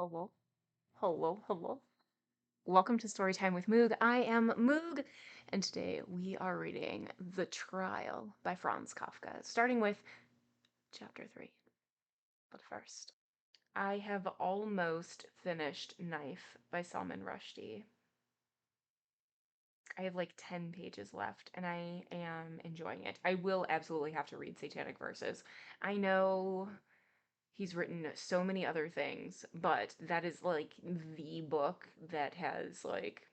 Hello, hello. Welcome to Storytime with Moog. I am Moog, and today we are reading The Trial by Franz Kafka, starting with chapter 3. But first, I have almost finished Knife by Salman Rushdie. I have like 10 pages left, and I am enjoying it. I will absolutely have to read Satanic Verses. I know he's written so many other things, but that is like the book that has like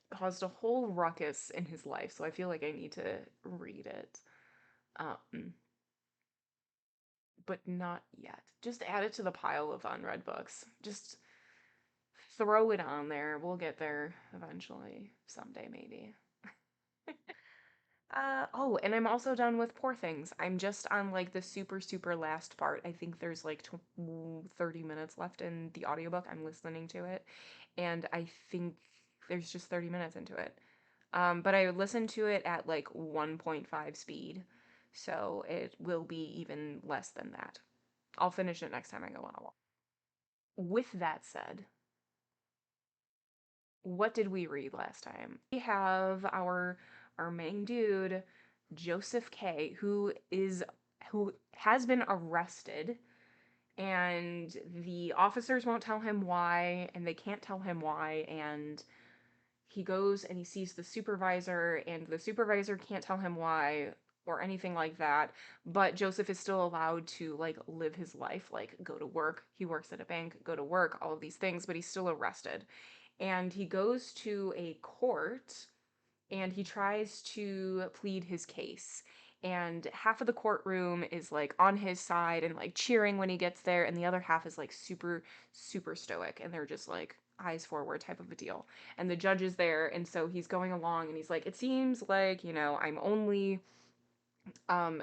caused a whole ruckus in his life, so I feel like I need to read it. Um, but not yet. Just add it to the pile of unread books. Just throw it on there. We'll get there eventually, someday maybe. Oh, and I'm also done with Poor Things. I'm just on like the super last part. I think there's like 30 minutes left in the audiobook. I'm listening to it, and I think there's just 30 minutes into it. But I listened to it at like 1.5 speed, so it will be even less than that. I'll finish it next time I go on a walk. With that said, what did we read last time? We have our main dude, Josef K, who has been arrested, and the officers won't tell him why, and they can't tell him why, and he goes and he sees the supervisor, and the supervisor can't tell him why or anything like that, but Joseph is still allowed to like live his life, like go to work. He works at a bank, go to work, all of these things, but he's still arrested. And he goes to a court and he tries to plead his case. And half of the courtroom is like on his side and like cheering when he gets there, and the other half is like super stoic, and they're just like eyes forward type of a deal. And the judge is there, and so he's going along and he's like, it seems like, I'm only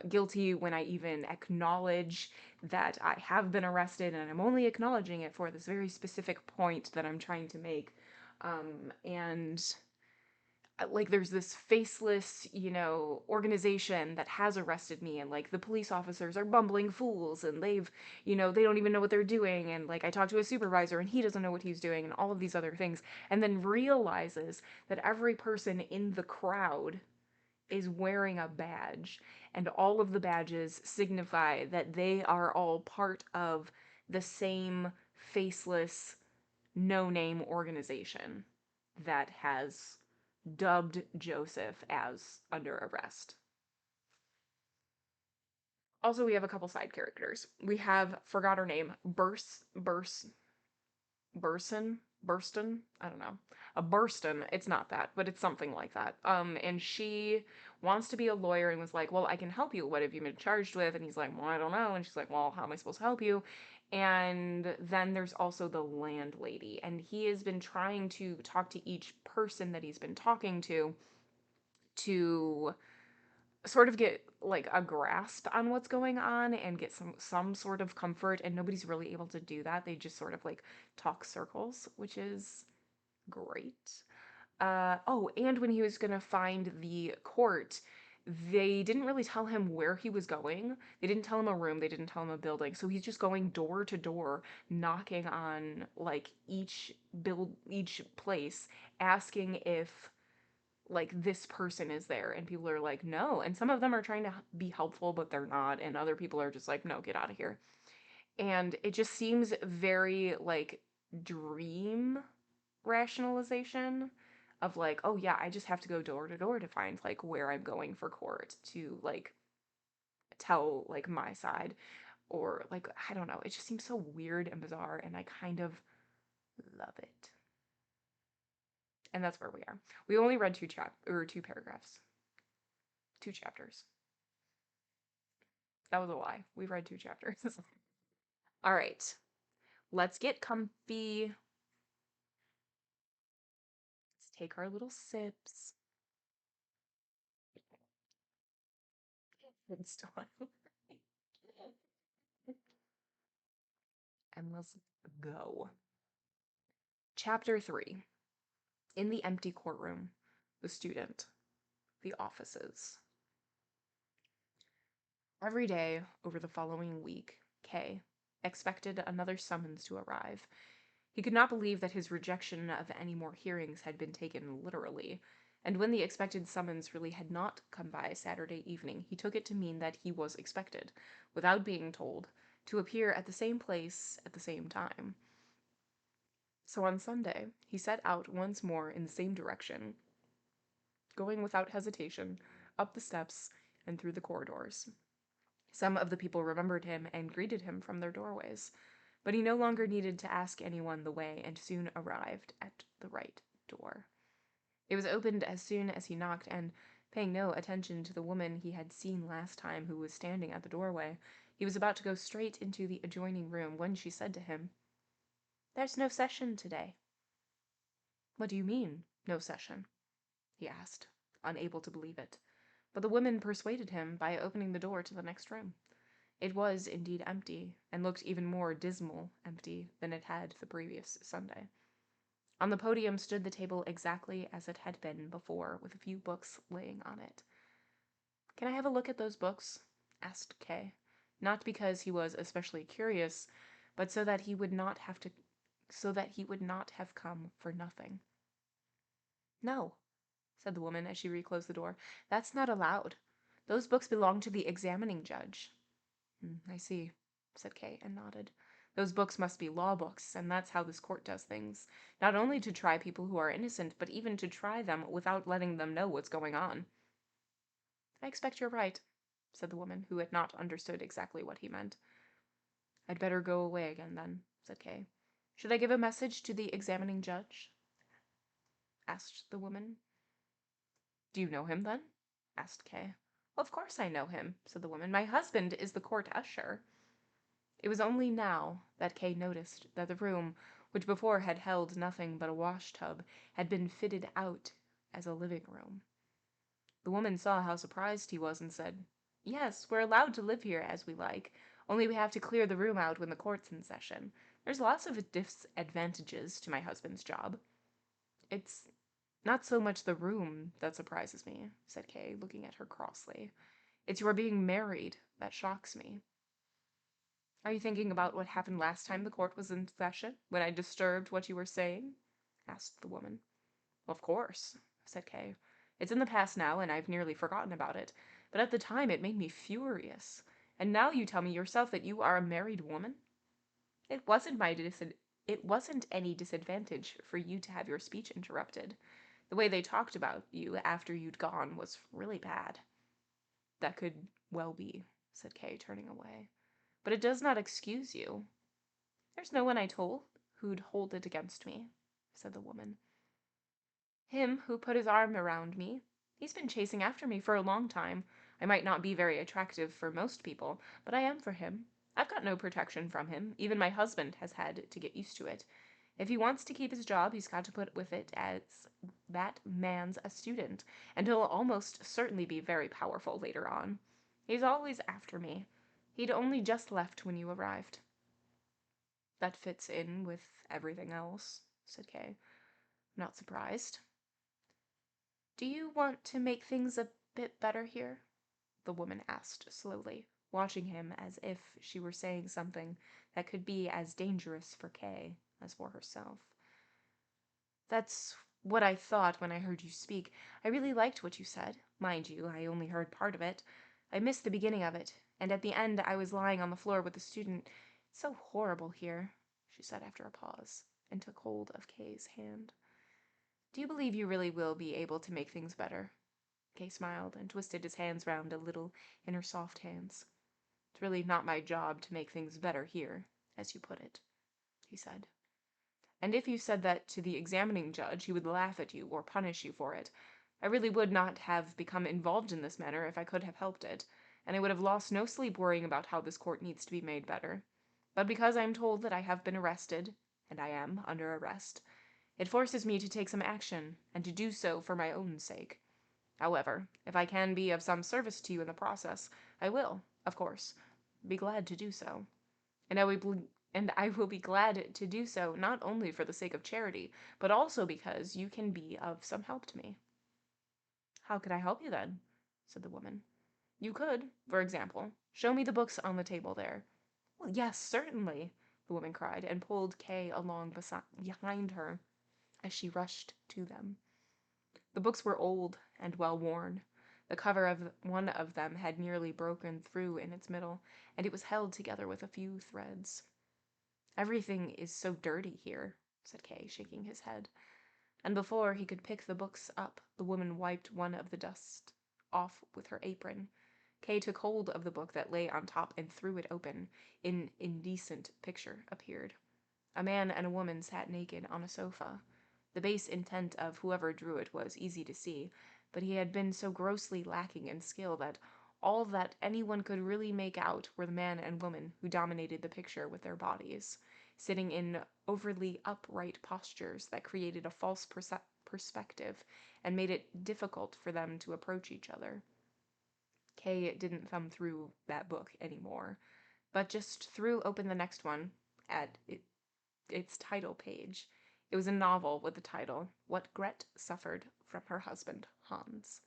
guilty when I even acknowledge that I have been arrested, and I'm only acknowledging it for this very specific point that I'm trying to make. And like there's this faceless, organization that has arrested me, and like the police officers are bumbling fools, and they don't even know what they're doing, and like I talked to a supervisor and he doesn't know what he's doing, and all of these other things, and then realizes that every person in the crowd is wearing a badge, and all of the badges signify that they are all part of the same faceless, no name organization that has dubbed Joseph as under arrest. Also, we have a couple side characters. We have, forgot her name, Burston? I don't know. A Burston. It's not that, but it's something like that. And she wants to be a lawyer and was like, well, I can help you. What have you been charged with? And he's like, well, I don't know. And she's like, well, how am I supposed to help you? And then there's also the landlady, and he has been trying to talk to each person that he's been talking to sort of get like a grasp on what's going on and get some sort of comfort, and nobody's really able to do that. They just sort of like talk circles, which is great. Oh, and when he was gonna find the court, they didn't really tell him where he was going. They didn't tell him a room, they didn't tell him a building. So he's just going door to door, knocking on like each place, asking if like this person is there, and people are like no, and some of them are trying to be helpful but they're not, and other people are just like no, get out of here. And it just seems very like dream rationalization of like, oh yeah, I just have to go door to door to find like where I'm going for court to like tell like my side, or like I don't know, it just seems so weird and bizarre, and I kind of love it. And that's where we are. We only read two paragraphs, two chapters. That was a lie. We read two chapters. All right. Let's get comfy. Let's take our little sips. And still and let's go. Chapter 3. In the empty courtroom, the student, the offices. Every day over the following week, Kay, expected another summons to arrive. He could not believe that his rejection of any more hearings had been taken literally, and when the expected summons really had not come by Saturday evening, he took it to mean that he was expected, without being told, to appear at the same place at the same time. So on Sunday, he set out once more in the same direction, going without hesitation up the steps and through the corridors. Some of the people remembered him and greeted him from their doorways, but he no longer needed to ask anyone the way and soon arrived at the right door. It was opened as soon as he knocked, and, paying no attention to the woman he had seen last time who was standing at the doorway, he was about to go straight into the adjoining room when she said to him, "There's no session today." "What do you mean, no session?" he asked, unable to believe it. But the woman persuaded him by opening the door to the next room. It was indeed empty, and looked even more dismal empty than it had the previous Sunday. On the podium stood the table exactly as it had been before, with a few books laying on it. "Can I have a look at those books?" asked Kay, not because he was especially curious, but so that he would not have come for nothing. "No," said the woman as she reclosed the door. "That's not allowed. Those books belong to the examining judge." "I see," said Kay, and nodded. "Those books must be law books, and that's how this court does things. Not only to try people who are innocent, but even to try them without letting them know what's going on." "I expect you're right," said the woman, who had not understood exactly what he meant. "I'd better go away again, then," said Kay. "Should I give a message to the examining judge?" asked the woman. "Do you know him, then?" asked Kay. "Of course I know him," said the woman. "My husband is the court usher." It was only now that Kay noticed that the room, which before had held nothing but a wash-tub, had been fitted out as a living room. The woman saw how surprised he was and said, "Yes, we're allowed to live here as we like, only we have to clear the room out when the court's in session. There's lots of disadvantages to my husband's job." "It's not so much the room that surprises me," said Kay, looking at her crossly. "It's your being married that shocks me." "Are you thinking about what happened last time the court was in session, when I disturbed what you were saying?" asked the woman. "Of course," said Kay. "It's in the past now, and I've nearly forgotten about it, but at the time it made me furious. And now you tell me yourself that you are a married woman? It wasn't any disadvantage for you to have your speech interrupted. The way they talked about you after you'd gone was really bad." "That could well be," said Kay, turning away. "But it does not excuse you." "There's no one I told who'd hold it against me," said the woman. "Him who put his arm around me. He's been chasing after me for a long time. I might not be very attractive for most people, but I am for him. I've got no protection from him. Even my husband has had to get used to it. If he wants to keep his job, he's got to put with it as that man's a student, and he'll almost certainly be very powerful later on. He's always after me. He'd only just left when you arrived." "That fits in with everything else," said Kay. "Not surprised." "Do you want to make things a bit better here?" the woman asked slowly, watching him as if she were saying something that could be as dangerous for Kay as for herself. "That's what I thought when I heard you speak. I really liked what you said. Mind you, I only heard part of it. I missed the beginning of it, and at the end I was lying on the floor with the student. It's so horrible here," she said after a pause, and took hold of Kay's hand. "Do you believe you really will be able to make things better?" Kay smiled and twisted his hands round a little in her soft hands. "It's really not my job to make things better here, as you put it," he said. "And if you said that to the examining judge, he would laugh at you or punish you for it. I really would not have become involved in this matter if I could have helped it, and I would have lost no sleep worrying about how this court needs to be made better. But because I am told that I have been arrested, and I am under arrest, it forces me to take some action, and to do so for my own sake. However, if I can be of some service to you in the process, I will, of course, be glad to do so. And I will be glad to do so not only for the sake of charity, but also because you can be of some help to me." "How could I help you, then?" said the woman. "You could, for example, show me the books on the table there." Well, yes, certainly, the woman cried, and pulled Kay along behind her as she rushed to them. The books were old and well worn. The cover of one of them had nearly broken through in its middle, and it was held together with a few threads. Everything is so dirty here, said Kay, shaking his head. And before he could pick the books up, the woman wiped one of the dust off with her apron. Kay took hold of the book that lay on top and threw it open. An indecent picture appeared. A man and a woman sat naked on a sofa. The base intent of whoever drew it was easy to see, but he had been so grossly lacking in skill that all that anyone could really make out were the man and woman who dominated the picture with their bodies, sitting in overly upright postures that created a false perspective and made it difficult for them to approach each other. Kay didn't thumb through that book anymore, but just threw open the next one at its title page. It was a novel with the title, What Gret Suffered from Her Husband, Hans.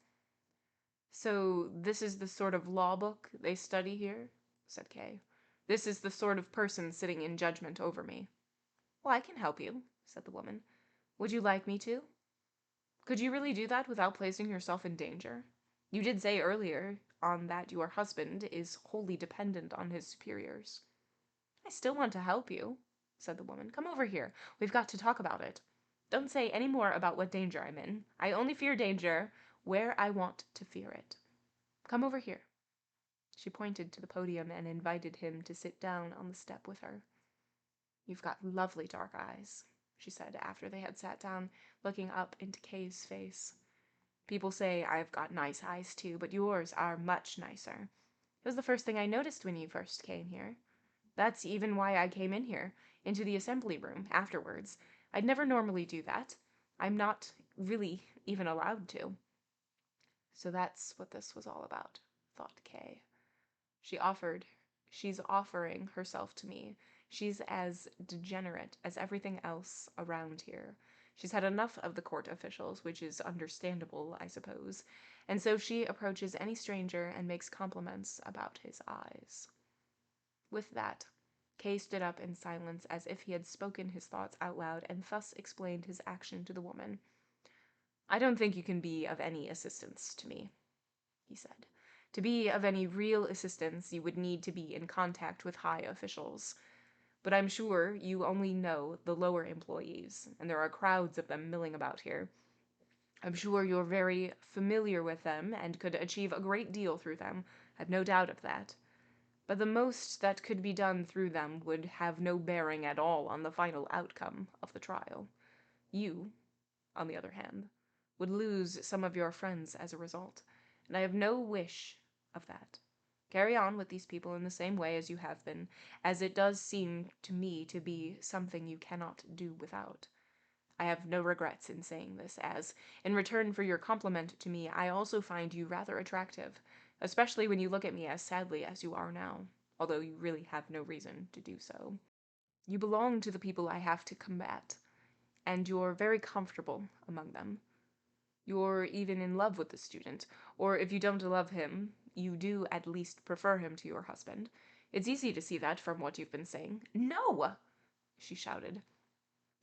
So this is the sort of law book they study here? Said Kay. This is the sort of person sitting in judgment over me. Well, I can help you, said the woman. Would you like me to? Could you really do that without placing yourself in danger? You did say earlier on that your husband is wholly dependent on his superiors. I still want to help you, said the woman. Come over here. We've got to talk about it. Don't say any more about what danger I'm in. I only fear danger where I want to fear it. Come over here. She pointed to the podium and invited him to sit down on the step with her. You've got lovely dark eyes, she said after they had sat down, looking up into Kay's face. People say I've got nice eyes too, but yours are much nicer. It was the first thing I noticed when you first came here. That's even why I came in here, into the assembly room, afterwards. I'd never normally do that. I'm not really even allowed to. So that's what this was all about, thought Kay. She's offering herself to me. She's as degenerate as everything else around here. She's had enough of the court officials, which is understandable, I suppose, and so she approaches any stranger and makes compliments about his eyes. With that, Kay stood up in silence as if he had spoken his thoughts out loud and thus explained his action to the woman. I don't think you can be of any assistance to me, he said. To be of any real assistance, you would need to be in contact with high officials. But I'm sure you only know the lower employees, and there are crowds of them milling about here. I'm sure you're very familiar with them and could achieve a great deal through them. I've no doubt of that. But the most that could be done through them would have no bearing at all on the final outcome of the trial. You, on the other hand, would lose some of your friends as a result, and I have no wish of that. Carry on with these people in the same way as you have been, as it does seem to me to be something you cannot do without. I have no regrets in saying this, as, in return for your compliment to me, I also find you rather attractive, especially when you look at me as sadly as you are now, although you really have no reason to do so. You belong to the people I have to combat, and you're very comfortable among them. You're even in love with the student, or if you don't love him, you do at least prefer him to your husband. It's easy to see that from what you've been saying. No! She shouted,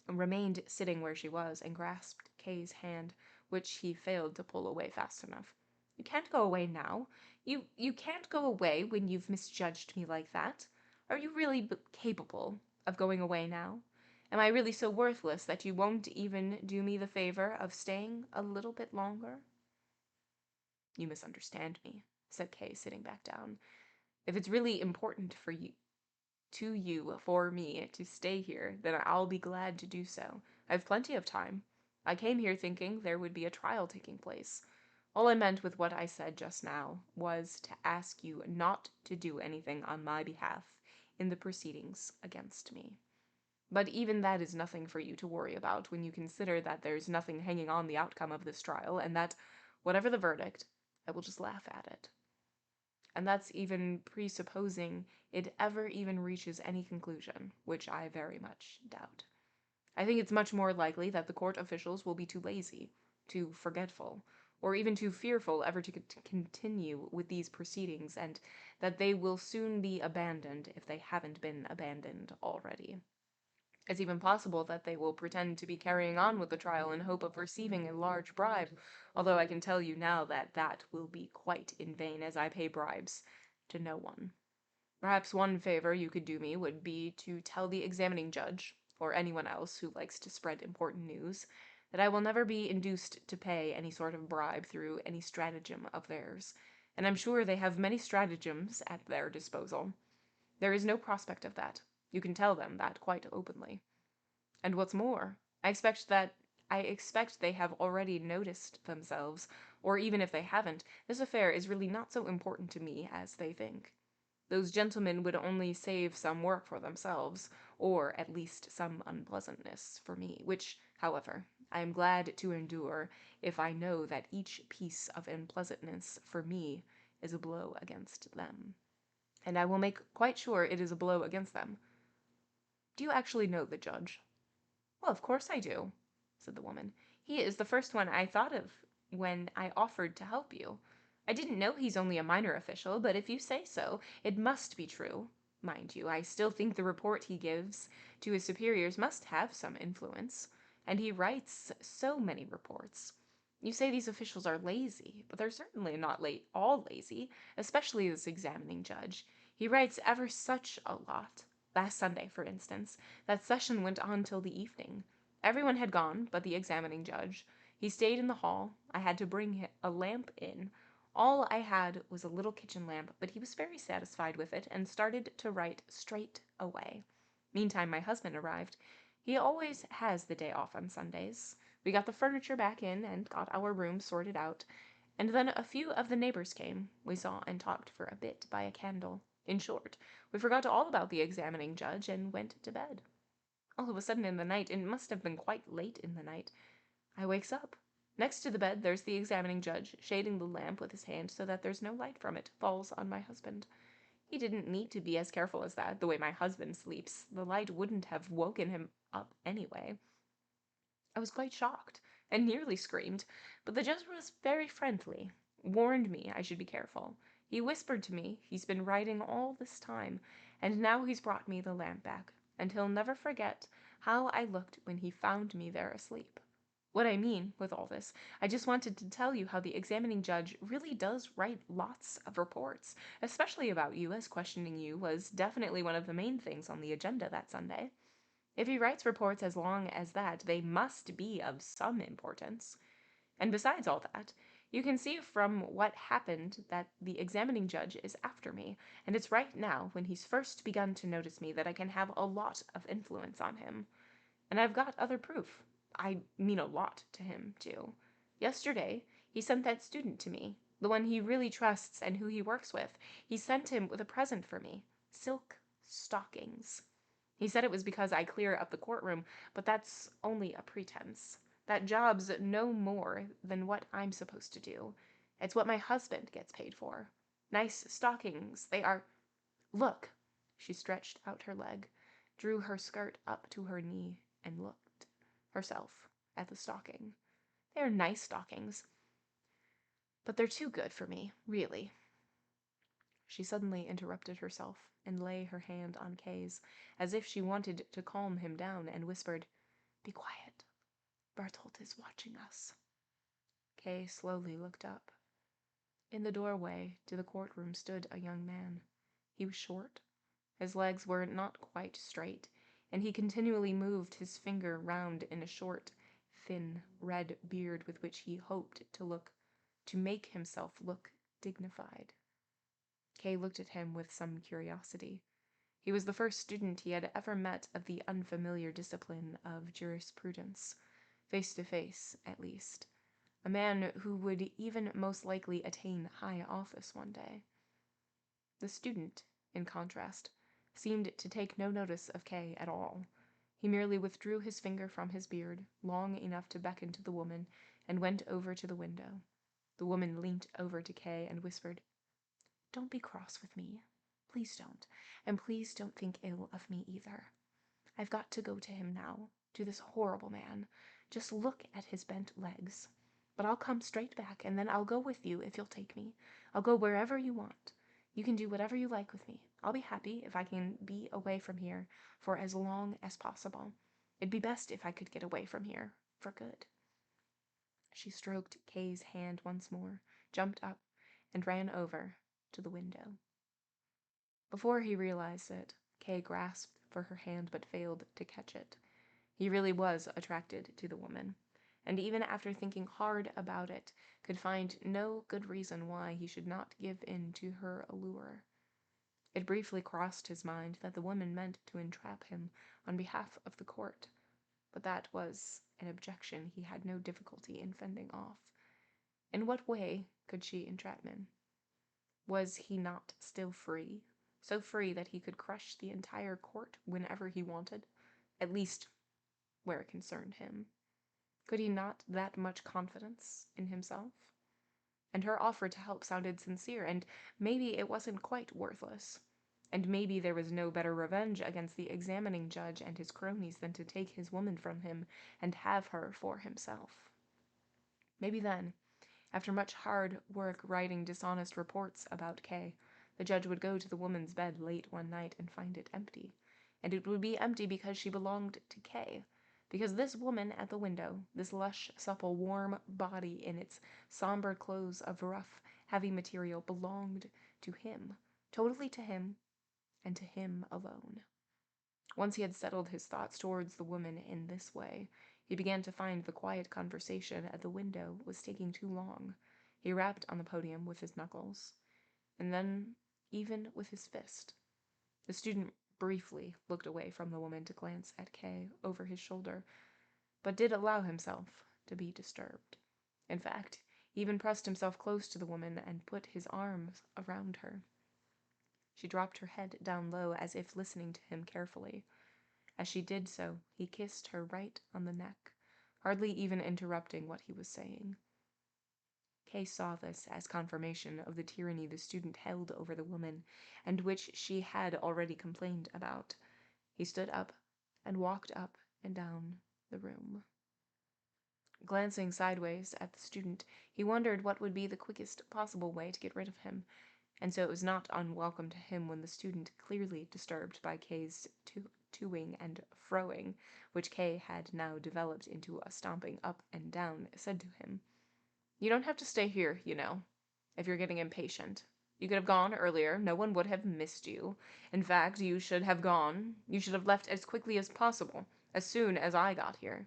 and remained sitting where she was, and grasped Kay's hand, which he failed to pull away fast enough. You can't go away now. You can't go away when you've misjudged me like that. Are you really capable of going away now? Am I really so worthless that you won't even do me the favor of staying a little bit longer? You misunderstand me, said Kay, sitting back down. If it's really important for me to stay here, then I'll be glad to do so. I've plenty of time. I came here thinking there would be a trial taking place. All I meant with what I said just now was to ask you not to do anything on my behalf in the proceedings against me. But even that is nothing for you to worry about when you consider that there's nothing hanging on the outcome of this trial, and that, whatever the verdict, I will just laugh at it. And that's even presupposing it ever even reaches any conclusion, which I very much doubt. I think it's much more likely that the court officials will be too lazy, too forgetful, or even too fearful ever to continue with these proceedings, and that they will soon be abandoned if they haven't been abandoned already. It's even possible that they will pretend to be carrying on with the trial in hope of receiving a large bribe, although I can tell you now that that will be quite in vain, as I pay bribes to no one. Perhaps one favor you could do me would be to tell the examining judge, or anyone else who likes to spread important news, that I will never be induced to pay any sort of bribe through any stratagem of theirs, and I'm sure they have many stratagems at their disposal. There is no prospect of that. You can tell them that quite openly. And what's more, I expect they have already noticed themselves, or even if they haven't, this affair is really not so important to me as they think. Those gentlemen would only save some work for themselves, or at least some unpleasantness for me, which, however, I am glad to endure if I know that each piece of unpleasantness for me is a blow against them. And I will make quite sure it is a blow against them. Do you actually know the judge? Well, of course I do, said the woman. He is the first one I thought of when I offered to help you. I didn't know he's only a minor official, but if you say so, it must be true. Mind you, I still think the report he gives to his superiors must have some influence, and he writes so many reports. You say these officials are lazy, but they're certainly not all lazy, especially this examining judge. He writes ever such a lot. Last Sunday, for instance, that session went on till the evening. Everyone had gone but the examining judge. He stayed in the hall. I had to bring a lamp in. All I had was a little kitchen lamp, but he was very satisfied with it and started to write straight away. Meantime, my husband arrived. He always has the day off on Sundays. We got the furniture back in and got our room sorted out, and then a few of the neighbors came. We saw and talked for a bit by a candle. In short, we forgot all about the examining judge and went to bed. All of a sudden in the night, it must have been quite late in the night, I wakes up. Next to the bed there's the examining judge, shading the lamp with his hand so that there's no light from it falls on my husband. He didn't need to be as careful as that, the way my husband sleeps. The light wouldn't have woken him up anyway. I was quite shocked, and nearly screamed, but the judge was very friendly, warned me I should be careful. He whispered to me he's been writing all this time, and now he's brought me the lamp back, and he'll never forget how I looked when he found me there asleep. What I mean with all this, I just wanted to tell you how the examining judge really does write lots of reports, especially about you, as questioning you was definitely one of the main things on the agenda that Sunday. If he writes reports as long as that, they must be of some importance. And besides all that, you can see from what happened that the examining judge is after me, and it's right now, when he's first begun to notice me, that I can have a lot of influence on him. And I've got other proof. I mean a lot to him, too. Yesterday, he sent that student to me, the one he really trusts and who he works with. He sent him with a present for me. Silk stockings. He said it was because I clear up the courtroom, but that's only a pretense. That job's no more than what I'm supposed to do. It's what my husband gets paid for. Nice stockings, they are. Look! She stretched out her leg, drew her skirt up to her knee, and looked, herself, at the stocking. They are nice stockings, but they're too good for me, really. She suddenly interrupted herself and lay her hand on Kay's, as if she wanted to calm him down, and whispered, "Be quiet. Bertolt is watching us." Kay slowly looked up. In the doorway to the courtroom stood a young man. He was short. His legs were not quite straight, and he continually moved his finger round in a short, thin, red beard with which he hoped to make himself look dignified. Kay looked at him with some curiosity. He was the first student he had ever met of the unfamiliar discipline of jurisprudence, face to face, at least. A man who would even most likely attain high office one day. The student, in contrast, seemed to take no notice of Kay at all. He merely withdrew his finger from his beard, long enough to beckon to the woman, and went over to the window. The woman leant over to Kay and whispered, "Don't be cross with me. Please don't. And please don't think ill of me either. I've got to go to him now, to this horrible man. Just look at his bent legs. But I'll come straight back, and then I'll go with you if you'll take me. I'll go wherever you want. You can do whatever you like with me. I'll be happy if I can be away from here for as long as possible. It'd be best if I could get away from here for good." She stroked Kay's hand once more, jumped up, and ran over to the window. Before he realized it, Kay grasped for her hand but failed to catch it. He really was attracted to the woman, and even after thinking hard about it, could find no good reason why he should not give in to her allure. It briefly crossed his mind that the woman meant to entrap him on behalf of the court, but that was an objection he had no difficulty in fending off. In what way could she entrap him? Was he not still free? So free that he could crush the entire court whenever he wanted, at least where it concerned him. Could he not that much confidence in himself? And her offer to help sounded sincere, and maybe it wasn't quite worthless. And maybe there was no better revenge against the examining judge and his cronies than to take his woman from him and have her for himself. Maybe then, after much hard work writing dishonest reports about Kay, the judge would go to the woman's bed late one night and find it empty. And it would be empty because she belonged to Kay. Because this woman at the window, this lush, supple, warm body in its somber clothes of rough, heavy material, belonged to him, totally to him, and to him alone. Once he had settled his thoughts towards the woman in this way, he began to find the quiet conversation at the window was taking too long. He rapped on the podium with his knuckles, and then even with his fist. The student briefly looked away from the woman to glance at Kay over his shoulder, but did allow himself to be disturbed. In fact, he even pressed himself close to the woman and put his arms around her. She dropped her head down low as if listening to him carefully. As she did so, he kissed her right on the neck, hardly even interrupting what he was saying. Kay saw this as confirmation of the tyranny the student held over the woman, and which she had already complained about. He stood up and walked up and down the room. Glancing sideways at the student, he wondered what would be the quickest possible way to get rid of him, and so it was not unwelcome to him when the student, clearly disturbed by Kay's toing and froing, which Kay had now developed into a stomping up and down, said to him, "You don't have to stay here, you know, if you're getting impatient. You could have gone earlier. No one would have missed you. In fact, you should have gone. You should have left as quickly as possible, as soon as I got here."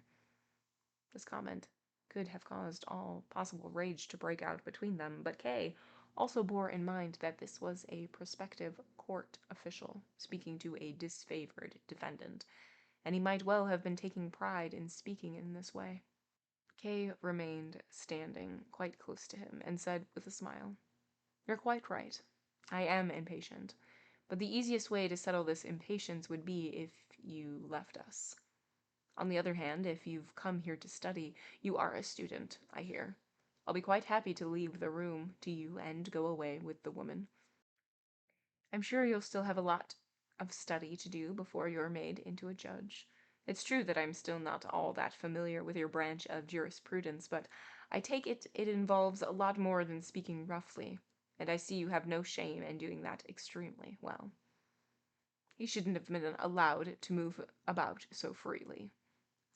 This comment could have caused all possible rage to break out between them, but Kay also bore in mind that this was a prospective court official speaking to a disfavored defendant, and he might well have been taking pride in speaking in this way. Kay remained standing quite close to him and said with a smile, "You're quite right. I am impatient, but the easiest way to settle this impatience would be if you left us. On the other hand, if you've come here to study, you are a student, I hear. I'll be quite happy to leave the room to you and go away with the woman. I'm sure you'll still have a lot of study to do before you're made into a judge. It's true that I'm still not all that familiar with your branch of jurisprudence, but I take it involves a lot more than speaking roughly, and I see you have no shame in doing that extremely well." "He shouldn't have been allowed to move about so freely,"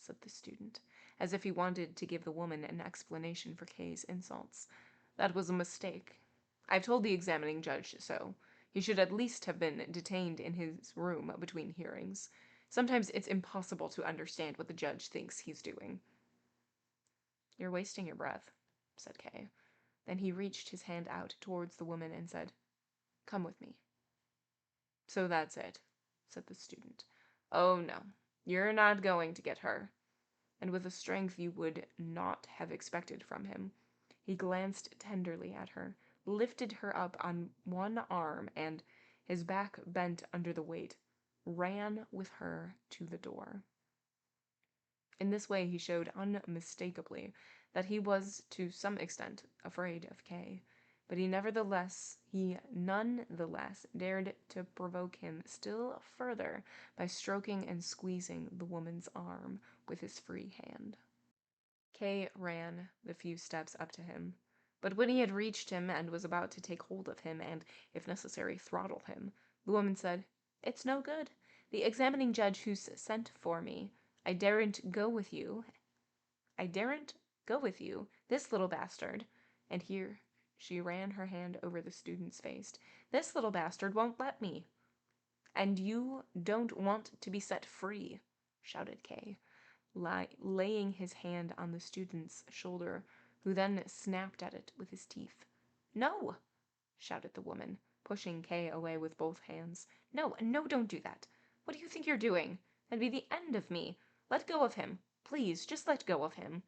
said the student, as if he wanted to give the woman an explanation for Kay's insults. "That was a mistake. I've told the examining judge so. He should at least have been detained in his room between hearings. Sometimes it's impossible to understand what the judge thinks he's doing." "You're wasting your breath," said Kay. Then he reached his hand out towards the woman and said, "Come with me." "So that's it," said the student. "Oh, no. You're not going to get her." And with a strength you would not have expected from him, he glanced tenderly at her, lifted her up on one arm, and, his back bent under the weight, ran with her to the door. In this way he showed unmistakably that he was to some extent afraid of Kay, but he nonetheless dared to provoke him still further by stroking and squeezing the woman's arm with his free hand. Kay ran the few steps up to him, but when he had reached him and was about to take hold of him and, if necessary, throttle him, the woman said, "It's no good. The examining judge who's sent for me. I daren't go with you. I daren't go with you. This little bastard." And here she ran her hand over the student's face. "This little bastard won't let me." "And you don't want to be set free," shouted Kay, laying his hand on the student's shoulder, who then snapped at it with his teeth. "No!" shouted the woman, pushing Kay away with both hands. "No, no, don't do that. What do you think you're doing? That'd be the end of me. Let go of him. Please, just let go of him.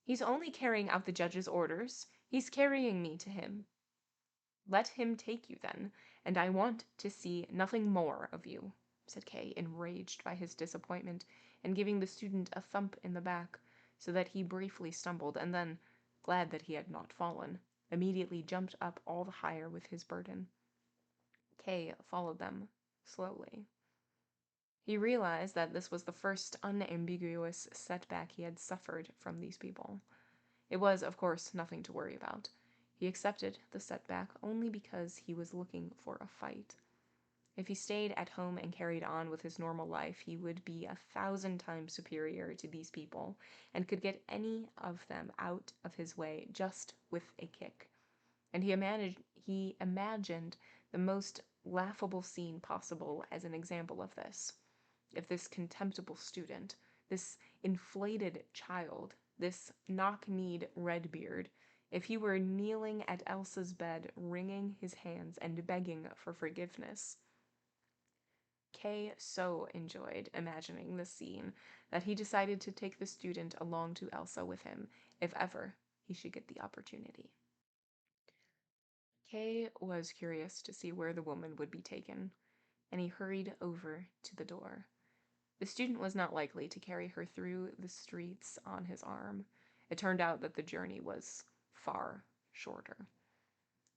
He's only carrying out the judge's orders. He's carrying me to him." "Let him take you, then, and I want to see nothing more of you," said Kay, enraged by his disappointment, and giving the student a thump in the back, so that he briefly stumbled, and then, glad that he had not fallen, immediately jumped up all the higher with his burden. Kay followed them, slowly. He realized that this was the first unambiguous setback he had suffered from these people. It was, of course, nothing to worry about. He accepted the setback only because he was looking for a fight. If he stayed at home and carried on with his normal life, he would be 1,000 times superior to these people, and could get any of them out of his way just with a kick. And he imagined the most laughable scene possible as an example of this. If this contemptible student, this inflated child, this knock-kneed Redbeard, if he were kneeling at Elsa's bed, wringing his hands and begging for forgiveness. Kay so enjoyed imagining this scene that he decided to take the student along to Elsa with him, if ever he should get the opportunity. Kay was curious to see where the woman would be taken, and he hurried over to the door. The student was not likely to carry her through the streets on his arm. It turned out that the journey was far shorter.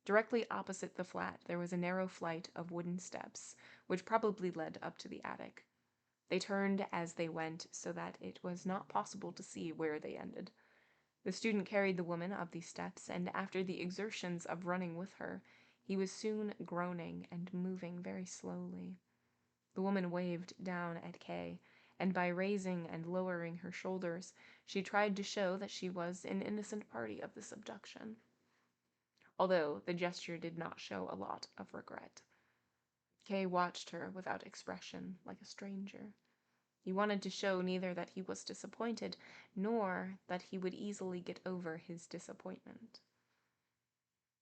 Directly opposite the flat, there was a narrow flight of wooden steps, which probably led up to the attic. They turned as they went so that it was not possible to see where they ended. The student carried the woman up these steps, and after the exertions of running with her, he was soon groaning and moving very slowly. The woman waved down at Kay, and by raising and lowering her shoulders, she tried to show that she was an innocent party of this abduction, although the gesture did not show a lot of regret. Kay watched her without expression, like a stranger. He wanted to show neither that he was disappointed, nor that he would easily get over his disappointment.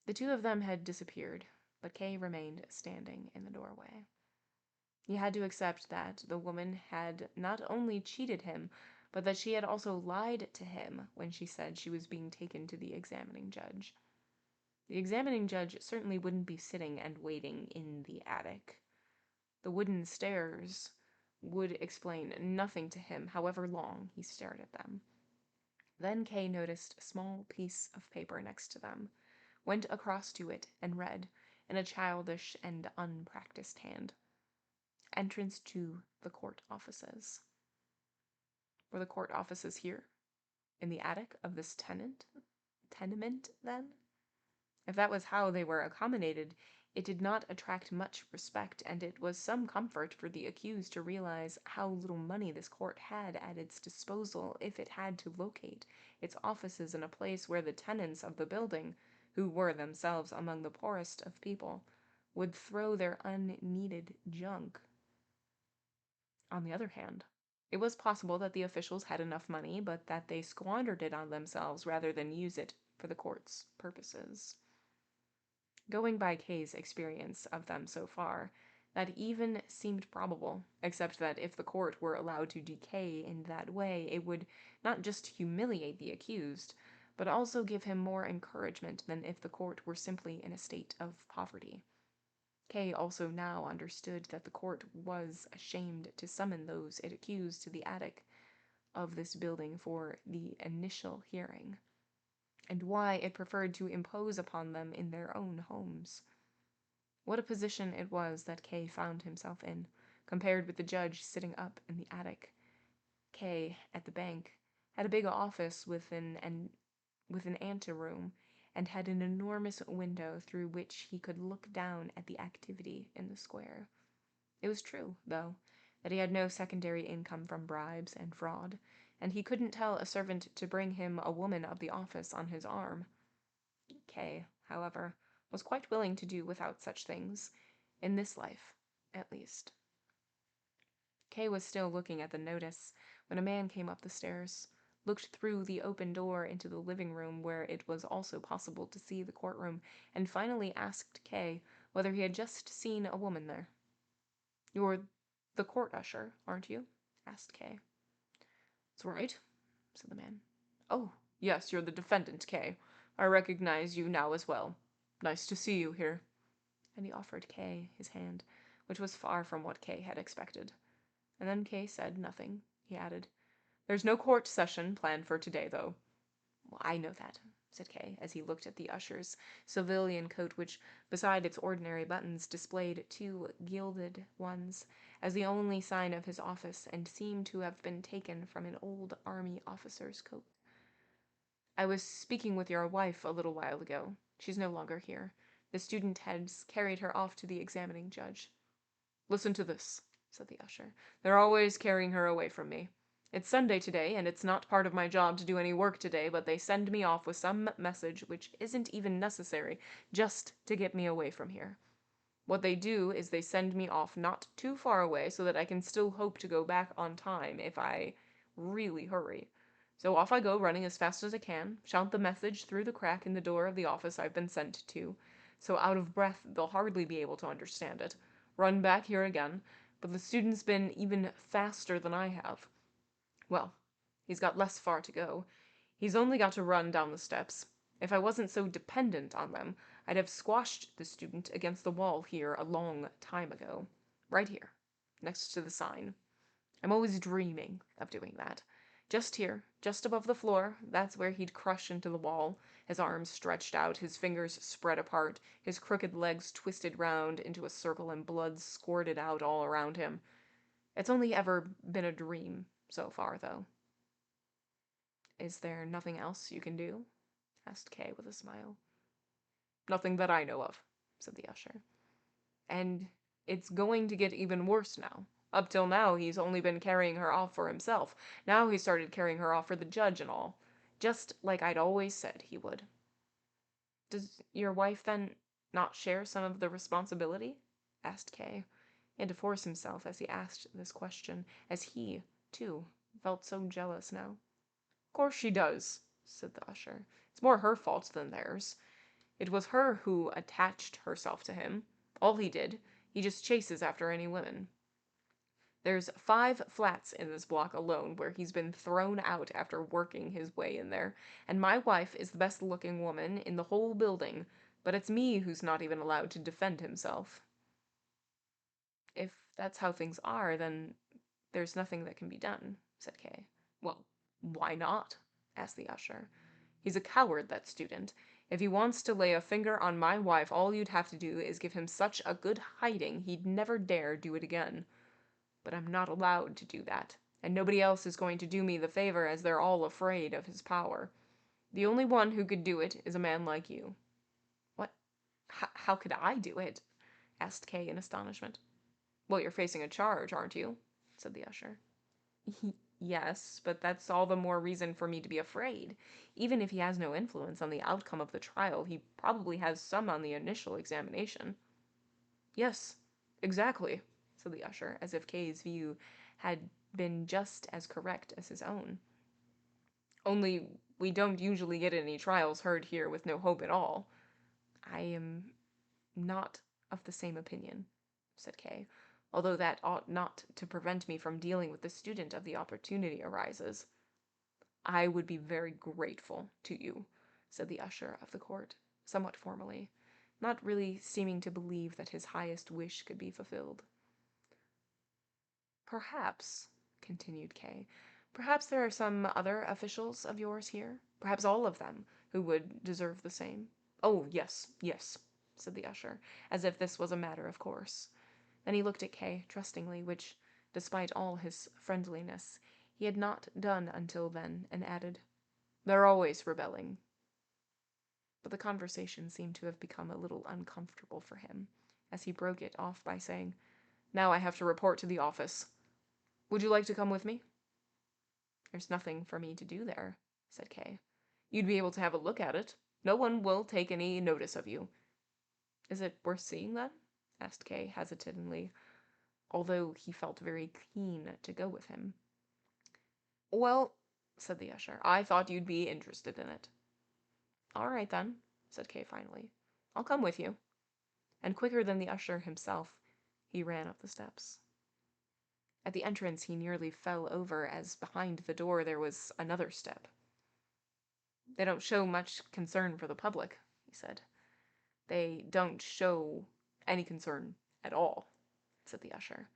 The two of them had disappeared, but Kay remained standing in the doorway. He had to accept that the woman had not only cheated him, but that she had also lied to him when she said she was being taken to the examining judge. The examining judge certainly wouldn't be sitting and waiting in the attic. The wooden stairs would explain nothing to him, however long he stared at them. Then Kay noticed a small piece of paper next to them, went across to it, and read, in a childish and unpracticed hand, "Entrance to the court offices." Were the court offices here? In the attic of this tenement, then? If that was how they were accommodated, it did not attract much respect, and it was some comfort for the accused to realize how little money this court had at its disposal if it had to locate its offices in a place where the tenants of the building, who were themselves among the poorest of people, would throw their unneeded junk. On the other hand, it was possible that the officials had enough money, but that they squandered it on themselves rather than use it for the court's purposes. Going by Kay's experience of them so far, that even seemed probable, except that if the court were allowed to decay in that way, it would not just humiliate the accused, but also give him more encouragement than if the court were simply in a state of poverty. Kay also now understood that the court was ashamed to summon those it accused to the attic of this building for the initial hearing, and why it preferred to impose upon them in their own homes. What a position it was that Kay found himself in, compared with the judge sitting up in the attic, Kay at the bank, had a big office with an anteroom, and had an enormous window through which he could look down at the activity in the square. It was true, though, that he had no secondary income from bribes and fraud, and he couldn't tell a servant to bring him a woman of the office on his arm. Kay, however, was quite willing to do without such things, in this life, at least. Kay was still looking at the notice when a man came up the stairs, looked through the open door into the living room where it was also possible to see the courtroom, and finally asked Kay whether he had just seen a woman there. "You're the court usher, aren't you?" asked Kay. "That's right," said the man. "Oh, yes, you're the defendant, Kay. I recognize you now as well. Nice to see you here." And he offered Kay his hand, which was far from what Kay had expected. And then Kay said nothing. He added, "There's no court session planned for today, though." "Well, I know that," said Kay, as he looked at the usher's civilian coat, which, beside its ordinary buttons, displayed two gilded ones as the only sign of his office, and seemed to have been taken from an old army officer's coat. "I was speaking with your wife a little while ago. She's no longer here. The student has carried her off to the examining judge." "Listen to this," said the usher. "They're always carrying her away from me. It's Sunday today, and it's not part of my job to do any work today, but they send me off with some message which isn't even necessary, just to get me away from here. What they do is they send me off not too far away so that I can still hope to go back on time if I really hurry. So off I go running as fast as I can, shout the message through the crack in the door of the office I've been sent to, so out of breath they'll hardly be able to understand it. Run back here again, but the student's been even faster than I have. Well, he's got less far to go. He's only got to run down the steps. If I wasn't so dependent on them, I'd have squashed the student against the wall here a long time ago. Right here, next to the sign. I'm always dreaming of doing that. Just here, just above the floor, that's where he'd crush into the wall, his arms stretched out, his fingers spread apart, his crooked legs twisted round into a circle, and blood squirted out all around him. It's only ever been a dream so far, though." "Is there nothing else you can do?" asked Kay with a smile. "Nothing that I know of," said the usher. "And it's going to get even worse now. Up till now he's only been carrying her off for himself. Now he started carrying her off for the judge and all. Just like I'd always said he would." "Does your wife, then, not share some of the responsibility?" asked Kay, and to force himself as he asked this question, as he, too, felt so jealous now. "Course she does," said the usher. "It's more her fault than theirs. It was her who attached herself to him. All he did. He just chases after any women. There's 5 flats in this block alone where he's been thrown out after working his way in there, and my wife is the best-looking woman in the whole building, but it's me who's not even allowed to defend himself." "If that's how things are, then there's nothing that can be done," said Kay. "Well, why not?" asked the usher. "He's a coward, that student. If he wants to lay a finger on my wife, all you'd have to do is give him such a good hiding he'd never dare do it again. But I'm not allowed to do that, and nobody else is going to do me the favor, as they're all afraid of his power. The only one who could do it is a man like you." "What? How could I do it?" asked Kay in astonishment. "Well, you're facing a charge, aren't you?" said the usher. "Yes, but that's all the more reason for me to be afraid. Even if he has no influence on the outcome of the trial, he probably has some on the initial examination." "Yes, exactly," said the usher, as if Kay's view had been just as correct as his own. "Only we don't usually get any trials heard here with no hope at all." "I am not of the same opinion," said Kay, "although that ought not to prevent me from dealing with the student if the opportunity arises." "I would be very grateful to you," said the usher of the court, somewhat formally, not really seeming to believe that his highest wish could be fulfilled. "Perhaps," continued Kay, "perhaps there are some other officials of yours here, perhaps all of them, who would deserve the same." "Oh, yes, yes," said the usher, as if this was a matter of course. Then he looked at Kay trustingly, which, despite all his friendliness, He had not done until then, and added, "They're always rebelling." But the conversation seemed to have become a little uncomfortable for him, as he broke it off by saying, "Now I have to report to the office. Would you like to come with me?" "There's nothing for me to do there," said Kay. "You'd be able to have a look at it. No one will take any notice of you." "Is it worth seeing, then?" asked Kay hesitantly, although he felt very keen to go with him. "Well," said the usher, "I thought you'd be interested in it." "All right, then," said Kay finally. "I'll come with you." And quicker than the usher himself, he ran up the steps. At the entrance, he nearly fell over, as behind the door there was another step. "They don't show much concern for the public," he said. "They don't show any concern at all," said the usher.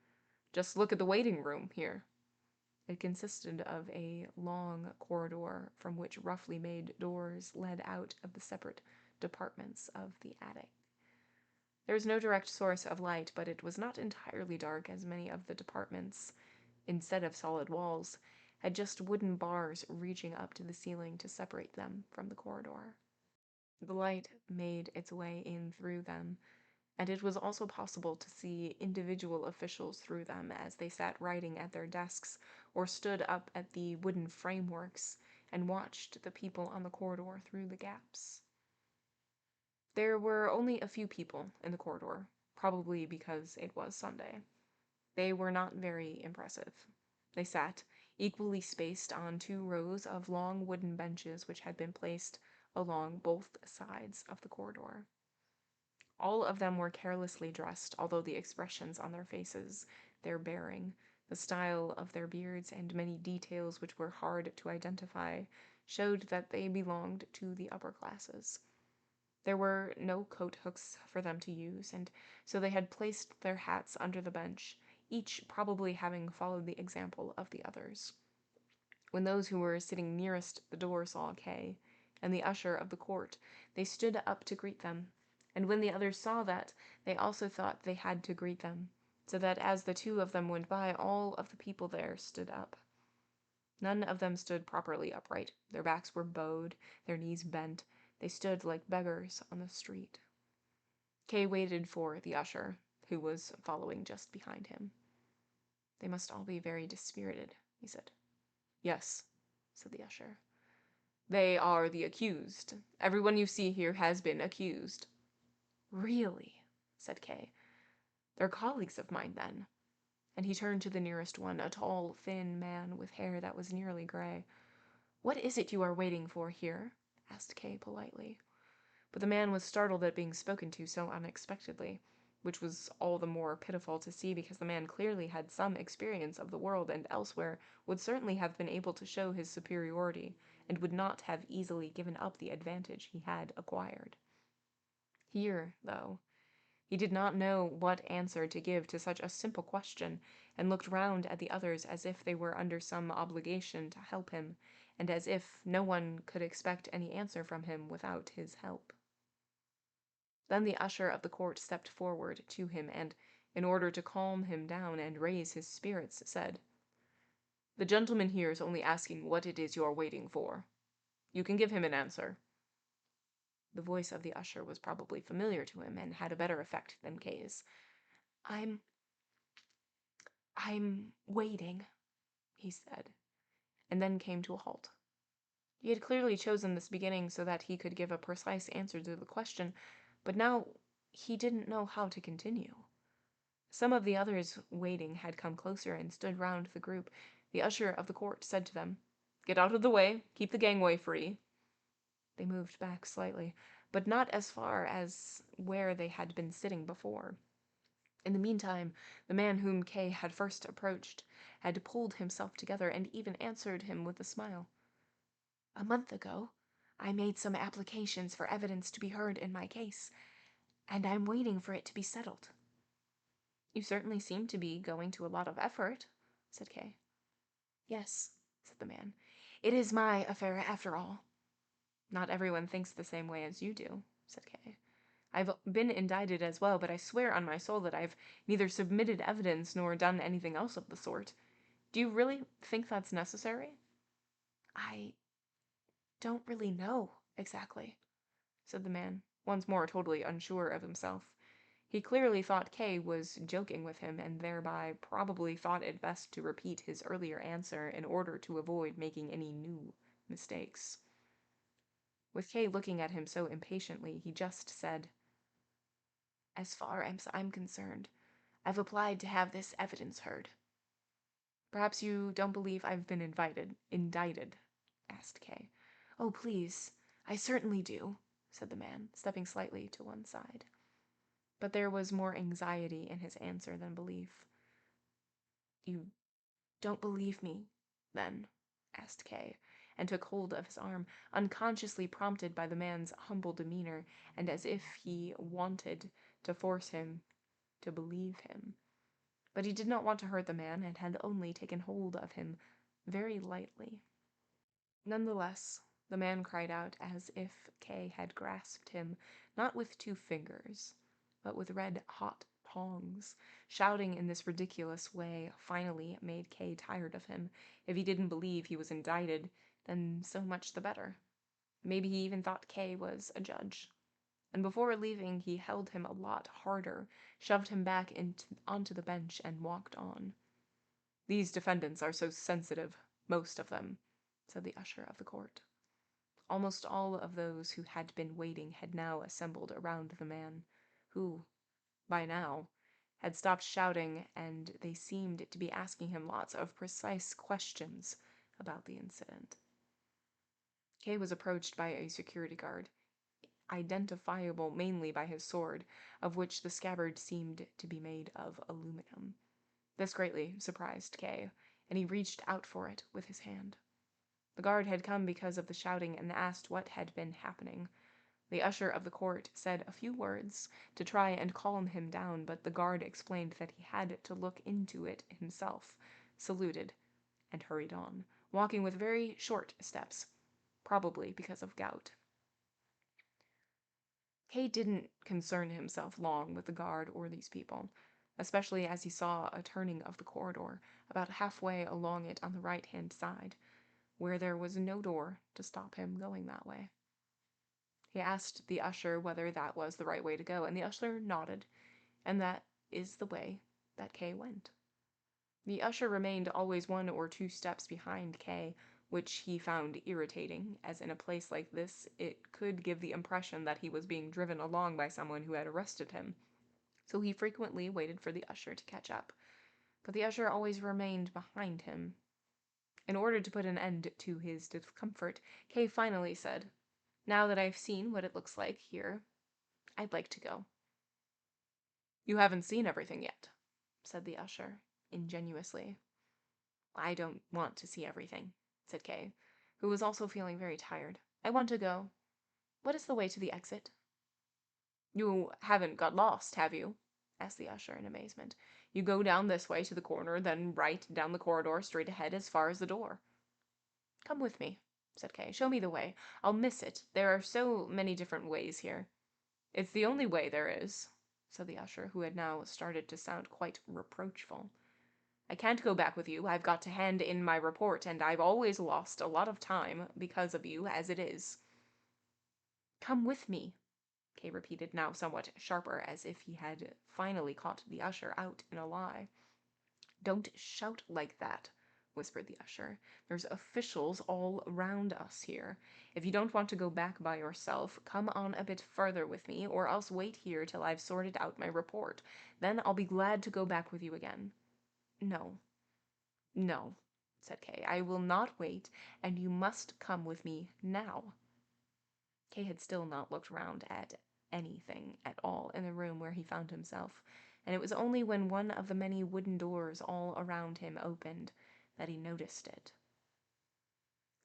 "Just look at the waiting room here." It consisted of a long corridor from which roughly made doors led out of the separate departments of the attic. There was no direct source of light, but it was not entirely dark, as many of the departments, instead of solid walls, had just wooden bars reaching up to the ceiling to separate them from the corridor. The light made its way in through them, and it was also possible to see individual officials through them as they sat writing at their desks or stood up at the wooden frameworks and watched the people on the corridor through the gaps. There were only a few people in the corridor, probably because it was Sunday. They were not very impressive. They sat, equally spaced on 2 rows of long wooden benches which had been placed along both sides of the corridor. All of them were carelessly dressed, although the expressions on their faces, their bearing, the style of their beards, and many details which were hard to identify, showed that they belonged to the upper classes. There were no coat hooks for them to use, and so they had placed their hats under the bench, each probably having followed the example of the others. When those who were sitting nearest the door saw Kay and the usher of the court, they stood up to greet them, and when the others saw that, they also thought they had to greet them, so that as the 2 of them went by, all of the people there stood up. None of them stood properly upright. Their backs were bowed, their knees bent. They stood like beggars on the street. Kay waited for the usher, who was following just behind him. "They must all be very dispirited," he said. "Yes," said the usher. "They are the accused. Everyone you see here has been accused." "Really?" said Kay. "They're colleagues of mine, then." And he turned to the nearest one, a tall, thin man with hair that was nearly gray. "What is it you are waiting for here?" asked Kay politely. But the man was startled at being spoken to so unexpectedly, which was all the more pitiful to see because the man clearly had some experience of the world and elsewhere, would certainly have been able to show his superiority, and would not have easily given up the advantage he had acquired. Here, though, he did not know what answer to give to such a simple question, and looked round at the others as if they were under some obligation to help him, and as if no one could expect any answer from him without his help. Then the usher of the court stepped forward to him and, in order to calm him down and raise his spirits, said, "The gentleman here is only asking what it is you're waiting for. You can give him an answer." The voice of the usher was probably familiar to him and had a better effect than Kay's. I'm waiting," he said, and then came to a halt. He had clearly chosen this beginning so that he could give a precise answer to the question, but now he didn't know how to continue. Some of the others waiting had come closer and stood round the group. The usher of the court said to them, "Get out of the way, keep the gangway free." They moved back slightly, but not as far as where they had been sitting before. In the meantime, the man whom Kay had first approached had pulled himself together and even answered him with a smile. "A month ago, I made some applications for evidence to be heard in my case, and I'm waiting for it to be settled." "You certainly seem to be going to a lot of effort," said Kay. "Yes," said the man. "It is my affair after all." "Not everyone thinks the same way as you do," said Kay. "I've been indicted as well, but I swear on my soul that I've neither submitted evidence nor done anything else of the sort. Do you really think that's necessary? I don't really know, exactly, said the man, once more totally unsure of himself. He clearly thought Kay was joking with him, and thereby probably thought it best to repeat his earlier answer in order to avoid making any new mistakes. With Kay looking at him so impatiently, he just said, "As far as I'm concerned, I've applied to have this evidence heard." "Perhaps you don't believe I've been indicted?" asked Kay. "Oh, please, I certainly do," said the man, stepping slightly to one side. But there was more anxiety in his answer than belief. "You don't believe me, then?" asked Kay, and took hold of his arm, unconsciously prompted by the man's humble demeanor, and as if he wanted to force him to believe him. But he did not want to hurt the man, and had only taken hold of him very lightly. Nonetheless, the man cried out as if Kay had grasped him, not with 2 fingers, but with red-hot tongs. Shouting in this ridiculous way finally made Kay tired of him. If he didn't believe he was indicted, then so much the better. Maybe he even thought Kay was a judge. And before leaving, he held him a lot harder, shoved him back onto the bench, and walked on. "These defendants are so sensitive, most of them," said the usher of the court. Almost all of those who had been waiting had now assembled around the man, who, by now, had stopped shouting, and they seemed to be asking him lots of precise questions about the incident. Kay was approached by a security guard, identifiable mainly by his sword, of which the scabbard seemed to be made of aluminum. This greatly surprised Kay, and he reached out for it with his hand. The guard had come because of the shouting and asked what had been happening. The usher of the court said a few words to try and calm him down, but the guard explained that he had to look into it himself, saluted, and hurried on, walking with very short steps, probably because of gout. Kay didn't concern himself long with the guard or these people, especially as he saw a turning of the corridor, about halfway along it on the right-hand side, where there was no door to stop him going that way. He asked the usher whether that was the right way to go, and the usher nodded, and that is the way that Kay went. The usher remained always 1 or 2 steps behind Kay, which he found irritating, as in a place like this it could give the impression that he was being driven along by someone who had arrested him, so he frequently waited for the usher to catch up. But the usher always remained behind him. In order to put an end to his discomfort, Kay finally said, "Now that I've seen what it looks like here, I'd like to go." "You haven't seen everything yet," said the usher, ingenuously. "I don't want to see everything," said Kay, who was also feeling very tired. "I want to go. What is the way to the exit?" "You haven't got lost, have you?" asked the usher in amazement. "You go down this way to the corner, then right down the corridor straight ahead as far as the door." "Come with me," said Kay. "Show me the way. I'll miss it. There are so many different ways here." "It's the only way there is," said the usher, who had now started to sound quite reproachful. "I can't go back with you. I've got to hand in my report, and I've always lost a lot of time because of you as it is." "Come with me," Kay repeated, now somewhat sharper, as if he had finally caught the usher out in a lie. "Don't shout like that," whispered the usher. "There's officials all round us here. If you don't want to go back by yourself, come on a bit further with me, or else wait here till I've sorted out my report. Then I'll be glad to go back with you again." "No, no," said Kay. "I will not wait, and you must come with me now." Kay had still not looked round at anything at all in the room where he found himself, and it was only when one of the many wooden doors all around him opened that he noticed it.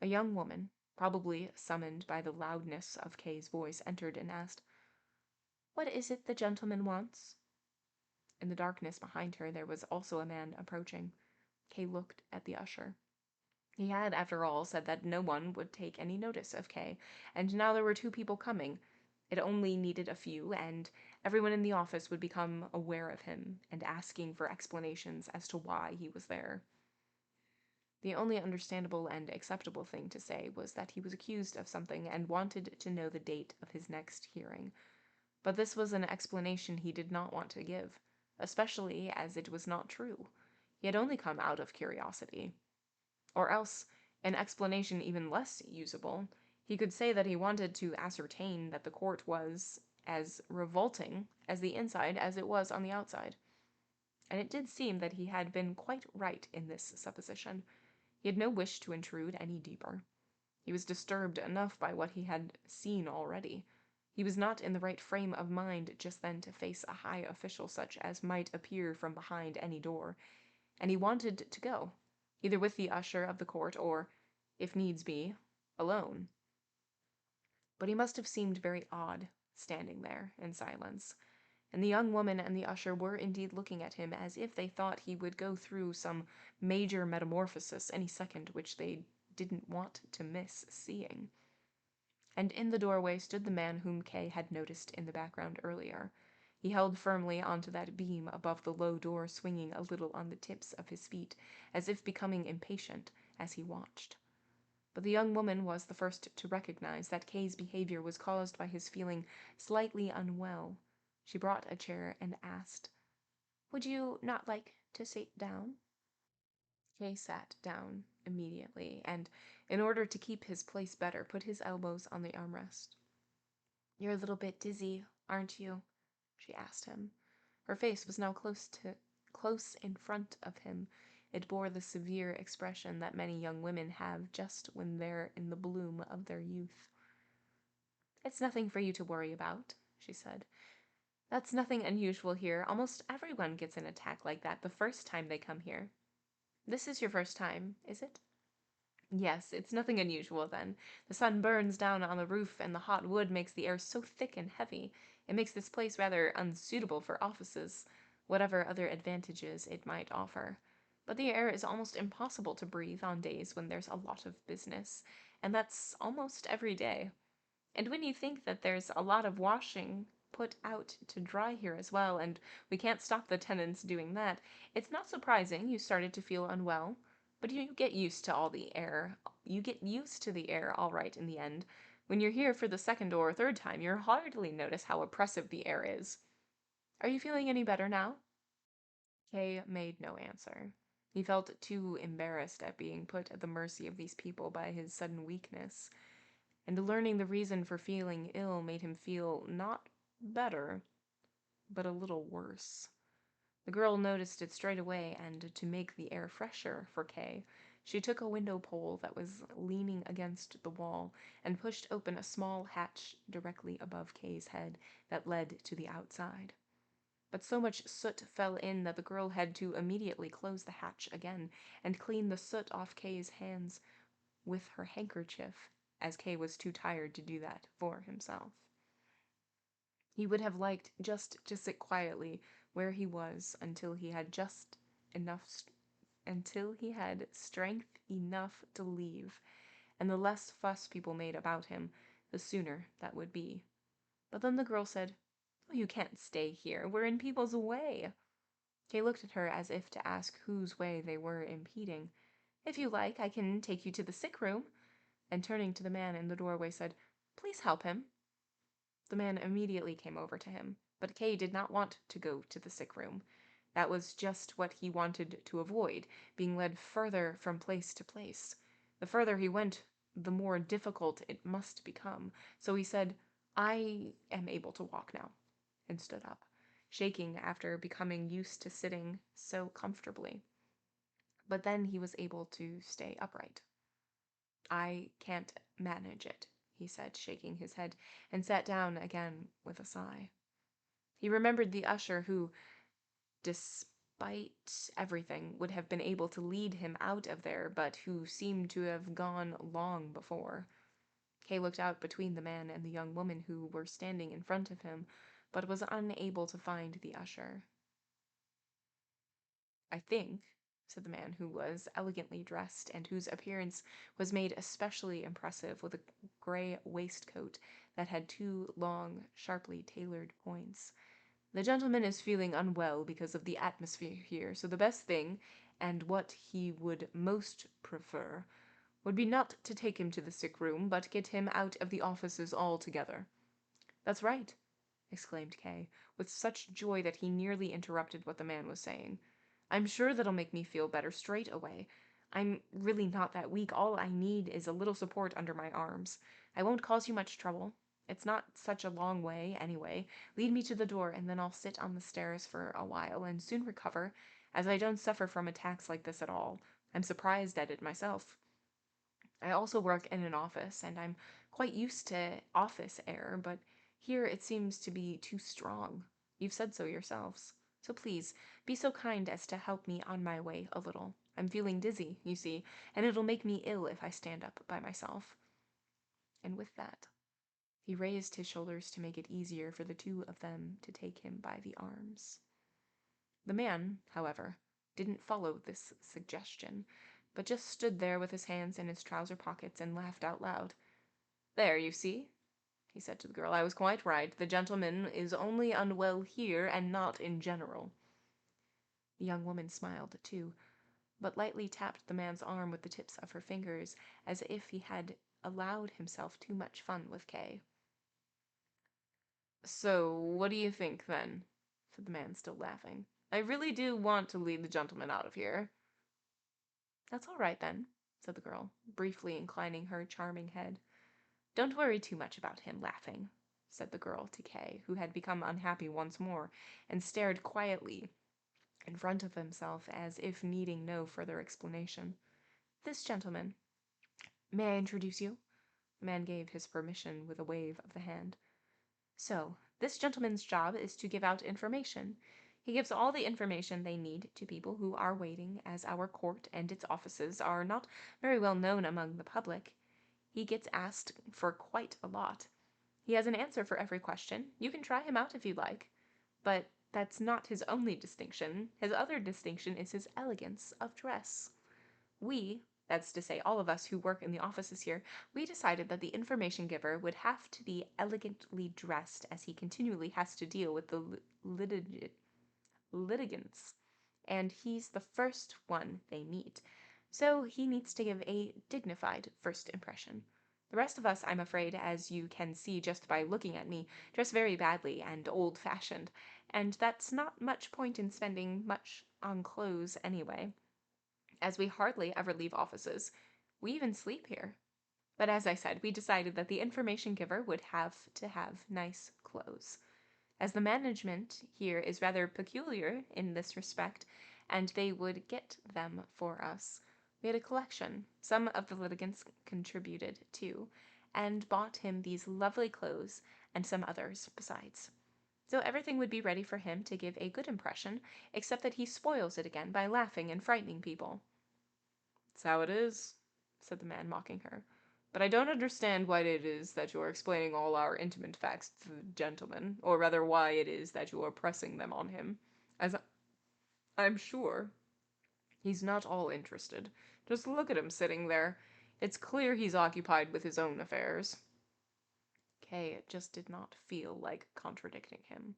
A young woman, probably summoned by the loudness of Kay's voice, entered and asked, "What is it the gentleman wants?" In the darkness behind her there was also a man approaching. Kay looked at the usher. He had, after all, said that no one would take any notice of Kay, and now there were 2 people coming. It only needed a few, and everyone in the office would become aware of him, and asking for explanations as to why he was there. The only understandable and acceptable thing to say was that he was accused of something and wanted to know the date of his next hearing. But this was an explanation he did not want to give, especially as it was not true. He had only come out of curiosity. Or else, an explanation even less usable, he could say that he wanted to ascertain that the court was as revolting as the inside as it was on the outside. And it did seem that he had been quite right in this supposition. He had no wish to intrude any deeper. He was disturbed enough by what he had seen already. He was not in the right frame of mind just then to face a high official such as might appear from behind any door, and he wanted to go, either with the usher of the court or, if needs be, alone. But he must have seemed very odd, standing there in silence, and the young woman and the usher were indeed looking at him as if they thought he would go through some major metamorphosis any second which they didn't want to miss seeing. And in the doorway stood the man whom Kay had noticed in the background earlier. He held firmly onto that beam above the low door, swinging a little on the tips of his feet, as if becoming impatient as he watched. But the young woman was the first to recognize that Kay's behavior was caused by his feeling slightly unwell. She brought a chair and asked, "Would you not like to sit down?" Kay sat down immediately, and, in order to keep his place better, put his elbows on the armrest. "You're a little bit dizzy, aren't you?" she asked him. Her face was now close in front of him. It bore the severe expression that many young women have just when they're in the bloom of their youth. "It's nothing for you to worry about," she said. "That's nothing unusual here. Almost everyone gets an attack like that the first time they come here. This is your first time, is it?" "Yes, it's nothing unusual then. The sun burns down on the roof, and the hot wood makes the air so thick and heavy. It makes this place rather unsuitable for offices, whatever other advantages it might offer. But the air is almost impossible to breathe on days when there's a lot of business, and that's almost every day. And when you think that there's a lot of washing put out to dry here as well, and we can't stop the tenants doing that, it's not surprising you started to feel unwell. But you get used to all the air. You get used to the air all right in the end. When you're here for the second or third time, you'll hardly notice how oppressive the air is. Are you feeling any better now?" Kay made no answer. He felt too embarrassed at being put at the mercy of these people by his sudden weakness, and learning the reason for feeling ill made him feel not better, but a little worse. The girl noticed it straight away, and to make the air fresher for Kay, she took a window pole that was leaning against the wall and pushed open a small hatch directly above Kay's head that led to the outside. But so much soot fell in that the girl had to immediately close the hatch again and clean the soot off Kay's hands with her handkerchief, as Kay was too tired to do that for himself. He would have liked just to sit quietly where he was until he had strength enough to leave, and the less fuss people made about him, the sooner that would be. But then the girl said, "Oh, you can't stay here. We're in people's way." Kay looked at her as if to ask whose way they were impeding. "If you like, I can take you to the sick room," and turning to the man in the doorway said, "Please help him." The man immediately came over to him, but Kay did not want to go to the sick room. That was just what he wanted to avoid, being led further from place to place. The further he went, the more difficult it must become, so he said, "I am able to walk now," and stood up, shaking after becoming used to sitting so comfortably. But then he was able to stay upright. "I can't manage it," he said, shaking his head, and sat down again with a sigh. He remembered the usher who, despite everything, would have been able to lead him out of there, but who seemed to have gone long before. Kay looked out between the man and the young woman who were standing in front of him, but was unable to find the usher. "I think," said the man, who was elegantly dressed and whose appearance was made especially impressive with a gray waistcoat that had two long, sharply tailored points, "the gentleman is feeling unwell because of the atmosphere here, so the best thing, and what he would most prefer would be not to take him to the sick room, but get him out of the offices altogether." "That's right," exclaimed Kay, with such joy that he nearly interrupted what the man was saying. "I'm sure that'll make me feel better straight away. I'm really not that weak. All I need is a little support under my arms. I won't cause you much trouble. It's not such a long way, anyway. Lead me to the door, and then I'll sit on the stairs for a while and soon recover, as I don't suffer from attacks like this at all. I'm surprised at it myself. I also work in an office, and I'm quite used to office air, but here it seems to be too strong. You've said so yourselves. So please, be so kind as to help me on my way a little. I'm feeling dizzy, you see, and it'll make me ill if I stand up by myself." And with that, he raised his shoulders to make it easier for the two of them to take him by the arms. The man, however, didn't follow this suggestion, but just stood there with his hands in his trouser pockets and laughed out loud. "There, you see," he said to the girl. "I was quite right. The gentleman is only unwell here and not in general." The young woman smiled, too, but lightly tapped the man's arm with the tips of her fingers, as if he had allowed himself too much fun with Kay. "So, what do you think, then?" said the man, still laughing. "I really do want to lead the gentleman out of here." "That's all right, then," said the girl, briefly inclining her charming head. "Don't worry too much about him laughing," said the girl to Kay, who had become unhappy once more, and stared quietly in front of himself as if needing no further explanation. "This gentleman. May I introduce you?" The man gave his permission with a wave of the hand. "So, this gentleman's job is to give out information. He gives all the information they need to people who are waiting, as our court and its offices are not very well known among the public. He gets asked for quite a lot. He has an answer for every question. You can try him out if you like. But that's not his only distinction. His other distinction is his elegance of dress. That's to say all of us who work in the offices here, we decided that the information giver would have to be elegantly dressed, as he continually has to deal with the litigants, and he's the first one they meet, so he needs to give a dignified first impression. The rest of us, I'm afraid, as you can see just by looking at me, dress very badly and old-fashioned, and that's not much point in spending much on clothes anyway, as we hardly ever leave offices. We even sleep here. But as I said, we decided that the information giver would have to have nice clothes. As the management here is rather peculiar in this respect, and they would get them for us, we had a collection. Some of the litigants contributed, too, and bought him these lovely clothes and some others besides. So everything would be ready for him to give a good impression, except that he spoils it again by laughing and frightening people. "That's how it is," said the man, mocking her. "But I don't understand why it is that you are explaining all our intimate facts to the gentleman, or rather why it is that you are pressing them on him, as I'm sure he's not all interested. Just look at him sitting there. It's clear he's occupied with his own affairs." Kay just did not feel like contradicting him.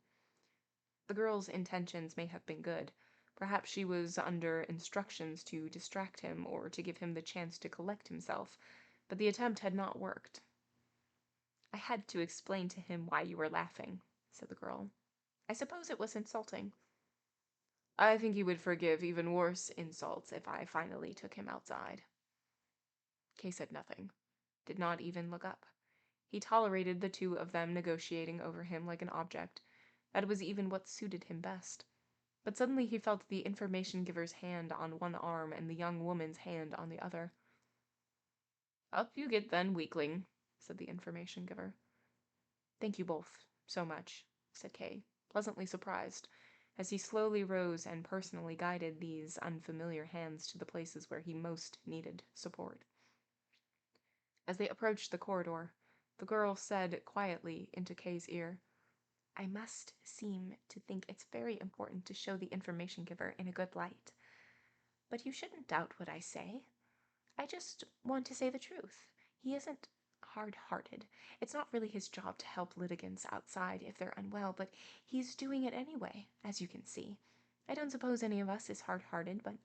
The girl's intentions may have been good. Perhaps she was under instructions to distract him or to give him the chance to collect himself, but the attempt had not worked. "I had to explain to him why you were laughing," said the girl. "I suppose it was insulting." "I think he would forgive even worse insults if I finally took him outside." Kay said nothing, did not even look up. He tolerated the two of them negotiating over him like an object. That was even what suited him best. But suddenly he felt the information giver's hand on one arm and the young woman's hand on the other. "Up you get then, weakling," said the information giver. "Thank you both so much," said Kay, pleasantly surprised, as he slowly rose and personally guided these unfamiliar hands to the places where he most needed support. As they approached the corridor, the girl said quietly into Kay's ear, "I must seem to think it's very important to show the information giver in a good light. But you shouldn't doubt what I say. I just want to say the truth. He isn't hard-hearted. It's not really his job to help litigants outside if they're unwell, but he's doing it anyway, as you can see. I don't suppose any of us is hard-hearted, but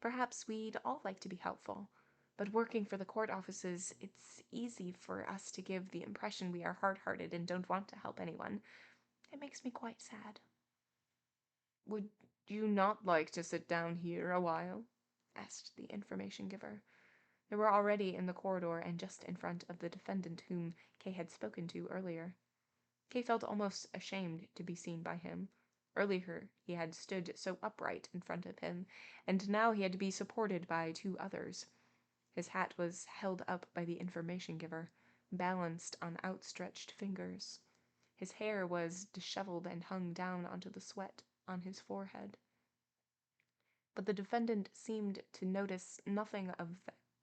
Perhaps we'd all like to be helpful, but working for the court offices, it's easy for us to give the impression we are hard-hearted and don't want to help anyone. It makes me quite sad." "Would you not like to sit down here a while?" asked the information giver. They were already in the corridor and just in front of the defendant whom Kay had spoken to earlier. Kay felt almost ashamed to be seen by him. Earlier he had stood so upright in front of him, and now he had to be supported by two others. His hat was held up by the information giver, balanced on outstretched fingers. His hair was disheveled and hung down onto the sweat on his forehead. But the defendant seemed to notice nothing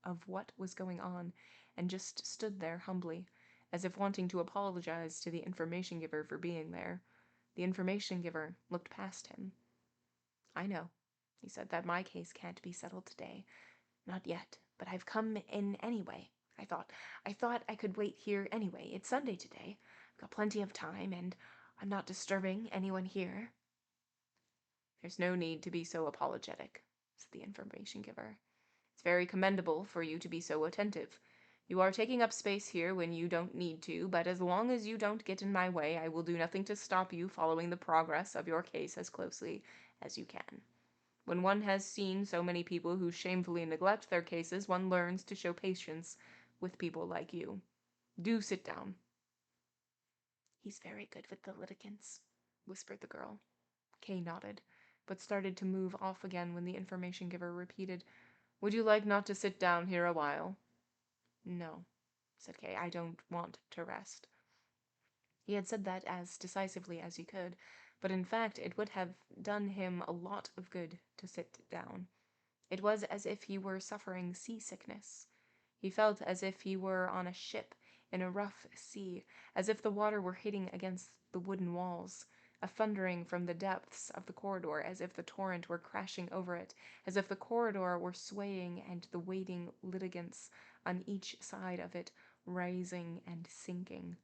of what was going on, and just stood there humbly, as if wanting to apologize to the information giver for being there. The information giver looked past him. "I know," he said, "that my case can't be settled today. Not yet, but I've come in anyway. I thought I could wait here anyway. It's Sunday today. I've got plenty of time, and I'm not disturbing anyone here." "There's no need to be so apologetic," said the information giver. "It's very commendable for you to be so attentive. You are taking up space here when you don't need to, but as long as you don't get in my way, I will do nothing to stop you following the progress of your case as closely as you can. When one has seen so many people who shamefully neglect their cases, one learns to show patience with people like you. Do sit down." "He's very good with the litigants," whispered the girl. Kay nodded, but started to move off again when the information giver repeated, "Would you like not to sit down here a while?" "No," said Kay, "I don't want to rest." He had said that as decisively as he could, but in fact it would have done him a lot of good to sit down. It was as if he were suffering seasickness. He felt as if he were on a ship in a rough sea, as if the water were hitting against the wooden walls, a thundering from the depths of the corridor, as if the torrent were crashing over it, as if the corridor were swaying and the waiting litigants on each side of it rising and sinking.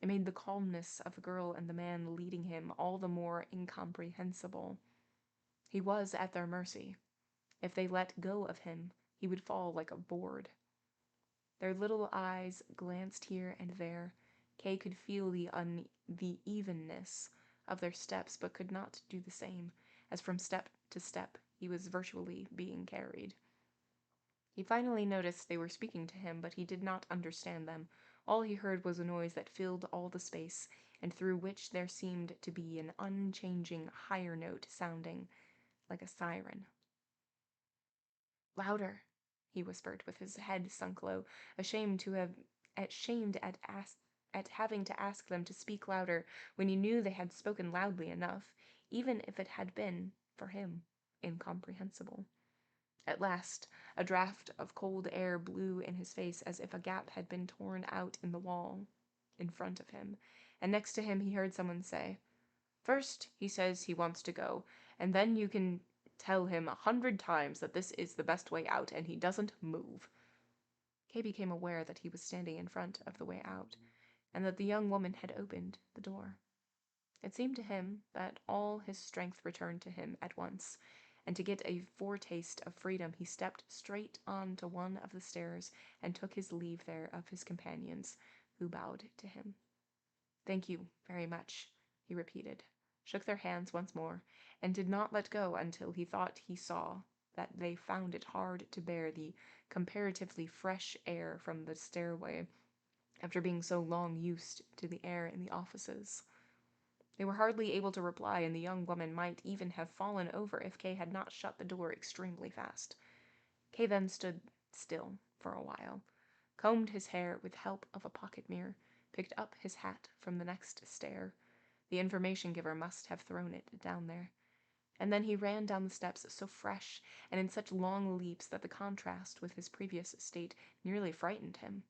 It made the calmness of the girl and the man leading him all the more incomprehensible. He was at their mercy. If they let go of him, he would fall like a board. Their little eyes glanced here and there. Kay could feel the evenness of their steps, but could not do the same, as from step to step he was virtually being carried. He finally noticed they were speaking to him, but he did not understand them. All he heard was a noise that filled all the space, and through which there seemed to be an unchanging higher note sounding like a siren. "Louder," he whispered, with his head sunk low, ashamed at having to ask them to speak louder when he knew they had spoken loudly enough, even if it had been, for him, incomprehensible. At last, a draught of cold air blew in his face as if a gap had been torn out in the wall in front of him, and next to him he heard someone say, "First, he says he wants to go, and then you can tell him 100 times that this is the best way out, and he doesn't move." Kay became aware that he was standing in front of the way out, and that the young woman had opened the door. It seemed to him that all his strength returned to him at once, and to get a foretaste of freedom he stepped straight on to one of the stairs and took his leave there of his companions, who bowed to him. "Thank you very much," he repeated, shook their hands once more, and did not let go until he thought he saw that they found it hard to bear the comparatively fresh air from the stairway after being so long used to the air in the offices. They were hardly able to reply, and the young woman might even have fallen over if Kay had not shut the door extremely fast. Kay then stood still for a while, combed his hair with help of a pocket mirror, picked up his hat from the next stair. The information giver must have thrown it down there. And then he ran down the steps so fresh and in such long leaps that the contrast with his previous state nearly frightened him.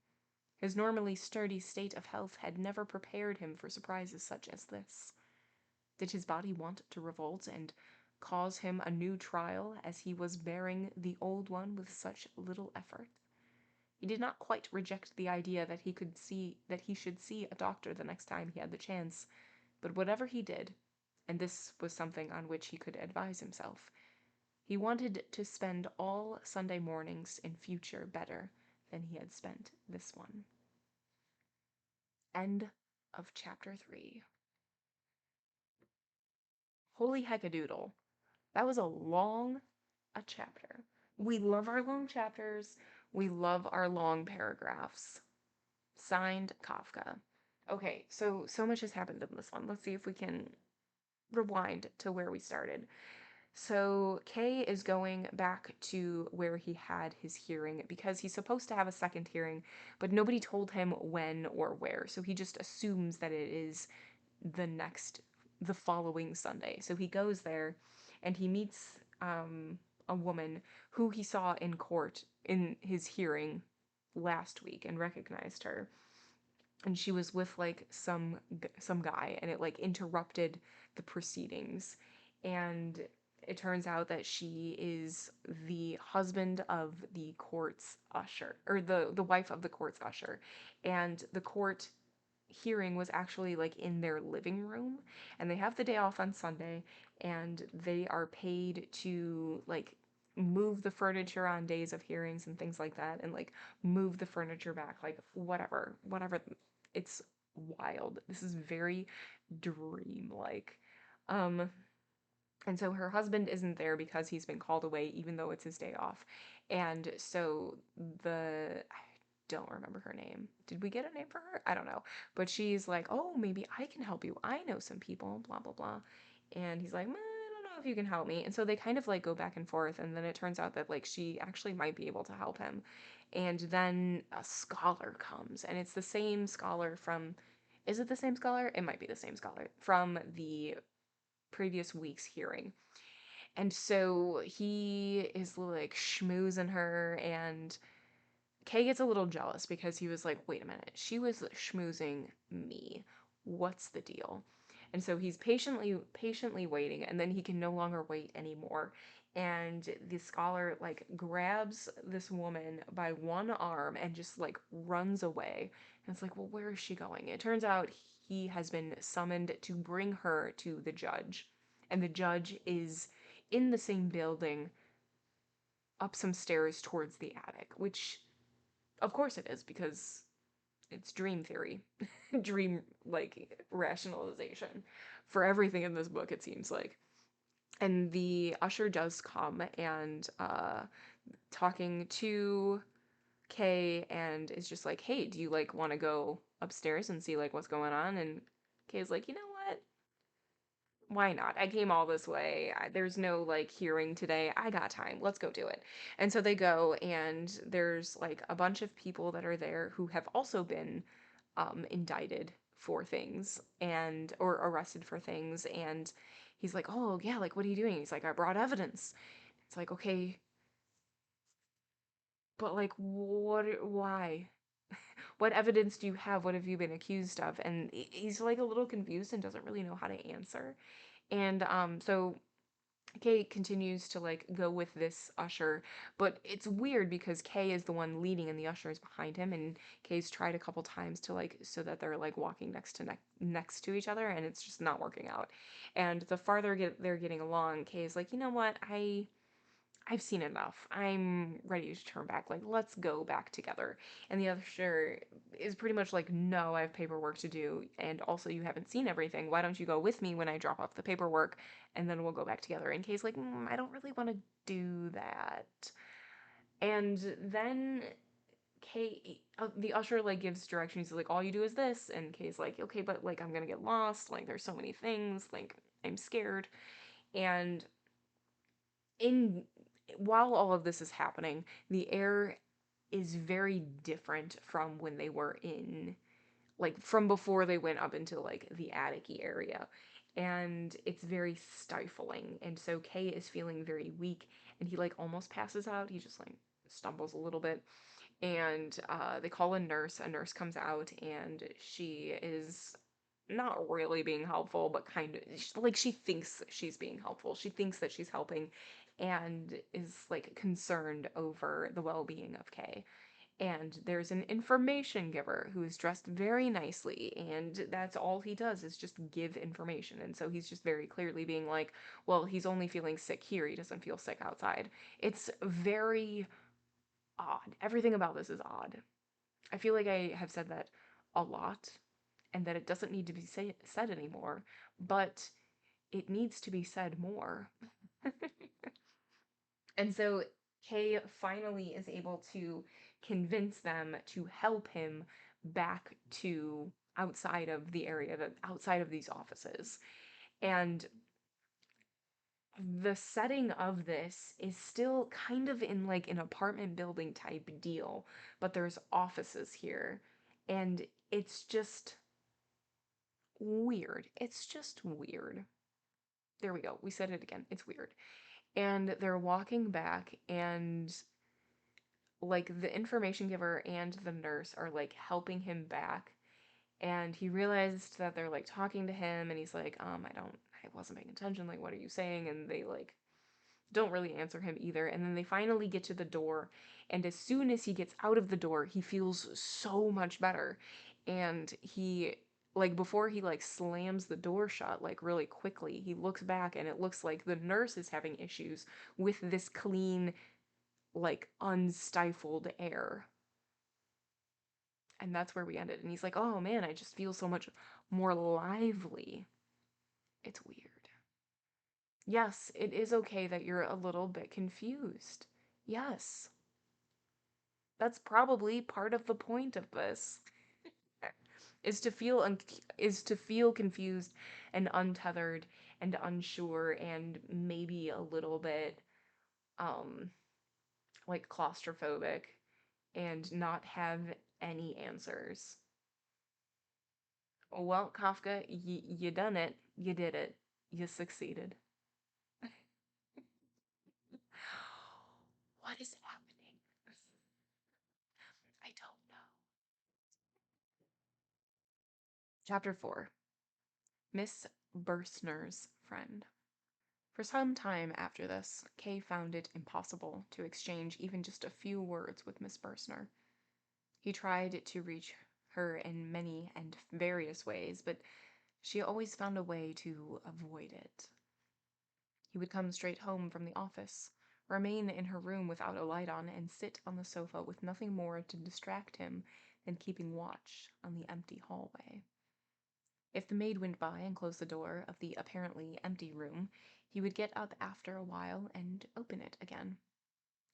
His normally sturdy state of health had never prepared him for surprises such as this. Did his body want to revolt and cause him a new trial, as he was bearing the old one with such little effort? He did not quite reject the idea that he should see a doctor the next time he had the chance, but whatever he did, and this was something on which he could advise himself, He wanted to spend all Sunday mornings in future better than he had spent this one. End of chapter 3. Holy heckadoodle. That was a chapter. We love our long chapters. We love our long paragraphs. Signed, Kafka. Okay, so much has happened in this one. Let's see if we can rewind to where we started. So Kay is going back to where he had his hearing because he's supposed to have a second hearing, but nobody told him when or where. So he just assumes that it is the following Sunday. So he goes there and he meets a woman who he saw in court in his hearing last week and recognized her. And she was with like some guy, and it like interrupted the proceedings. And it turns out that she is the husband of the court's usher, or the wife of the court's usher. And the court hearing was actually like in their living room, and they have the day off on Sunday, and they are paid to like move the furniture on days of hearings and things like that, and like move the furniture back, like whatever. It's wild. This is very dream-like. um and so her husband isn't there because he's been called away, even though it's his day off. And so I don't remember her name. Did we get a name for her? I don't know. But she's like, oh, maybe I can help you. I know some people, blah, blah, blah. And he's like, I don't know if you can help me. And so they kind of like go back and forth. And then it turns out that like she actually might be able to help him. And then a scholar comes, and it's the same scholar from, is it the same scholar? It might be the same scholar from the previous week's hearing. And so he is like schmoozing her, and Kay gets a little jealous because he was like, wait a minute, she was schmoozing me. What's the deal? And so he's patiently waiting, and then he can no longer wait anymore. And the scholar like grabs this woman by one arm and just like runs away. And it's like, well, where is she going? It turns out he has been summoned to bring her to the judge. And the judge is in the same building up some stairs towards the attic, which of course it is, because it's dream theory, dream like rationalization for everything in this book, it seems like. And the usher does come and talking to Kay, and is just like, hey, do you like want to go upstairs and see like what's going on? And Kay's like, you know what? Why not? I came all this way. There's no like hearing today. I got time. Let's go do it. And so they go, and there's like a bunch of people that are there who have also been indicted for things, and or arrested for things. And he's like, oh yeah, like what are you doing? He's like, I brought evidence. It's like, okay, but like why? What evidence do you have? What have you been accused of? And he's like a little confused and doesn't really know how to answer. And so Kay continues to like go with this usher, but it's weird because Kay is the one leading and the usher is behind him, and Kay's tried a couple times to like so that they're like walking next to each other, and it's just not working out. And the farther they're getting along, Kay's like, you know what, I've seen enough. I'm ready to turn back. Like, let's go back together. And the usher is pretty much like, no, I have paperwork to do. And also, you haven't seen everything. Why don't you go with me when I drop off the paperwork? And then we'll go back together. And Kay's like, I don't really want to do that. And then the usher like gives directions. He's like, all you do is this. And Kay's like, okay, but like, I'm gonna get lost. Like, there's so many things. Like, I'm scared. And in while all of this is happening, the air is very different from when they were in like from before they went up into like the attic-y area. And it's very stifling. And so Kay is feeling very weak, and he like almost passes out. He just like stumbles a little bit. And they call a nurse. A nurse comes out, and she is not really being helpful, but kind of like she thinks she's being helpful. She thinks that she's helping, and is like concerned over the well-being of Kay. And there's an information giver who is dressed very nicely, and that's all he does is just give information. And so he's just very clearly being like, well, he's only feeling sick here, he doesn't feel sick outside. It's very odd. Everything about this is odd. I feel like I have said that a lot, and that it doesn't need to be said anymore, but it needs to be said more. And so Kay finally is able to convince them to help him back to outside of the area, that outside of these offices. And the setting of this is still kind of in like an apartment building type deal, but there's offices here. And it's just weird. It's just weird. There we go. We said it again. It's weird. And they're walking back, and like the information giver and the nurse are like helping him back, and he realized that they're like talking to him, and he's like, I wasn't paying attention, like what are you saying? And they like don't really answer him either. And then they finally get to the door, and as soon as he gets out of the door, he feels so much better. And he like before he like slams the door shut like really quickly, he looks back, and it looks like the nurse is having issues with this clean, like unstifled air. And that's where we ended. And he's like, oh man, I just feel so much more lively. It's weird. Yes, it is okay that you're a little bit confused. Yes, that's probably part of the point of this. Is to feel is to feel confused and untethered and unsure and maybe a little bit um like claustrophobic and not have any answers. Well, Kafka, you done it. You did it. You succeeded. What is happening? I don't know. Chapter 4. Miss Burstner's Friend. For some time after this, Kay found it impossible to exchange even just a few words with Miss Burstner. He tried to reach her in many and various ways, but she always found a way to avoid it. He would come straight home from the office, remain in her room without a light on, and sit on the sofa with nothing more to distract him than keeping watch on the empty hallway. If the maid went by and closed the door of the apparently empty room, he would get up after a while and open it again.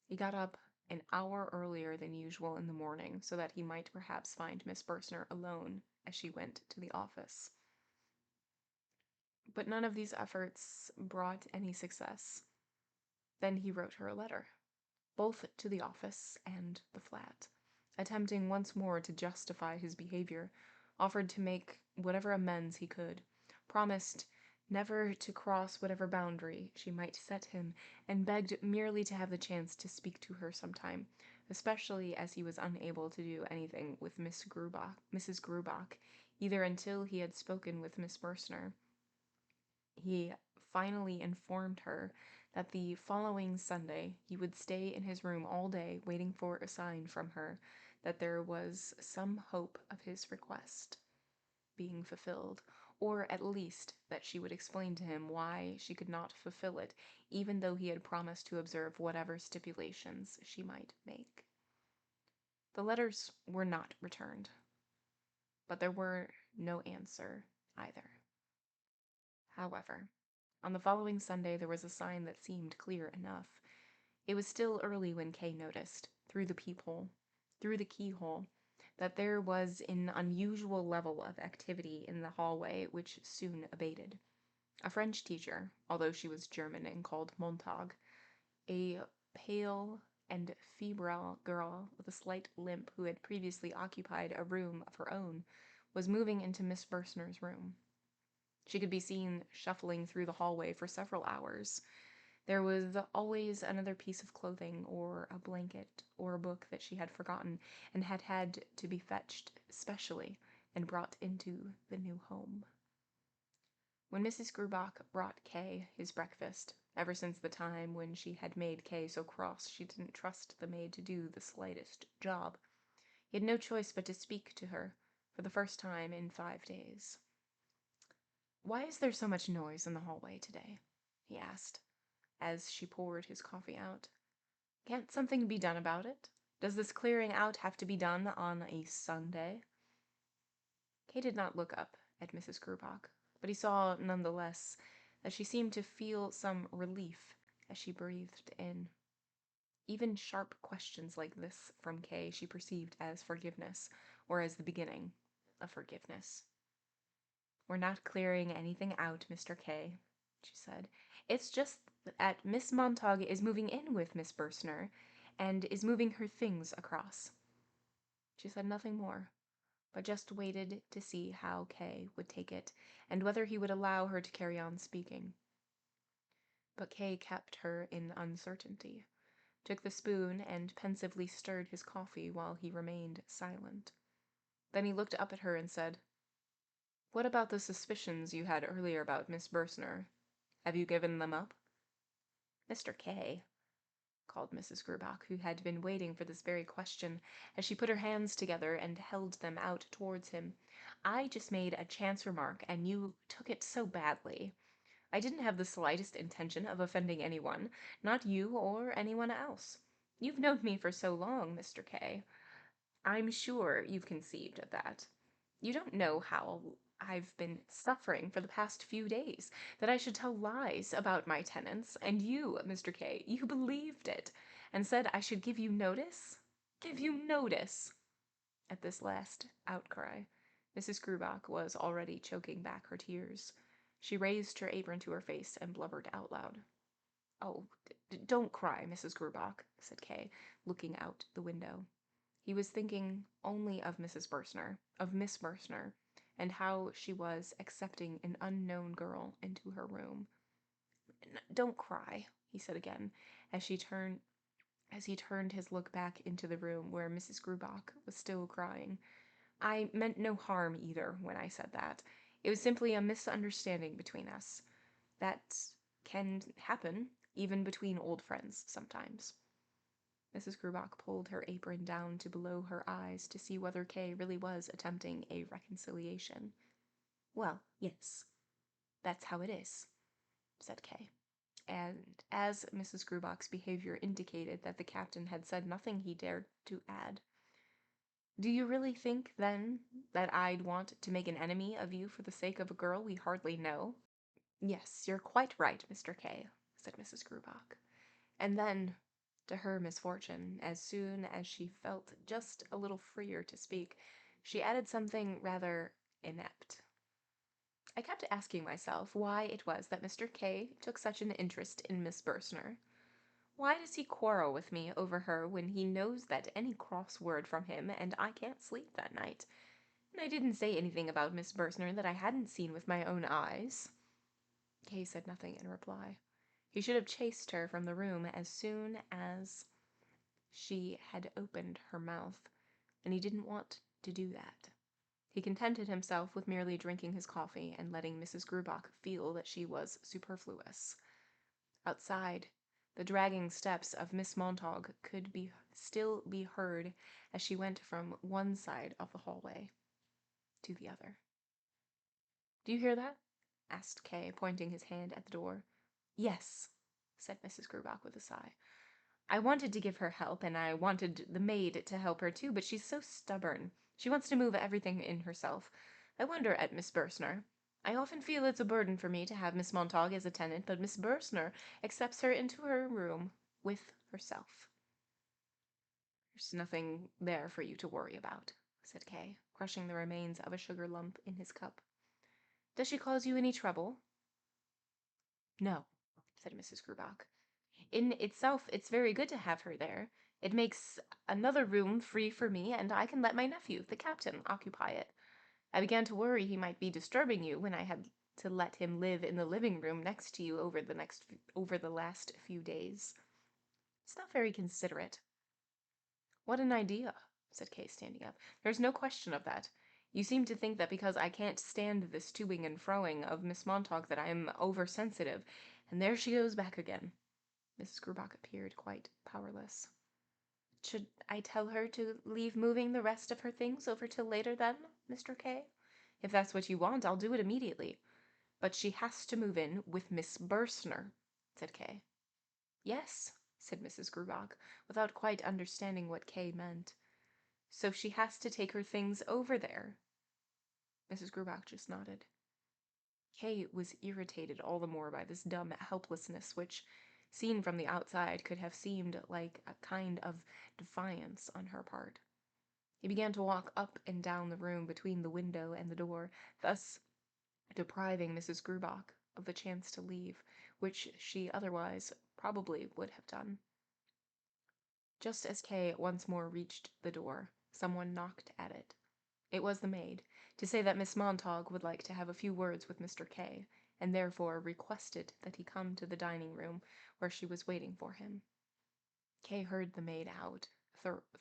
He got up an hour earlier than usual in the morning so that he might perhaps find Miss Burstner alone as she went to the office. But none of these efforts brought any success. Then he wrote her a letter, both to the office and the flat, attempting once more to justify his behavior, offered to make whatever amends he could, promised never to cross whatever boundary she might set him, and begged merely to have the chance to speak to her sometime, especially as he was unable to do anything with Mrs. Grubach, either until he had spoken with Miss Burstner. He finally informed her that the following Sunday he would stay in his room all day waiting for a sign from her that there was some hope of his request being fulfilled, or at least that she would explain to him why she could not fulfill it, even though he had promised to observe whatever stipulations she might make. The letters were not returned, but there were no answer either. However, on the following Sunday there was a sign that seemed clear enough. It was still early when Kay noticed, through the keyhole, that there was an unusual level of activity in the hallway which soon abated. A French teacher, although she was German and called Montag, a pale and febrile girl with a slight limp who had previously occupied a room of her own, was moving into Miss Burstner's room. She could be seen shuffling through the hallway for several hours. There was always another piece of clothing, or a blanket, or a book that she had forgotten and had had to be fetched specially and brought into the new home. When Mrs. Grubach brought Kay his breakfast, ever since the time when she had made Kay so cross she didn't trust the maid to do the slightest job, He had no choice but to speak to her, for the first time in 5 days. "Why is there so much noise in the hallway today?" he asked, as she poured his coffee out. "Can't something be done about it? Does this clearing out have to be done on a Sunday?" Kay did not look up at Mrs. Grubach, but he saw, nonetheless, that she seemed to feel some relief as she breathed in. Even sharp questions like this from Kay she perceived as forgiveness, or as the beginning of forgiveness. "We're not clearing anything out, Mr. K," she said. "It's just that Miss Montague is moving in with Miss Burstner, and is moving her things across." She said nothing more, but just waited to see how Kay would take it, and whether he would allow her to carry on speaking. But Kay kept her in uncertainty, took the spoon and pensively stirred his coffee while he remained silent. Then he looked up at her and said, "What about the suspicions you had earlier about Miss Burstner? Have you given them up?" "Mr. K," called Mrs. Grubach, who had been waiting for this very question, as she put her hands together and held them out towards him, "I just made a chance remark, and you took it so badly. I didn't have the slightest intention of offending anyone, not you or anyone else. You've known me for so long, Mr. K. I'm sure you've conceived of that. You don't know how I've been suffering for the past few days, that I should tell lies about my tenants, and you, Mr. K, you believed it, and said I should give you notice? Give you notice!" At this last outcry, Mrs. Grubach was already choking back her tears. She raised her apron to her face and blubbered out loud. "Oh, don't cry, Mrs. Grubach," said Kay, looking out the window. He was thinking only of Mrs. Burstner, of Miss Burstner, and how she was accepting an unknown girl into her room. "Don't cry," he said again, as he turned his look back into the room where Mrs. Grubach was still crying. "I meant no harm either when I said that. It was simply a misunderstanding between us. That can happen, even between old friends, sometimes." Mrs. Grubach pulled her apron down to below her eyes to see whether Kay really was attempting a reconciliation. "Well, yes, that's how it is," said Kay. And as Mrs. Grubach's behavior indicated that the captain had said nothing he dared to add, "Do you really think, then, that I'd want to make an enemy of you for the sake of a girl we hardly know?" "Yes, you're quite right, Mr. K," said Mrs. Grubach. And then, to her misfortune, as soon as she felt just a little freer to speak, she added something rather inept. "I kept asking myself why it was that Mr. K took such an interest in Miss Burstner. Why does he quarrel with me over her when he knows that any cross word from him and I can't sleep that night? And I didn't say anything about Miss Burstner that I hadn't seen with my own eyes." Kay said nothing in reply. He should have chased her from the room as soon as she had opened her mouth, and he didn't want to do that. He contented himself with merely drinking his coffee and letting Mrs. Grubach feel that she was superfluous. Outside, the dragging steps of Miss Montague could still be heard as she went from one side of the hallway to the other. "Do you hear that?" asked Kay, pointing his hand at the door. "Yes," said Mrs. Grubach with a sigh. "I wanted to give her help, and I wanted the maid to help her too, but she's so stubborn. She wants to move everything in herself. I wonder at Miss Burstner. I often feel it's a burden for me to have Miss Montague as a tenant, but Miss Burstner accepts her into her room with herself." "There's nothing there for you to worry about," said Kay, crushing the remains of a sugar lump in his cup. "Does she cause you any trouble?" "No," said Mrs. Grubach. "In itself, it's very good to have her there. It makes another room free for me, and I can let my nephew, the captain, occupy it. I began to worry he might be disturbing you when I had to let him live in the living room next to you over the last few days. It's not very considerate." "What an idea," said Kay, standing up. "There's no question of that. You seem to think that because I can't stand this toing and froing of Miss Montague that I'm oversensitive, and there she goes back again." Mrs. Grubach appeared quite powerless. Should I tell her to leave moving the rest of her things over till later then, Mr. K? If that's what you want, I'll do it immediately. But she has to move in with Miss Burstner, said Kay. Yes, said Mrs. Grubach, without quite understanding what Kay meant. So she has to take her things over there. Mrs. Grubach just nodded. Kay was irritated all the more by this dumb helplessness, which, seen from the outside, could have seemed like a kind of defiance on her part. He began to walk up and down the room between the window and the door, thus depriving Mrs. Grubach of the chance to leave, which she otherwise probably would have done. Just as Kay once more reached the door, someone knocked at it. It was the maid, to say that Miss Montague would like to have a few words with Mr. K, and therefore requested that he come to the dining room where she was waiting for him. Kay heard the maid out,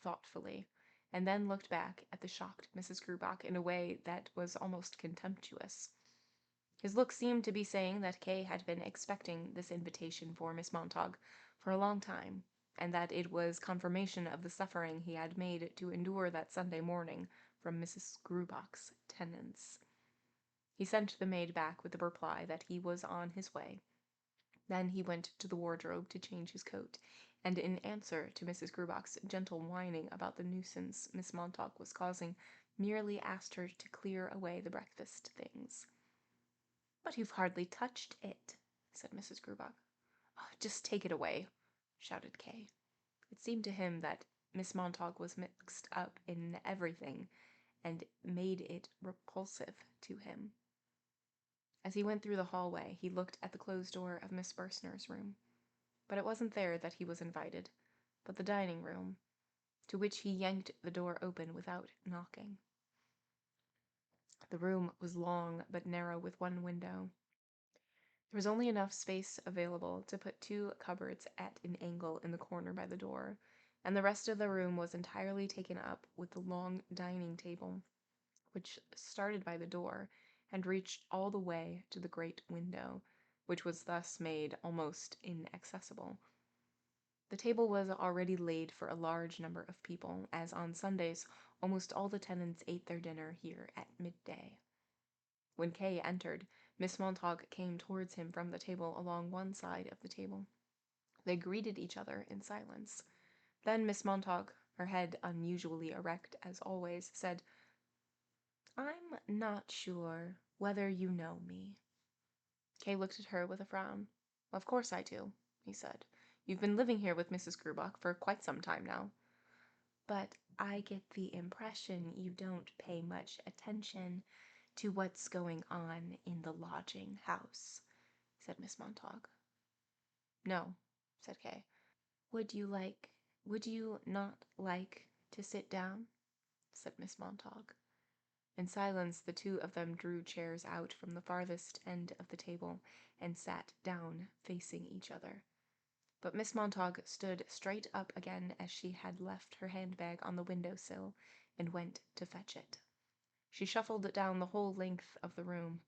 thoughtfully, and then looked back at the shocked Mrs. Grubach in a way that was almost contemptuous. His look seemed to be saying that Kay had been expecting this invitation for Miss Montague for a long time, and that it was confirmation of the suffering he had made to endure that Sunday morning from Mrs. Grubach's tenants. He sent the maid back with the reply that he was on his way. Then he went to the wardrobe to change his coat, and in answer to Mrs. Grubach's gentle whining about the nuisance Miss Montague was causing, merely asked her to clear away the breakfast things. "But you've hardly touched it," said Mrs. Grubach. "Oh, just take it away," shouted Kay. It seemed to him that Miss Montague was mixed up in everything, and made it repulsive to him. As he went through the hallway, he looked at the closed door of Miss Burstner's room. But it wasn't there that he was invited, but the dining room, to which he yanked the door open without knocking. The room was long but narrow with one window. There was only enough space available to put 2 cupboards at an angle in the corner by the door, and the rest of the room was entirely taken up with the long dining table, which started by the door and reached all the way to the great window, which was thus made almost inaccessible. The table was already laid for a large number of people, as on Sundays almost all the tenants ate their dinner here at midday. When Kay entered, Miss Montague came towards him from the table along one side of the table. They greeted each other in silence. Then Miss Montague, her head unusually erect as always, said, "I'm not sure whether you know me." Kay looked at her with a frown. "Of course I do," he said. "You've been living here with Mrs. Grubach for quite some time now." "But I get the impression you don't pay much attention to what's going on in the lodging house," said Miss Montague. "No," said Kay. Would you not like to sit down?" said Miss Montague. In silence, the 2 of them drew chairs out from the farthest end of the table and sat down facing each other. But Miss Montague stood straight up again as she had left her handbag on the window-sill and went to fetch it. She shuffled down the whole length of the room.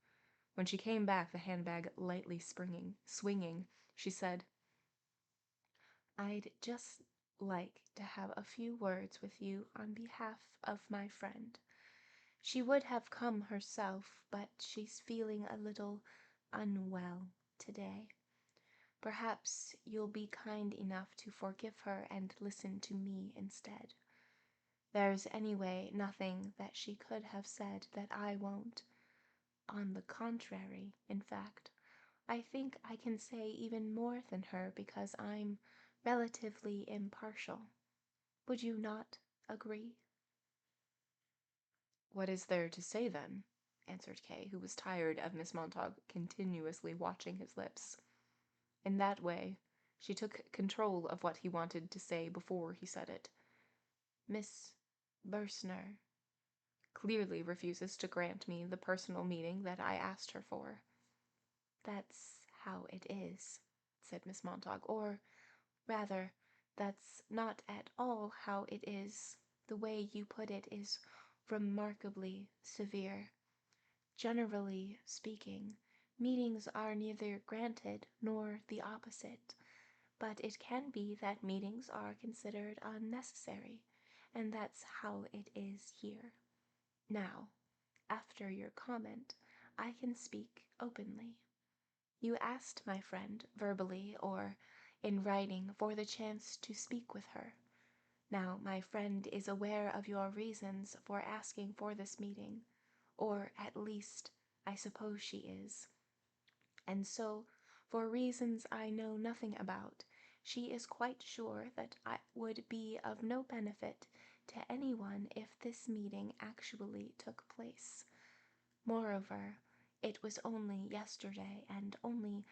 When she came back, the handbag lightly swinging, she said, "I'd just like to have a few words with you on behalf of my friend. She would have come herself, but she's feeling a little unwell today. Perhaps you'll be kind enough to forgive her and listen to me instead. There's anyway nothing that she could have said that I won't. On the contrary, in fact, I think I can say even more than her because I'm relatively impartial. Would you not agree?" "What is there to say, then?" answered Kay, who was tired of Miss Montague continuously watching his lips. In that way, she took control of what he wanted to say before he said it. "Miss Burstner clearly refuses to grant me the personal meeting that I asked her for." "That's how it is," said Miss Montague, "or, rather, that's not at all how it is. The way you put it is remarkably severe. Generally speaking, meetings are neither granted nor the opposite, but it can be that meetings are considered unnecessary, and that's how it is here. Now, after your comment, I can speak openly. You asked my friend verbally or in writing for the chance to speak with her. Now, my friend is aware of your reasons for asking for this meeting, or at least, I suppose she is. And so, for reasons I know nothing about, she is quite sure that it would be of no benefit to anyone if this meeting actually took place. Moreover, it was only yesterday, and only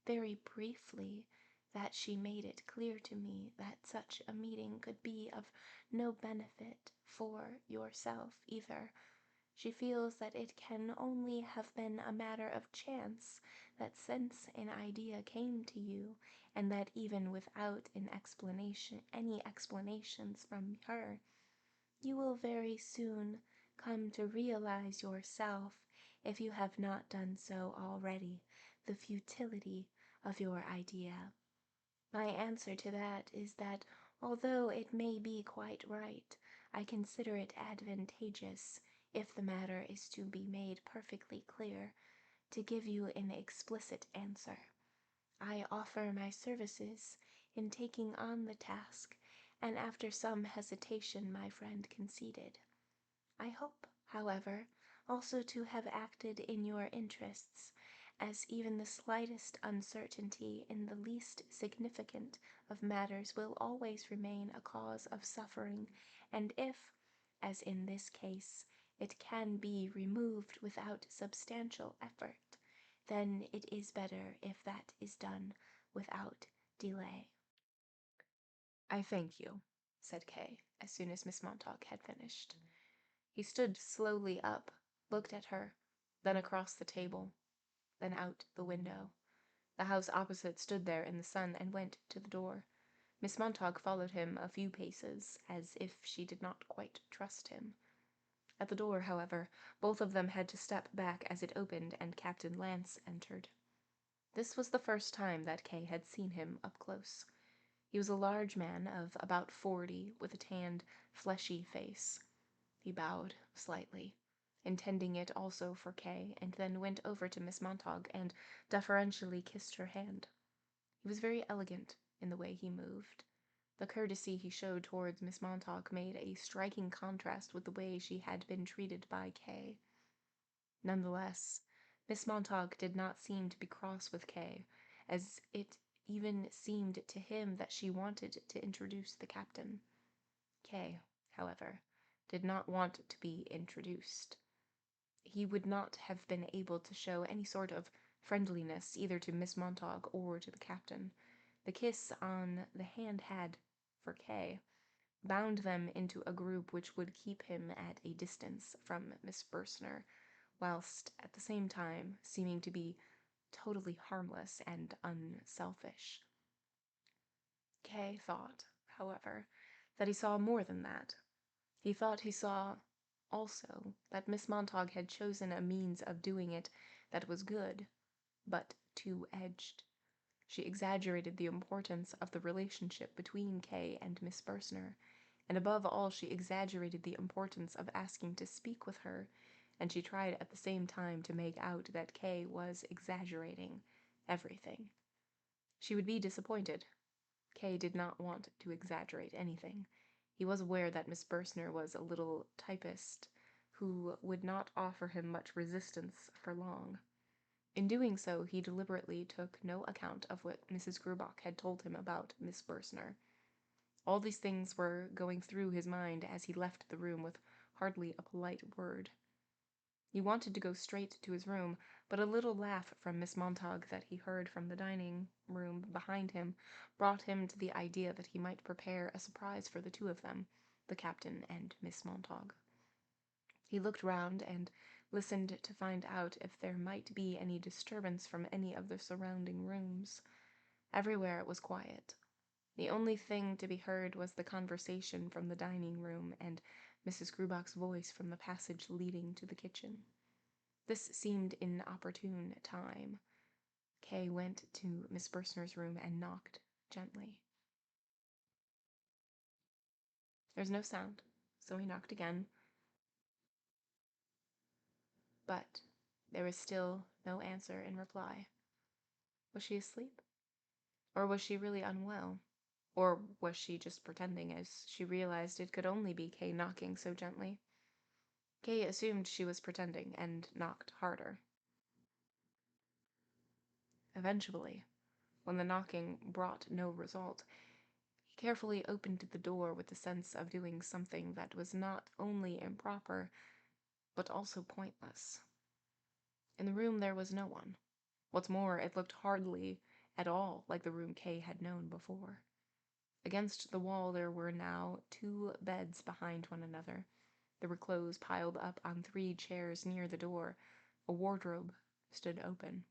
very briefly, that she made it clear to me that such a meeting could be of no benefit for yourself either. She feels that it can only have been a matter of chance that since an idea came to you, and that even without any explanations from her, you will very soon come to realize yourself, if you have not done so already, the futility of your idea. My answer to that is that although it may be quite right, I consider it advantageous, if the matter is to be made perfectly clear, to give you an explicit answer. I offer my services in taking on the task, and after some hesitation my friend conceded. I hope, however, also to have acted in your interests, as even the slightest uncertainty in the least significant of matters will always remain a cause of suffering, and if, as in this case, it can be removed without substantial effort, then it is better if that is done without delay. "I thank you," said Kay, as soon as Miss Montauk had finished. He stood slowly up, looked at her, then across the table, then out the window. The house opposite stood there in the sun, and went to the door. Miss Montauk followed him a few paces, as if she did not quite trust him. At the door, however, both of them had to step back as it opened, and Captain Lance entered. This was the first time that Kay had seen him up close. He was a large man of about 40, with a tanned, fleshy face. He bowed slightly, intending it also for Kay, and then went over to Miss Montauk and deferentially kissed her hand. He was very elegant in the way he moved. The courtesy he showed towards Miss Montauk made a striking contrast with the way she had been treated by Kay. Nonetheless, Miss Montauk did not seem to be cross with Kay, as it even seemed to him that she wanted to introduce the captain. Kay, however, did not want to be introduced. He would not have been able to show any sort of friendliness either to Miss Montauk or to the captain. The kiss on the hand had, for Kay, bound them into a group which would keep him at a distance from Miss Burstner, whilst at the same time seeming to be totally harmless and unselfish. Kay thought, however, that he saw more than that. He thought he saw also that Miss Montauk had chosen a means of doing it that was good, but two-edged. She exaggerated the importance of the relationship between Kay and Miss Burstner, and above all she exaggerated the importance of asking to speak with her, and she tried at the same time to make out that Kay was exaggerating everything. She would be disappointed. Kay did not want to exaggerate anything. He was aware that Miss Burstner was a little typist who would not offer him much resistance for long. In doing so, he deliberately took no account of what Mrs. Grubach had told him about Miss Burstner. All these things were going through his mind as he left the room with hardly a polite word. He wanted to go straight to his room, but a little laugh from Miss Montauk that he heard from the dining room behind him brought him to the idea that he might prepare a surprise for the two of them, the captain and Miss Montauk. He looked round and listened to find out if there might be any disturbance from any of the surrounding rooms. Everywhere it was quiet. The only thing to be heard was the conversation from the dining room and Mrs. Grubach's voice from the passage leading to the kitchen. This seemed inopportune time. Kay went to Miss Burstner's room and knocked gently. There's no sound, so he knocked again, but there was still no answer in reply. Was she asleep? Or was she really unwell? Or was she just pretending as she realized it could only be Kay knocking so gently? Kay assumed she was pretending and knocked harder. Eventually, when the knocking brought no result, he carefully opened the door with the sense of doing something that was not only improper, but also pointless. In the room there was no one. What's more, it looked hardly at all like the room Kay had known before. Against the wall there were now 2 beds behind one another. There were clothes piled up on 3 chairs near the door. A wardrobe stood open.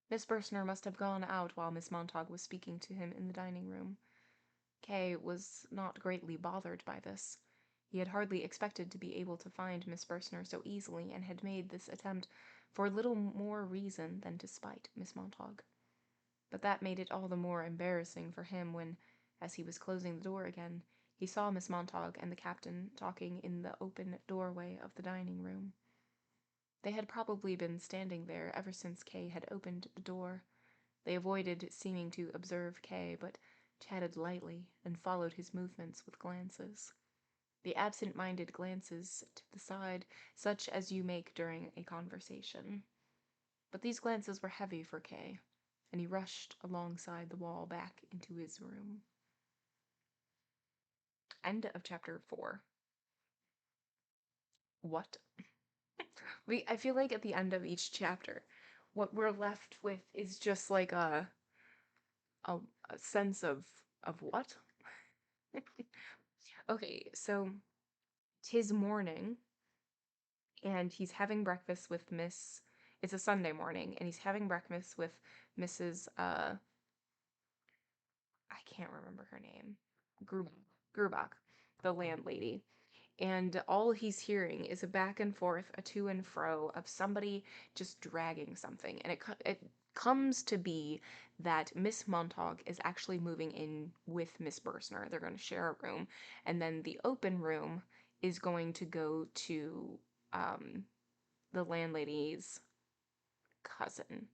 Miss Burstner must have gone out while Miss Montague was speaking to him in the dining room. Kay was not greatly bothered by this. He had hardly expected to be able to find Miss Burstner so easily, and had made this attempt for little more reason than to spite Miss Montague. But that made it all the more embarrassing for him when, as he was closing the door again, he saw Miss Montague and the captain talking in the open doorway of the dining room. They had probably been standing there ever since Kay had opened the door. They avoided seeming to observe Kay, but chatted lightly and followed his movements with glances. The absent-minded glances to the side, such as you make during a conversation. But these glances were heavy for Kay, and he rushed alongside the wall back into his room. End of chapter 4. What? I feel like at the end of each chapter, what we're left with is just like a, a sense of what? Okay, so 'tis morning, and he's having breakfast with Miss. It's a Sunday morning, and he's having breakfast with Mrs. I can't remember her name. Grubach, the landlady. And all he's hearing is a back and forth, a to and fro of somebody just dragging something. And it comes to be that Miss Montague is actually moving in with Miss Burstner. They're going to share a room. And then the open room is going to go to the landlady's cousin.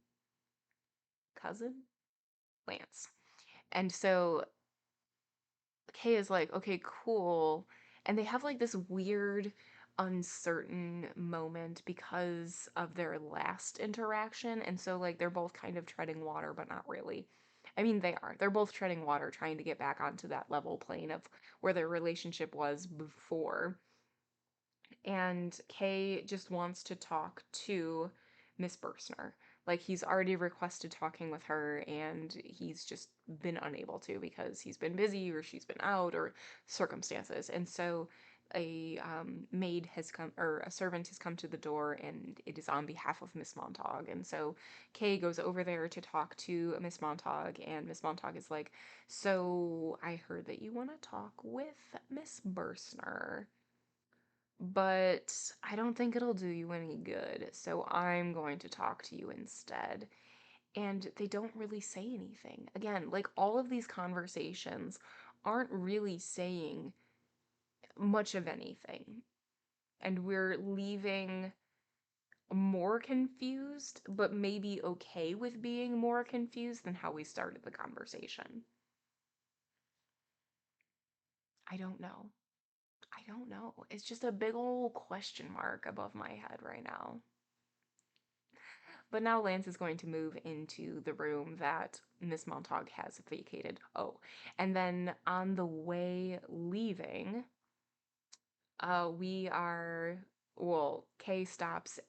Cousin? Lance. And so Kay is like, okay, cool. And they have like this weird, uncertain moment because of their last interaction. And so, like, they're both kind of treading water, but not really. I mean, they are. They're both treading water, trying to get back onto that level plane of where their relationship was before. And Kay just wants to talk to Miss Burstner. Like, he's already requested talking with her, and he's just been unable to because he's been busy or she's been out or circumstances. And so a maid has come, or a servant has come to the door, and it is on behalf of Miss Montague. And so Kay goes over there to talk to Miss Montague, and Miss Montague is like, so I heard that you want to talk with Miss Burstner, but I don't think it'll do you any good, so I'm going to talk to you instead. And they don't really say anything. Again, like, all of these conversations aren't really saying much of anything. And we're leaving more confused, but maybe okay with being more confused than how we started the conversation. I don't know. I don't know. It's just a big old question mark above my head right now. But now Lance is going to move into the room that Miss Montague has vacated. Oh, and then on the way leaving, we are, well, Kay stops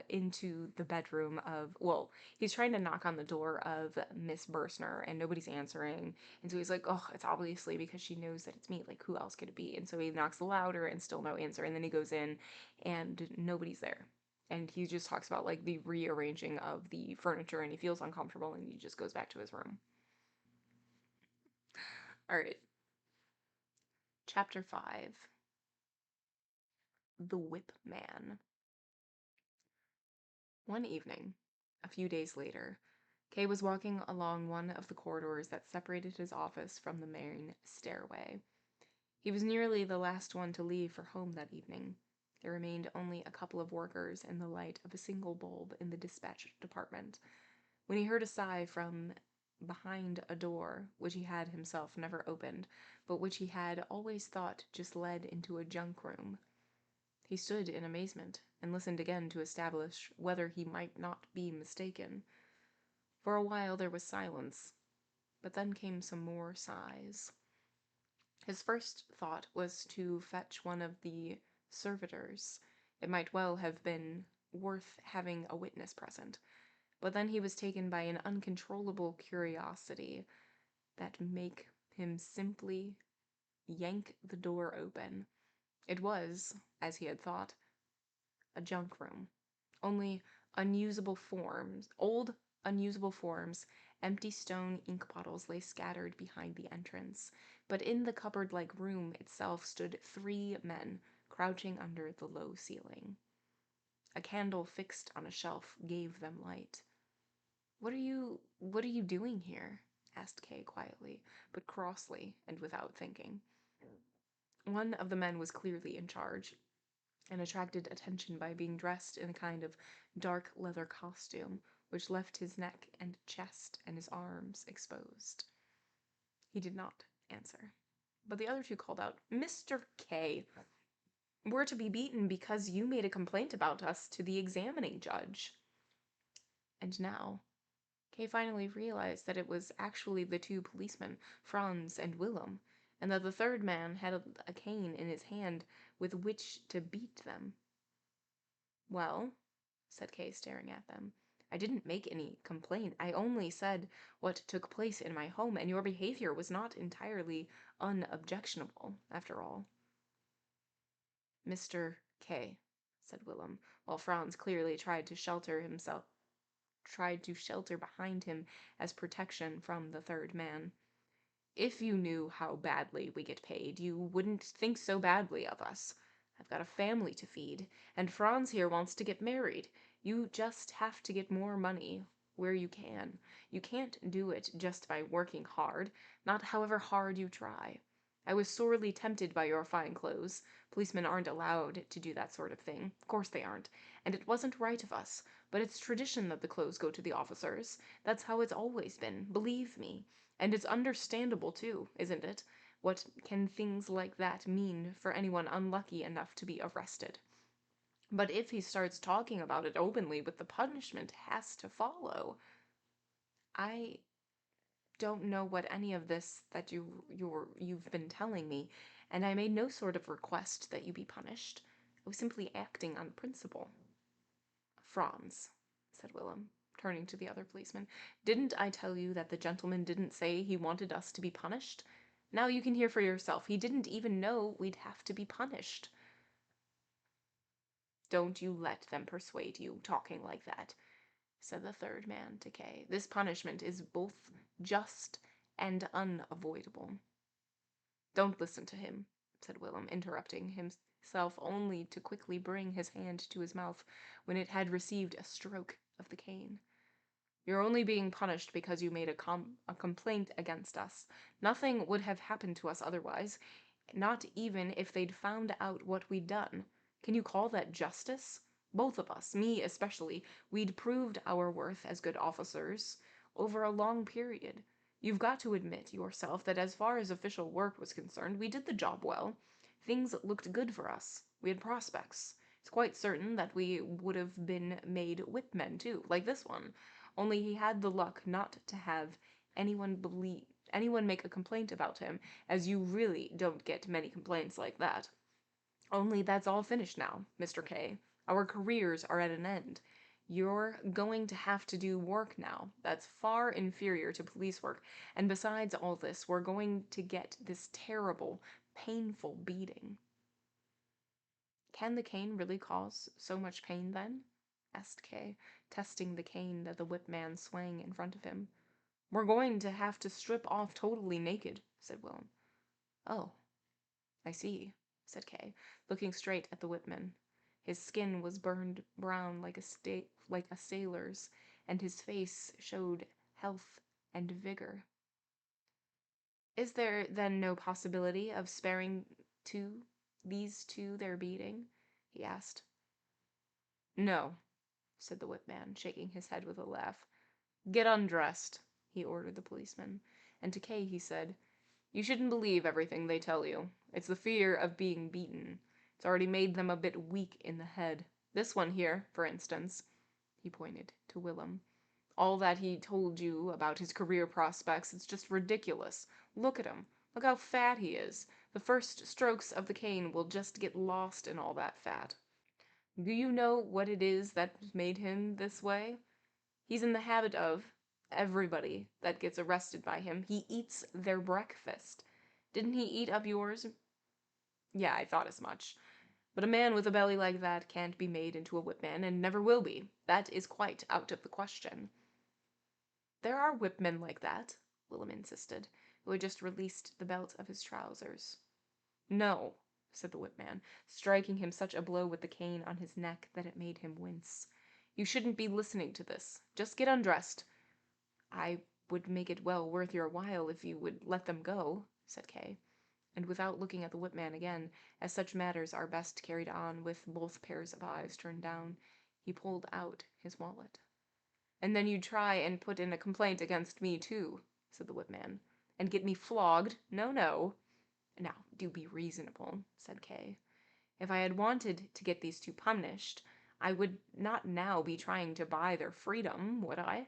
into the bedroom of, well, he's trying to knock on the door of Miss Burstner, and nobody's answering. And so he's like, oh, it's obviously because she knows that it's me. Like, who else could it be? And so he knocks louder and still no answer. And then he goes in and nobody's there. And he just talks about, like, the rearranging of the furniture, and he feels uncomfortable, and he just goes back to his room. All right. Chapter 5. The Whip Man. One evening, a few days later, Kay was walking along one of the corridors that separated his office from the main stairway. He was nearly the last one to leave for home that evening. There remained only a couple of workers in the light of a single bulb in the dispatch department, when he heard a sigh from behind a door which he had himself never opened, but which he had always thought just led into a junk room. He stood in amazement, and listened again to establish whether he might not be mistaken. For a while there was silence, but then came some more sighs. His first thought was to fetch one of the servitors. It might well have been worth having a witness present, but then he was taken by an uncontrollable curiosity that make him simply yank the door open. It was, as he had thought, a junk room. Only old unusable forms, empty stone ink bottles lay scattered behind the entrance, but in the cupboard-like room itself stood 3 men, crouching under the low ceiling. A candle fixed on a shelf gave them light. What are you doing here?" asked Kay quietly, but crossly and without thinking. One of the men was clearly in charge, and attracted attention by being dressed in a kind of dark leather costume, which left his neck and chest and his arms exposed. He did not answer, but the other 2 called out, "Mr. K, we're to be beaten because you made a complaint about us to the examining judge." And now Kay finally realized that it was actually the 2 policemen, Franz and Willem, and that the third man had a cane in his hand with which to beat them. "Well," said Kay, staring at them, "I didn't make any complaint. I only said what took place in my home, and your behavior was not entirely unobjectionable, after all." "Mr. K," said Willem, while Franz clearly tried to shelter behind him as protection from the third man. "If you knew how badly we get paid, you wouldn't think so badly of us. I've got a family to feed, and Franz here wants to get married. You just have to get more money where you can. You can't do it just by working hard, not however hard you try. I was sorely tempted by your fine clothes. Policemen aren't allowed to do that sort of thing. Of course they aren't. And it wasn't right of us, but it's tradition that the clothes go to the officers. That's how it's always been, believe me. And it's understandable, too, isn't it? What can things like that mean for anyone unlucky enough to be arrested? But if he starts talking about it openly, with the punishment has to follow. I don't know what any of this that you've been telling me, and I made no sort of request that you be punished. I was simply acting on principle." "Franz," said Willem, turning to the other policeman, "didn't I tell you that the gentleman didn't say he wanted us to be punished? Now you can hear for yourself. He didn't even know we'd have to be punished." "Don't you let them persuade you, talking like that," said the third man to Kay. "This punishment is both just and unavoidable." "Don't listen to him," said Willem, interrupting himself only to quickly bring his hand to his mouth when it had received a stroke of the cane. "You're only being punished because you made a complaint against us. Nothing would have happened to us otherwise, not even if they'd found out what we'd done. Can you call that justice? Both of us, me especially, we'd proved our worth as good officers over a long period. You've got to admit yourself that as far as official work was concerned, we did the job well. Things looked good for us. We had prospects. It's quite certain that we would have been made whipmen too, like this one. Only he had the luck not to have anyone make a complaint about him, as you really don't get many complaints like that. Only that's all finished now, Mr. K. Our careers are at an end. You're going to have to do work now that's far inferior to police work, and besides all this, we're going to get this terrible, painful beating." "Can the cane really cause so much pain, then?" asked Kay, testing the cane that the whip-man swung in front of him. "We're going to have to strip off totally naked," said Willem. "Oh, I see," said Kay, looking straight at the whipman. His skin was burned brown like a sailor's, and his face showed health, and vigor. Is there then no possibility of sparing these two their beating? He asked. No, said the whipman, shaking his head with a laugh. Get undressed, he ordered the policeman, and to Kay he said, You shouldn't believe everything they tell you. It's the fear of being beaten. It's already made them a bit weak in the head. This one here, for instance, he pointed to Willem. All that he told you about his career prospects, it's just ridiculous. Look at him. Look how fat he is. The first strokes of the cane will just get lost in all that fat. Do you know what it is that made him this way? He's in the habit of everybody that gets arrested by him. He eats their breakfast. Didn't he eat up yours? Yeah, I thought as much. But a man with a belly like that can't be made into a whipman, and never will be. That is quite out of the question. There are whipmen like that, Willem insisted, who had just released the belt of his trousers. No, said the whipman, striking him such a blow with the cane on his neck that it made him wince. You shouldn't be listening to this. Just get undressed. I would make it well worth your while if you would let them go, said Kay, and without looking at the whipman again, as such matters are best carried on with both pairs of eyes turned down, he pulled out his wallet. And then you'd try and put in a complaint against me, too, said the whipman, and get me flogged? No, no. Now, do be reasonable, said Kay. If I had wanted to get these two punished, I would not now be trying to buy their freedom, would I?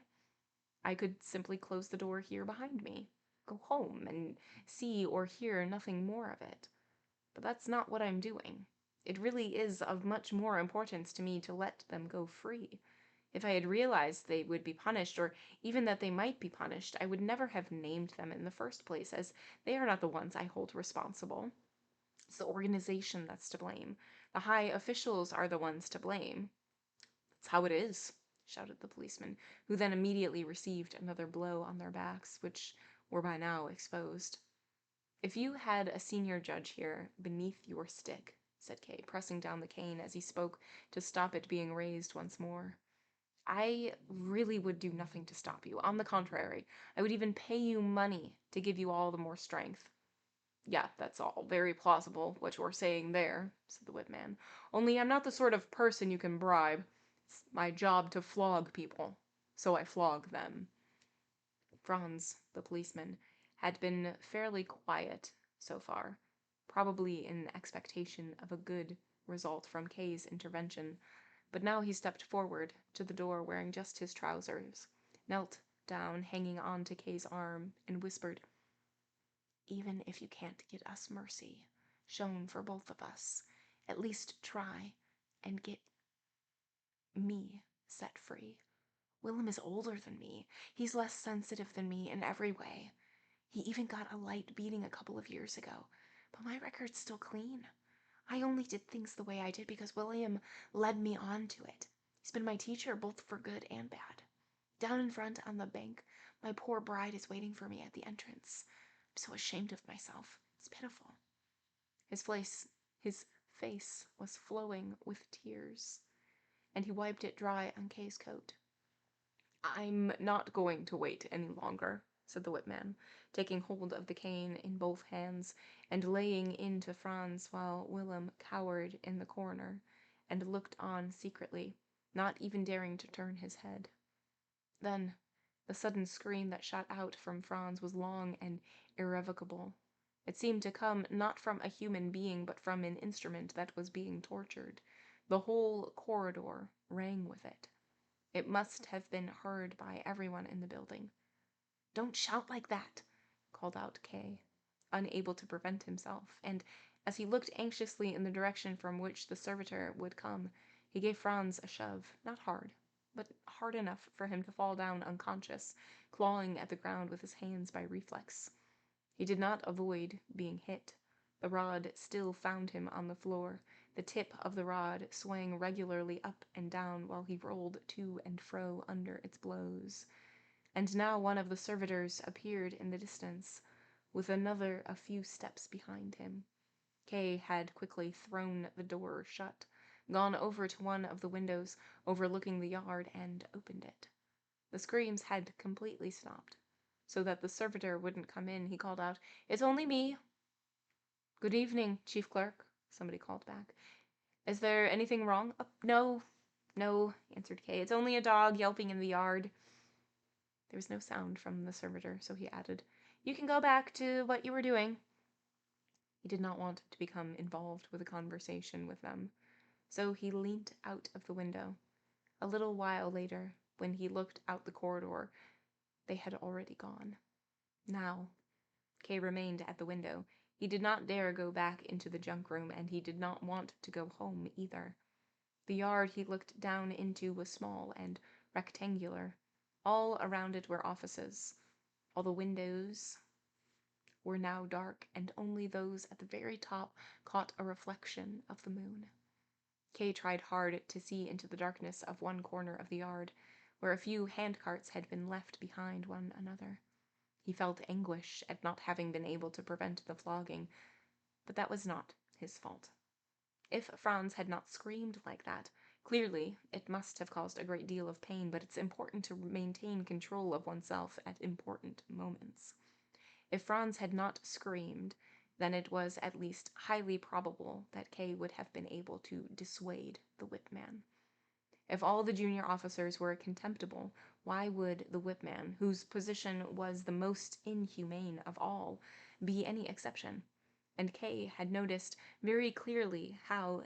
I could simply close the door here behind me, go home, and see or hear nothing more of it. But that's not what I'm doing. It really is of much more importance to me to let them go free. If I had realized they would be punished, or even that they might be punished, I would never have named them in the first place, as they are not the ones I hold responsible. It's the organization that's to blame. The high officials are the ones to blame. That's how it is, shouted the policeman, who then immediately received another blow on their backs, which were by now exposed. If you had a senior judge here beneath your stick, said Kay, pressing down the cane as he spoke to stop it being raised once more, I really would do nothing to stop you. On the contrary, I would even pay you money to give you all the more strength. Yeah, that's all very plausible, what you're saying there, said the whipman. Only I'm not the sort of person you can bribe. It's my job to flog people, so I flog them. Franz, the policeman, had been fairly quiet so far, probably in expectation of a good result from Kay's intervention, but now he stepped forward to the door wearing just his trousers, knelt down, hanging on to Kay's arm, and whispered, Even if you can't get us mercy, shown for both of us, at least try and get me set free. Willem is older than me. He's less sensitive than me in every way. He even got a light beating a couple of years ago, but my record's still clean. I only did things the way I did because William led me on to it. He's been my teacher both for good and bad. Down in front on the bank, my poor bride is waiting for me at the entrance. I'm so ashamed of myself. It's pitiful. His face was flowing with tears, and he wiped it dry on Kay's coat. I'm not going to wait any longer, said the whipman, taking hold of the cane in both hands and laying into Franz while Willem cowered in the corner and looked on secretly, not even daring to turn his head. Then the sudden scream that shot out from Franz was long and irrevocable. It seemed to come not from a human being but from an instrument that was being tortured. The whole corridor rang with it. It must have been heard by everyone in the building. Don't shout like that, called out Kay, unable to prevent himself, and as he looked anxiously in the direction from which the servitor would come, he gave Franz a shove, not hard, but hard enough for him to fall down unconscious, clawing at the ground with his hands by reflex. He did not avoid being hit. The rod still found him on the floor, the tip of the rod swaying regularly up and down while he rolled to and fro under its blows. And now one of the servitors appeared in the distance, with another a few steps behind him. Kay had quickly thrown the door shut, gone over to one of the windows overlooking the yard, and opened it. The screams had completely stopped. So that the servitor wouldn't come in, he called out, "It's only me." "Good evening, Chief Clerk," somebody called back. "Is there anything wrong?" No, answered Kay. "It's only a dog yelping in the yard." There was no sound from the servitor, so he added, "You can go back to what you were doing." He did not want to become involved with a conversation with them, so he leant out of the window. A little while later, when he looked out the corridor, they had already gone. Now, Kay remained at the window. He did not dare go back into the junk room, and he did not want to go home either. The yard he looked down into was small and rectangular. All around it were offices. All the windows were now dark, and only those at the very top caught a reflection of the moon. Kay tried hard to see into the darkness of one corner of the yard, where a few handcarts had been left behind one another. He felt anguish at not having been able to prevent the flogging, but that was not his fault. If Franz had not screamed like that, clearly it must have caused a great deal of pain, but it's important to maintain control of oneself at important moments. If Franz had not screamed, then it was at least highly probable that Kay would have been able to dissuade the whipman. If all the junior officers were contemptible, why would the whipman, whose position was the most inhumane of all, be any exception? And Kay had noticed very clearly how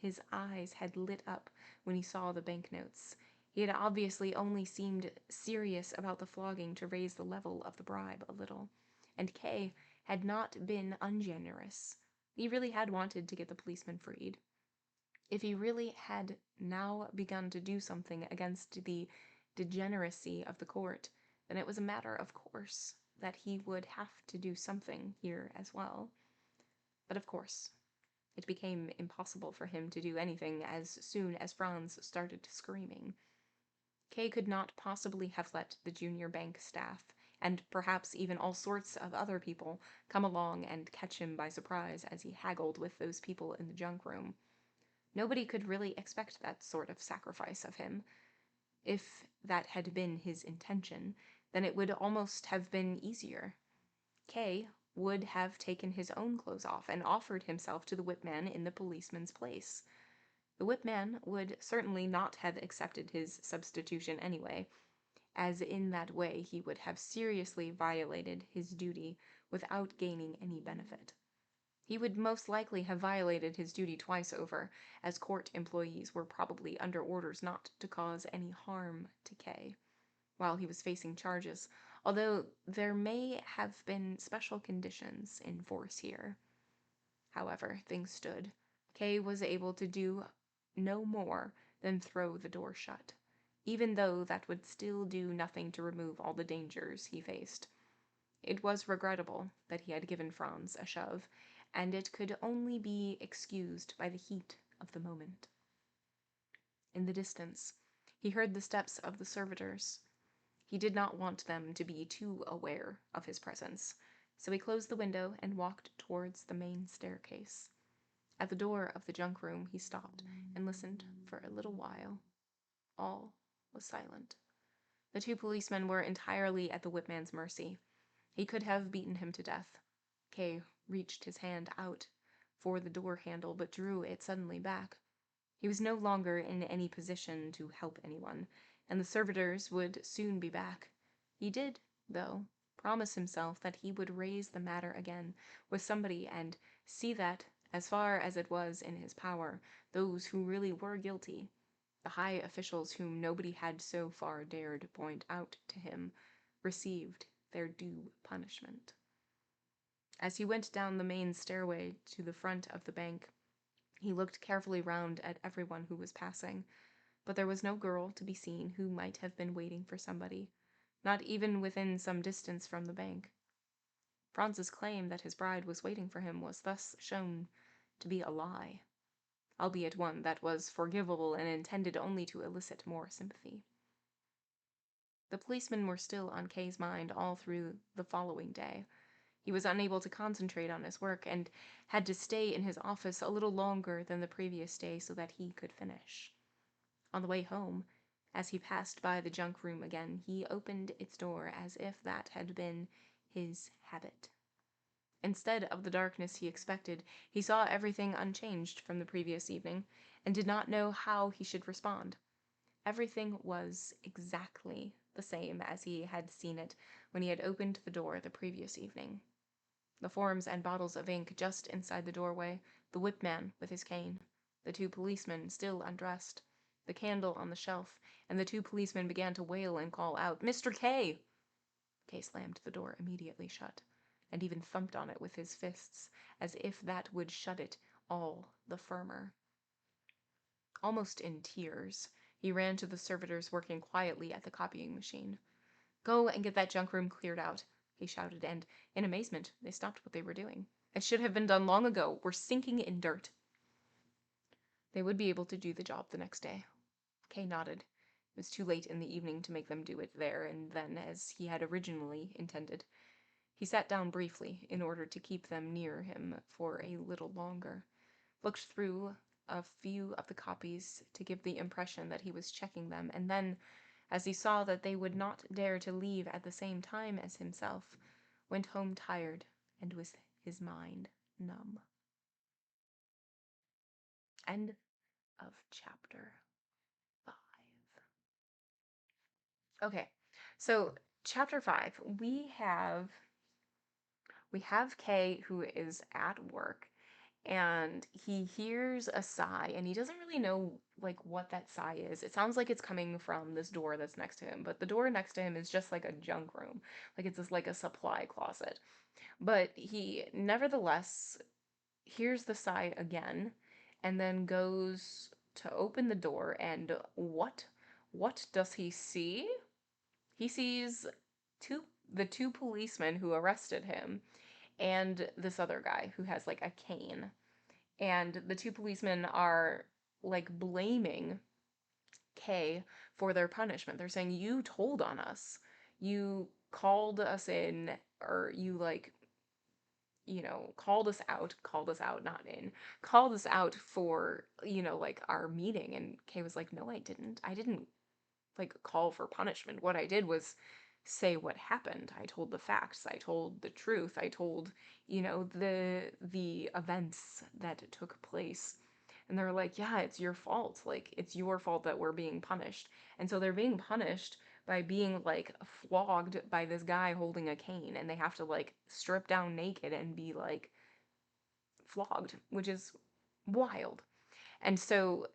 his eyes had lit up when he saw the banknotes. He had obviously only seemed serious about the flogging to raise the level of the bribe a little. And Kay had not been ungenerous. He really had wanted to get the policeman freed. If he really had now begun to do something against the degeneracy of the court, then it was a matter of course that he would have to do something here as well. But of course, it became impossible for him to do anything as soon as Franz started screaming. Kay could not possibly have let the junior bank staff, and perhaps even all sorts of other people, come along and catch him by surprise as he haggled with those people in the junk room. Nobody could really expect that sort of sacrifice of him. If that had been his intention, then it would almost have been easier. Kay would have taken his own clothes off and offered himself to the whipman in the policeman's place. The whipman would certainly not have accepted his substitution anyway, as in that way he would have seriously violated his duty without gaining any benefit. He would most likely have violated his duty twice over, as court employees were probably under orders not to cause any harm to Kay while he was facing charges, although there may have been special conditions in force here. However things stood, Kay was able to do no more than throw the door shut, even though that would still do nothing to remove all the dangers he faced. It was regrettable that he had given Franz a shove, and it could only be excused by the heat of the moment. In the distance, he heard the steps of the servitors. He did not want them to be too aware of his presence, so he closed the window and walked towards the main staircase. At the door of the junk room, he stopped and listened for a little while. All was silent. The two policemen were entirely at the whipman's mercy. He could have beaten him to death. Kay reached his hand out for the door handle, but drew it suddenly back. He was no longer in any position to help anyone, and the servitors would soon be back. He did, though, promise himself that he would raise the matter again with somebody and see that, as far as it was in his power, those who really were guilty, the high officials whom nobody had so far dared point out to him, received their due punishment. As he went down the main stairway to the front of the bank, he looked carefully round at everyone who was passing, but there was no girl to be seen who might have been waiting for somebody, not even within some distance from the bank. Franz's claim that his bride was waiting for him was thus shown to be a lie, albeit one that was forgivable and intended only to elicit more sympathy. The policemen were still on Kay's mind all through the following day. He was unable to concentrate on his work, and had to stay in his office a little longer than the previous day so that he could finish. On the way home, As he passed by the junk room again, he opened its door as if that had been his habit. Instead of the darkness he expected, he saw everything unchanged from the previous evening, and did not know how he should respond. Everything was exactly the same as he had seen it when he had opened the door the previous evening. The forms and bottles of ink just inside the doorway, the whipman with his cane, the two policemen still undressed, the candle on the shelf, and the two policemen began to wail and call out, "Mr. K!" K slammed the door immediately shut, and even thumped on it with his fists, as if that would shut it all the firmer. Almost in tears, he ran to the servitors working quietly at the copying machine. "Go and get that junk room cleared out," he shouted, and, in amazement, they stopped what they were doing. "It should have been done long ago. We're sinking in dirt." They would be able to do the job the next day. Kay nodded. It was too late in the evening to make them do it there and then, as he had originally intended. He sat down briefly in order to keep them near him for a little longer, looked through a few of the copies to give the impression that he was checking them, and then, as he saw that they would not dare to leave at the same time as himself, went home tired and with his mind numb. End of chapter 5. Okay, so chapter 5, we have Kay who is at work, and he hears a sigh, and he doesn't really know like what that sigh is. It sounds like it's coming from this door that's next to him, but the door next to him is just like a junk room, like it's just like a supply closet. But he nevertheless hears the sigh again, and then goes to open the door, and what does he see? He sees the two policemen who arrested him, and this other guy who has like a cane. And the two policemen are like blaming Kay for their punishment. They're saying, "You told on us. You called us in, or you like, called us out, not in, called us out for, like our meeting." And Kay was like, "No, I didn't. I didn't like call for punishment. What I did was say what happened. I told the facts. I told the truth. I told, the events that took place." And they're like, "Yeah, it's your fault. Like, it's your fault that we're being punished." And so they're being punished by being like flogged by this guy holding a cane, and they have to like strip down naked and be like flogged, which is wild. And so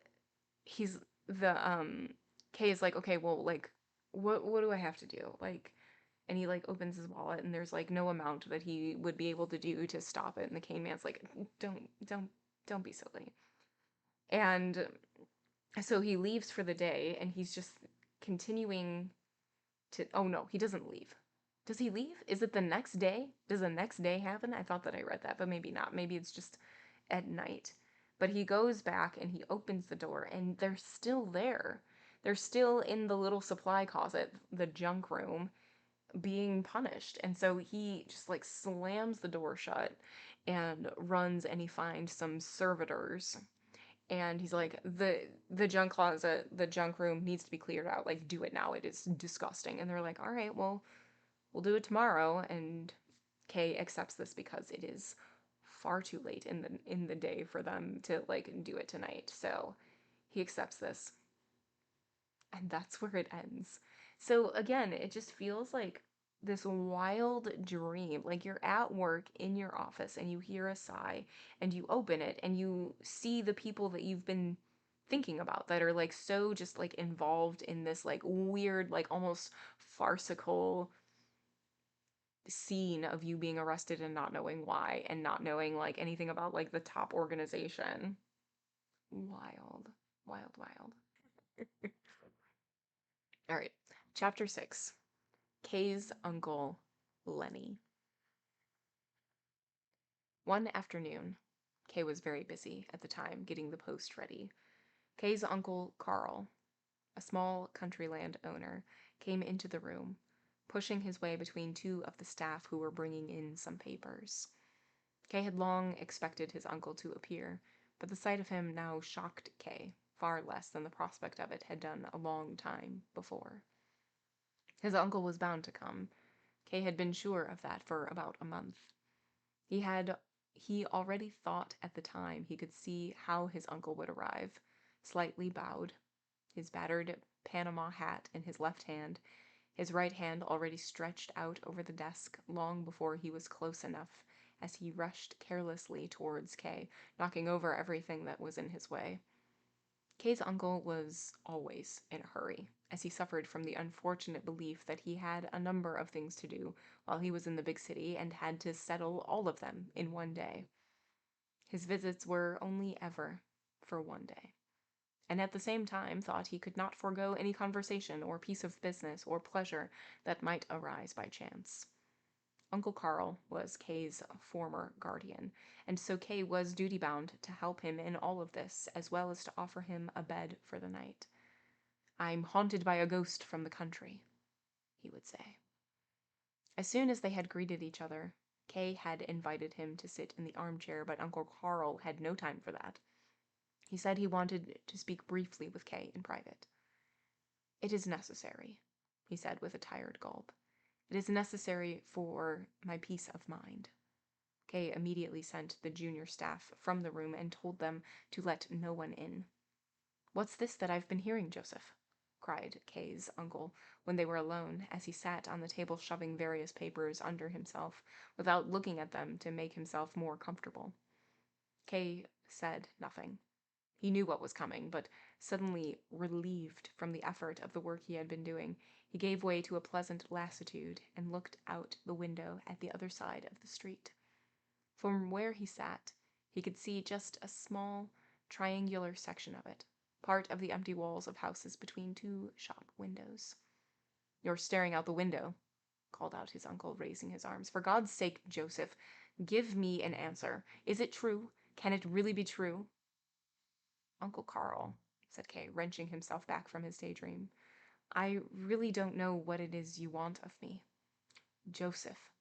he's the Kay is like, "Okay, well, like, what do I have to do?" Like, and he like opens his wallet, and there's like no amount that he would be able to do to stop it. And the Cane Man's like, don't be silly." And so he leaves for the day, and he's just continuing to. Oh no, he doesn't leave. Does he leave? Is it the next day? Does the next day happen? I thought that I read that, but maybe not. Maybe it's just at night. But he goes back and he opens the door, and they're still there. They're still in the little supply closet, the junk room, being punished. And so he just like slams the door shut and runs, and he finds some servitors, and he's like, the junk closet, the junk room needs to be cleared out. Like, do it now. It is disgusting." And they're like, "All right, well, we'll do it tomorrow." And Kay accepts this because it is far too late in the day for them to like do it tonight. So he accepts this, and that's where it ends. So again, it just feels like this wild dream. Like you're at work in your office, and you hear a sigh, and you open it, and you see the people that you've been thinking about, that are like so just like involved in this like weird, like almost farcical scene of you being arrested and not knowing why, and not knowing like anything about like the top organization. Wild, wild, wild. All right, chapter 6. Kay's uncle, Leni. One afternoon, Kay was very busy at the time getting the post ready. Kay's uncle Karl, a small country land owner, came into the room, pushing his way between two of the staff who were bringing in some papers. Kay had long expected his uncle to appear, but the sight of him now shocked Kay. far less than the prospect of it had done a long time before. His uncle was bound to come. Kay had been sure of that for about a month. He already thought at the time he could see how his uncle would arrive, slightly bowed, his battered Panama hat in his left hand, his right hand already stretched out over the desk long before he was close enough, as he rushed carelessly towards Kay, knocking over everything that was in his way. Kay's uncle was always in a hurry, as he suffered from the unfortunate belief that he had a number of things to do while he was in the big city and had to settle all of them in one day. His visits were only ever for one day, and at the same time thought he could not forego any conversation or piece of business or pleasure that might arise by chance. Uncle Karl was Kay's former guardian, and so Kay was duty-bound to help him in all of this, as well as to offer him a bed for the night. "I'm haunted by a ghost from the country," he would say. As soon as they had greeted each other, Kay had invited him to sit in the armchair, but Uncle Karl had no time for that. He said he wanted to speak briefly with Kay in private. "It is necessary," he said with a tired gulp. "It is necessary for my peace of mind." Kay immediately sent the junior staff from the room and told them to let no one in. "What's this that I've been hearing, Joseph?" cried Kay's uncle when they were alone, as he sat on the table shoving various papers under himself, without looking at them to make himself more comfortable. Kay said nothing. He knew what was coming, but suddenly relieved from the effort of the work he had been doing, he gave way to a pleasant lassitude and looked out the window at the other side of the street. From where he sat, he could see just a small, triangular section of it, part of the empty walls of houses between two shop windows. "You're staring out the window," called out his uncle, raising his arms. "For God's sake, Joseph, give me an answer. Is it true? Can it really be true?" "Uncle Karl," said Kay, wrenching himself back from his daydream, "I really don't know what it is you want of me." "Joseph,"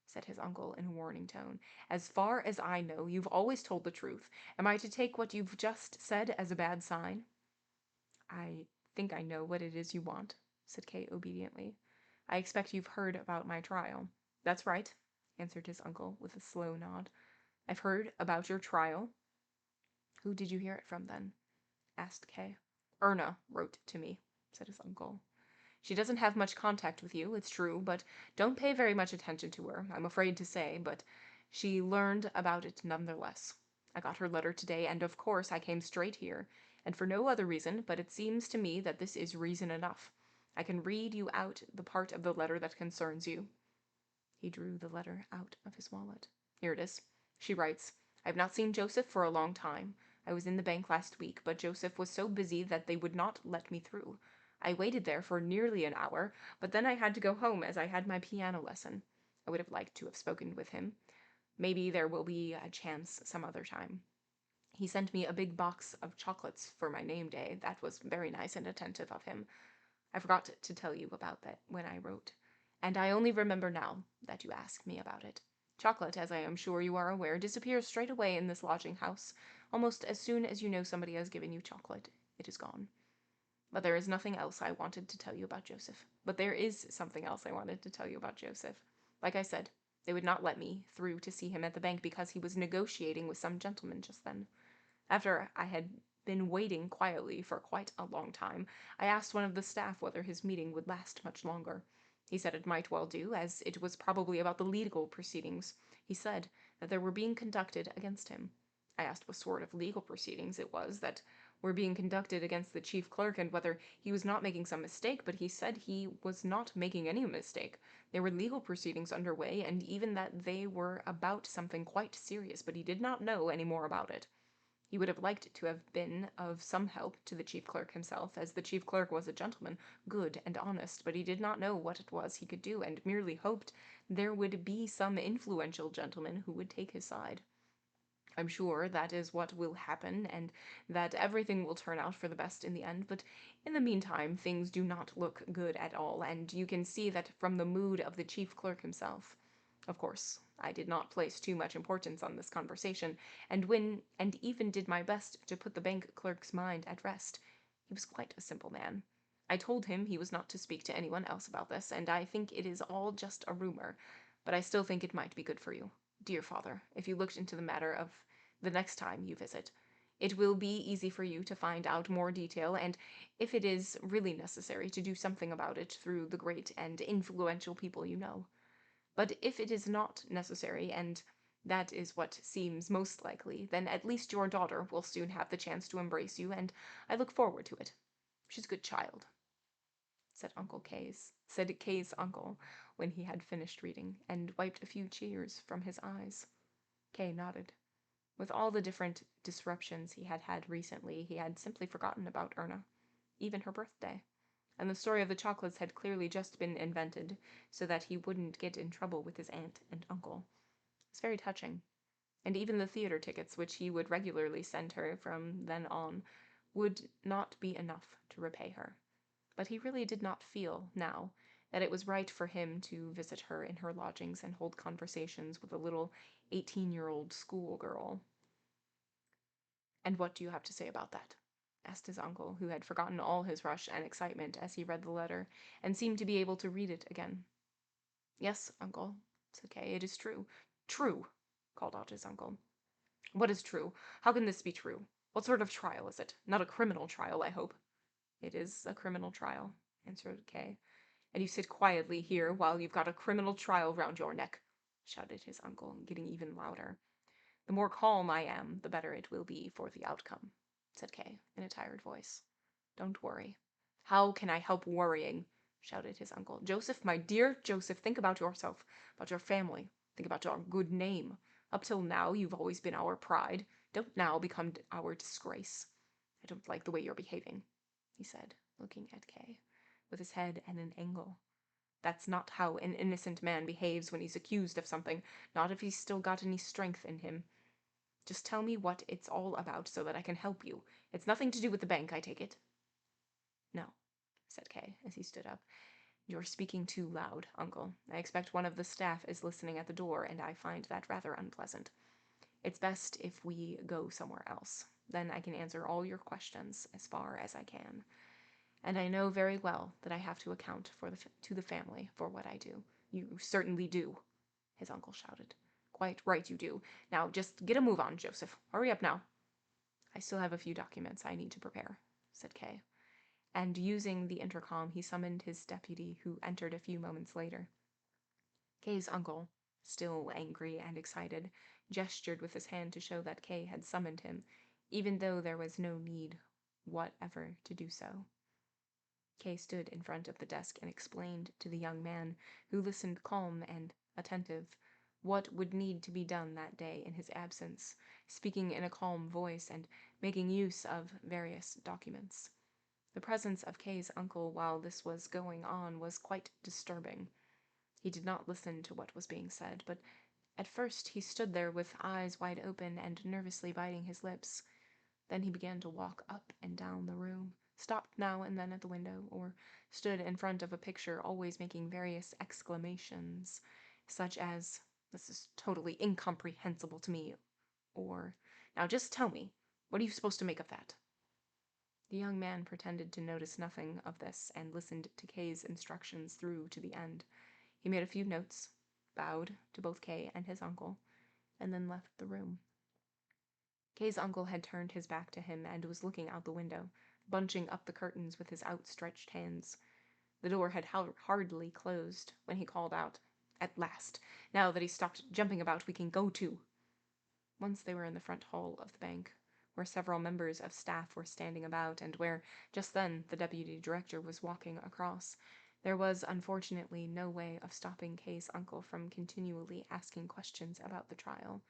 said his uncle in a warning tone, "as far as I know, you've always told the truth. Am I to take what you've just said as a bad sign?" "I think I know what it is you want," said Kay obediently. "I expect you've heard about my trial." "That's right," answered his uncle with a slow nod. "I've heard about your trial." "Who did you hear it from, then?" asked Kay. "Erna wrote to me," said his uncle. "She doesn't have much contact with you, it's true, but don't pay very much attention to her, I'm afraid to say, but she learned about it nonetheless. I got her letter today, and of course I came straight here, and for no other reason, but it seems to me that this is reason enough. I can read you out the part of the letter that concerns you." He drew the letter out of his wallet. "Here it is. She writes, 'I have not seen Joseph for a long time. I was in the bank last week, but Joseph was so busy that they would not let me through. I waited there for nearly an hour, but then I had to go home as I had my piano lesson. I would have liked to have spoken with him. Maybe there will be a chance some other time. He sent me a big box of chocolates for my name day. That was very nice and attentive of him. I forgot to tell you about that when I wrote, and I only remember now that you asked me about it. Chocolate, as I am sure you are aware, disappears straight away in this lodging house. Almost as soon as you know somebody has given you chocolate, it is gone. But there is nothing else I wanted to tell you about Joseph. Like I said, they would not let me through to see him at the bank because he was negotiating with some gentleman just then. After I had been waiting quietly for quite a long time, I asked one of the staff whether his meeting would last much longer. He said it might well do, as it was probably about the legal proceedings. He said that there were being conducted against him. I asked what sort of legal proceedings it was that were being conducted against the chief clerk and whether he was not making some mistake, but he said he was not making any mistake. There were legal proceedings underway, and even that they were about something quite serious, but he did not know any more about it. He would have liked to have been of some help to the chief clerk himself, as the chief clerk was a gentleman, good and honest, but he did not know what it was he could do, and merely hoped there would be some influential gentleman who would take his side. I'm sure that is what will happen, and that everything will turn out for the best in the end, but in the meantime things do not look good at all, and you can see that from the mood of the chief clerk himself. Of course, I did not place too much importance on this conversation, and even did my best to put the bank clerk's mind at rest. He was quite a simple man. I told him he was not to speak to anyone else about this, and I think it is all just a rumor, but I still think it might be good for you, dear father, if you looked into the matter of the next time you visit. It will be easy for you to find out more detail, and if it is really necessary, to do something about it through the great and influential people you know. But if it is not necessary, and that is what seems most likely, then at least your daughter will soon have the chance to embrace you, and I look forward to it. She's a good child, said Kay's uncle, when he had finished reading, and wiped a few tears from his eyes. Kay nodded. With all the different disruptions he had had recently, he had simply forgotten about Erna, even her birthday, and the story of the chocolates had clearly just been invented so that he wouldn't get in trouble with his aunt and uncle. It was very touching, and even the theater tickets which he would regularly send her from then on would not be enough to repay her. But he really did not feel, now, that it was right for him to visit her in her lodgings and hold conversations with a little 18-year-old schoolgirl. "And what do you have to say about that?" asked his uncle, who had forgotten all his rush and excitement as he read the letter, and seemed to be able to read it again. "Yes, uncle," said Kay, "it is true." "True!" called out his uncle. "What is true? How can this be true? What sort of trial is it? Not a criminal trial, I hope." "It is a criminal trial," answered Kay. "And you sit quietly here while you've got a criminal trial round your neck," shouted his uncle, getting even louder. "The more calm I am, the better it will be for the outcome," said Kay, in a tired voice. "Don't worry." "How can I help worrying?" shouted his uncle. "Joseph, my dear Joseph, think about yourself, about your family. Think about our good name. Up till now, you've always been our pride. Don't now become our disgrace. I don't like the way you're behaving," he said, looking at Kay, with his head at an angle. "That's not how an innocent man behaves when he's accused of something, not if he's still got any strength in him. Just tell me what it's all about so that I can help you. It's nothing to do with the bank, I take it." "No," said Kay, as he stood up. "You're speaking too loud, uncle. I expect one of the staff is listening at the door, and I find that rather unpleasant. It's best if we go somewhere else. Then I can answer all your questions as far as I can. And I know very well that I have to account to the family for what I do." "You certainly do," his uncle shouted. "Quite right you do. Now just get a move on, Joseph. Hurry up now." "I still have a few documents I need to prepare," said Kay. And using the intercom, he summoned his deputy, who entered a few moments later. Kay's uncle, still angry and excited, gestured with his hand to show that Kay had summoned him, even though there was no need whatever to do so. Kay stood in front of the desk and explained to the young man, who listened calm and attentive, what would need to be done that day in his absence, speaking in a calm voice and making use of various documents. The presence of Kay's uncle while this was going on was quite disturbing. He did not listen to what was being said, but at first he stood there with eyes wide open and nervously biting his lips. Then he began to walk up and down the room, stopped now and then at the window, or stood in front of a picture, always making various exclamations, such as, "This is totally incomprehensible to me," or, "Now just tell me, what are you supposed to make of that?" The young man pretended to notice nothing of this and listened to Kay's instructions through to the end. He made a few notes, bowed to both Kay and his uncle, and then left the room. Kay's uncle had turned his back to him and was looking out the window, bunching up the curtains with his outstretched hands. The door had hardly closed when he called out, "At last! Now that he's stopped jumping about, we can go too." Once they were in the front hall of the bank, where several members of staff were standing about, and where, just then, the deputy director was walking across, there was unfortunately no way of stopping Kay's uncle from continually asking questions about the trial.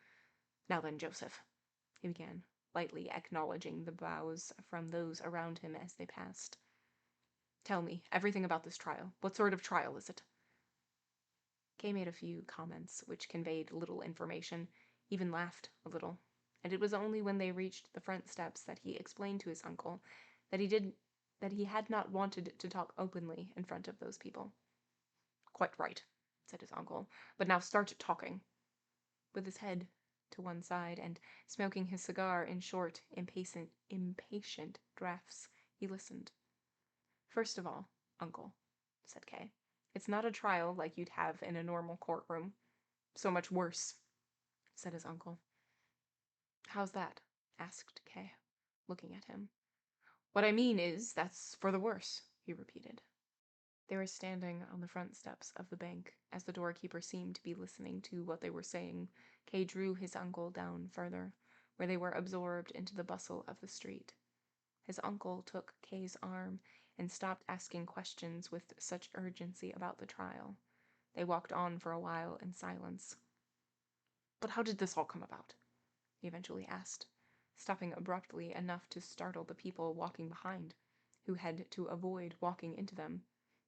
"Now then, Joseph," he began, lightly acknowledging the bows from those around him as they passed. "Tell me everything about this trial. What sort of trial is it?" Kay made a few comments which conveyed little information, even laughed a little, and it was only when they reached the front steps that he explained to his uncle that he had not wanted to talk openly in front of those people. "Quite right," said his uncle. But now start talking. With his head to one side and smoking his cigar in short, impatient drafts, he listened. First of all, Uncle, said Kay, it's not a trial like you'd have in a normal courtroom. So much worse, said his uncle. How's that? Asked Kay, looking at him. What I mean is, that's for the worse, he repeated. They were standing on the front steps of the bank. As the doorkeeper seemed to be listening to what they were saying, Kay drew his uncle down further, where they were absorbed into the bustle of the street. His uncle took Kay's arm and stopped asking questions with such urgency about the trial. They walked on for a while in silence. But how did this all come about? He eventually asked, stopping abruptly enough to startle the people walking behind, who had to avoid walking into them.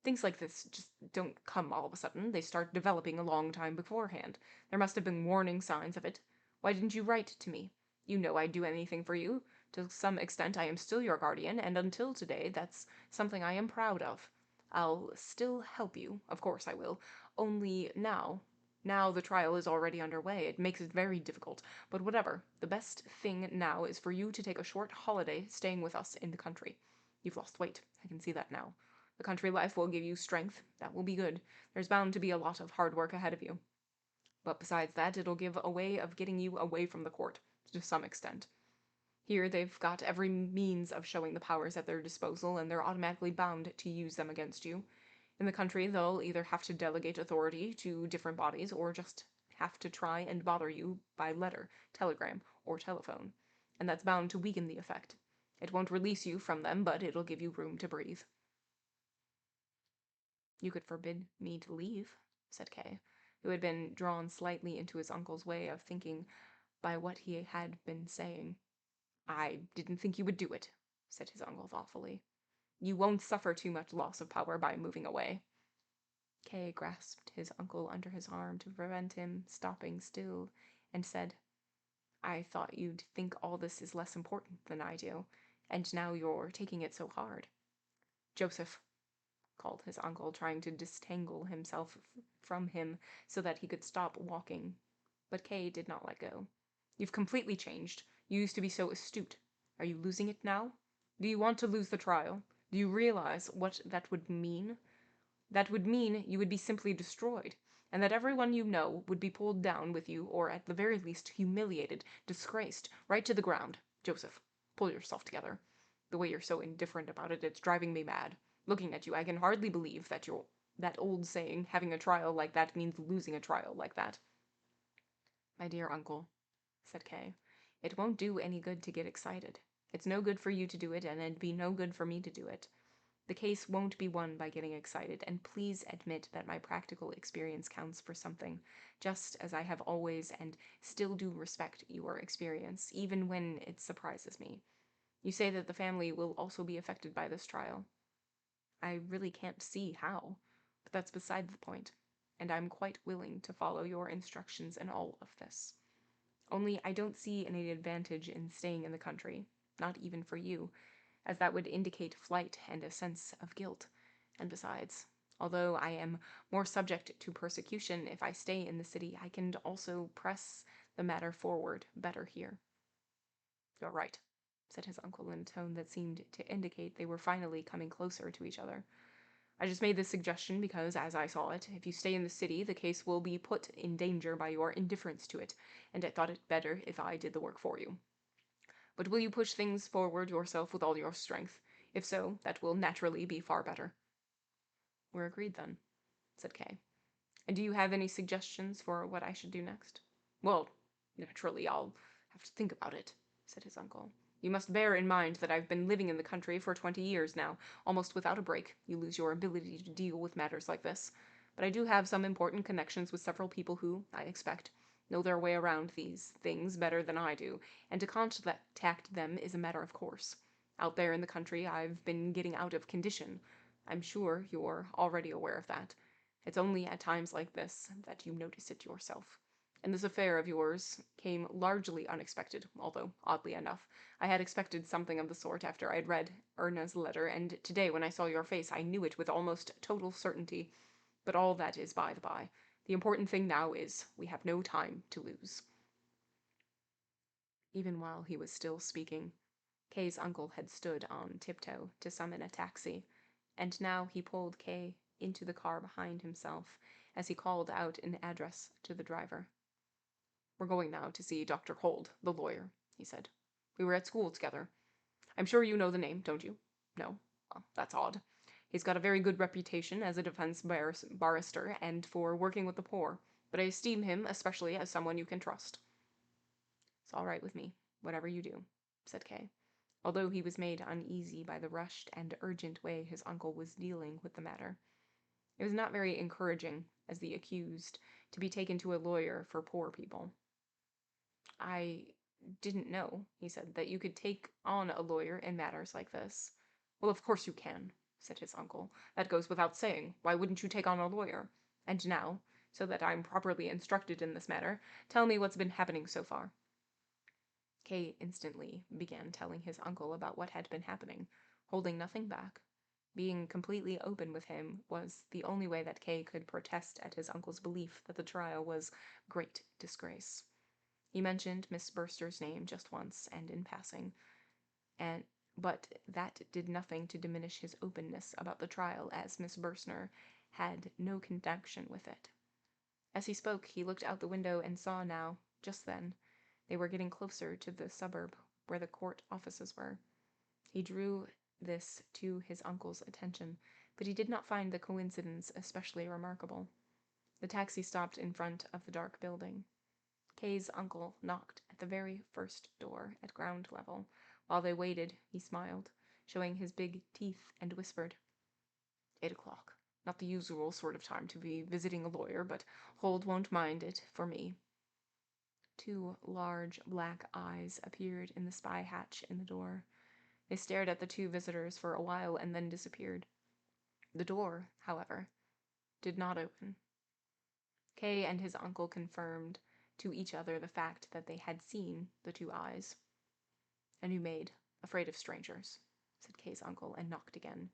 Things like this just don't come all of a sudden. They start developing a long time beforehand. There must have been warning signs of it. Why didn't you write to me? You know I'd do anything for you. To some extent I am still your guardian, and until today that's something I am proud of. I'll still help you, of course I will. Only now the trial is already underway. It makes it very difficult. But whatever. The best thing now is for you to take a short holiday staying with us in the country. You've lost weight. I can see that now. The country life will give you strength. That will be good. There's bound to be a lot of hard work ahead of you. But besides that, it'll give a way of getting you away from the court, to some extent. Here they've got every means of showing the powers at their disposal, and they're automatically bound to use them against you. In the country, they'll either have to delegate authority to different bodies, or just have to try and bother you by letter, telegram, or telephone. And that's bound to weaken the effect. It won't release you from them, but it'll give you room to breathe. You could forbid me to leave, said Kay, who had been drawn slightly into his uncle's way of thinking by what he had been saying. I didn't think you would do it, said his uncle thoughtfully. You won't suffer too much loss of power by moving away. Kay grasped his uncle under his arm to prevent him stopping still, and said, I thought you'd think all this is less important than I do, and now you're taking it so hard. Joseph, called his uncle, trying to disentangle himself from him so that he could stop walking. But Kay did not let go. You've completely changed. You used to be so astute. Are you losing it now? Do you want to lose the trial? Do you realize what that would mean? That would mean you would be simply destroyed, and that everyone you know would be pulled down with you, or at the very least humiliated, disgraced, right to the ground. Joseph, pull yourself together. The way you're so indifferent about it, it's driving me mad. Looking at you, I can hardly believe that that old saying, having a trial like that means losing a trial like that. My dear uncle, said Kay, it won't do any good to get excited. It's no good for you to do it, and it'd be no good for me to do it. The case won't be won by getting excited, and please admit that my practical experience counts for something, just as I have always and still do respect your experience, even when it surprises me. You say that the family will also be affected by this trial. I really can't see how, but that's beside the point, and I'm quite willing to follow your instructions in all of this. Only I don't see any advantage in staying in the country, not even for you, as that would indicate flight and a sense of guilt. And besides, although I am more subject to persecution if I stay in the city, I can also press the matter forward better here. You're right, said his uncle in a tone that seemed to indicate they were finally coming closer to each other. I just made this suggestion because, as I saw it, if you stay in the city, the case will be put in danger by your indifference to it, and I thought it better if I did the work for you. But will you push things forward yourself with all your strength? If so, that will naturally be far better. We're agreed then, said Kay. And do you have any suggestions for what I should do next? Well, naturally, I'll have to think about it, said his uncle. You must bear in mind that I've been living in the country for 20 years now, almost without a break. You lose your ability to deal with matters like this. But I do have some important connections with several people who, I expect, know their way around these things better than I do, and to contact them is a matter of course. Out there in the country, I've been getting out of condition. I'm sure you're already aware of that. It's only at times like this that you notice it yourself. And this affair of yours came largely unexpected, although, oddly enough, I had expected something of the sort after I'd read Erna's letter, and today when I saw your face I knew it with almost total certainty. But all that is by the by. The important thing now is we have no time to lose. Even while he was still speaking, Kay's uncle had stood on tiptoe to summon a taxi, and now he pulled Kay into the car behind himself as he called out an address to the driver. "We're going now to see Dr. Huld, the lawyer," he said. "We were at school together. I'm sure you know the name, don't you? No? Well, that's odd. He's got a very good reputation as a defense barrister and for working with the poor, but I esteem him especially as someone you can trust." "It's all right with me, whatever you do," said Kay, although he was made uneasy by the rushed and urgent way his uncle was dealing with the matter. It was not very encouraging, as the accused, to be taken to a lawyer for poor people. "I didn't know," he said, "that you could take on a lawyer in matters like this." "Well, of course you can," said his uncle. "That goes without saying. Why wouldn't you take on a lawyer? And now, so that I'm properly instructed in this matter, tell me what's been happening so far." Kay instantly began telling his uncle about what had been happening, holding nothing back. Being completely open with him was the only way that Kay could protest at his uncle's belief that the trial was great disgrace. He mentioned Miss Burstner's name just once, and in passing, but that did nothing to diminish his openness about the trial, as Miss Burstner had no connection with it. As he spoke, he looked out the window and saw now, just then, they were getting closer to the suburb where the court offices were. He drew this to his uncle's attention, but he did not find the coincidence especially remarkable. The taxi stopped in front of the dark building. Kay's uncle knocked at the very first door at ground level. While they waited, he smiled, showing his big teeth, and whispered, 8 o'clock. Not the usual sort of time to be visiting a lawyer, but Huld won't mind it for me." Two large black eyes appeared in the spy hatch in the door. They stared at the two visitors for a while and then disappeared. The door, however, did not open. Kay and his uncle confirmed to each other the fact that they had seen the two eyes. "A new maid, afraid of strangers," said Kay's uncle, and knocked again.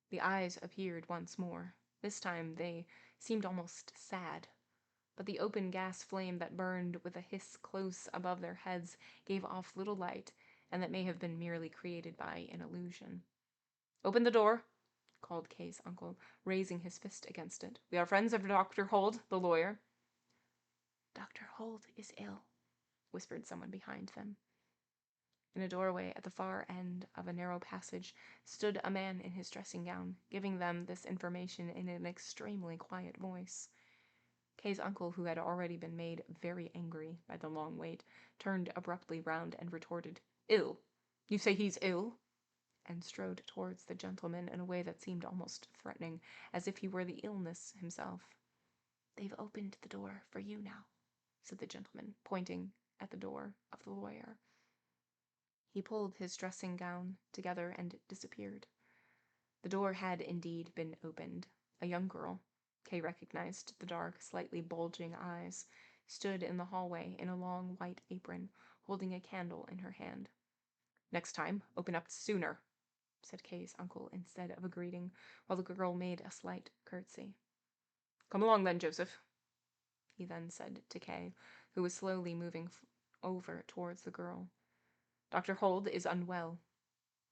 The eyes appeared once more. This time they seemed almost sad, but the open gas flame that burned with a hiss close above their heads gave off little light, and that may have been merely created by an illusion. "Open the door," called Kay's uncle, raising his fist against it. "We are friends of Dr. Huld, the lawyer." "Dr. Huld is ill," whispered someone behind them. In a doorway at the far end of a narrow passage stood a man in his dressing gown, giving them this information in an extremely quiet voice. Kay's uncle, who had already been made very angry by the long wait, turned abruptly round and retorted, "Ill? You say he's ill?" and strode towards the gentleman in a way that seemed almost threatening, as if he were the illness himself. "They've opened the door for you now," said the gentleman, pointing at the door of the lawyer. He pulled his dressing gown together and disappeared. The door had indeed been opened. A young girl, Kay recognized the dark, slightly bulging eyes, stood in the hallway in a long white apron, holding a candle in her hand. "Next time, open up sooner," said Kay's uncle instead of a greeting, while the girl made a slight curtsy. "Come along then, Joseph," he then said to Kay, who was slowly moving over towards the girl. "Dr. Huld is unwell."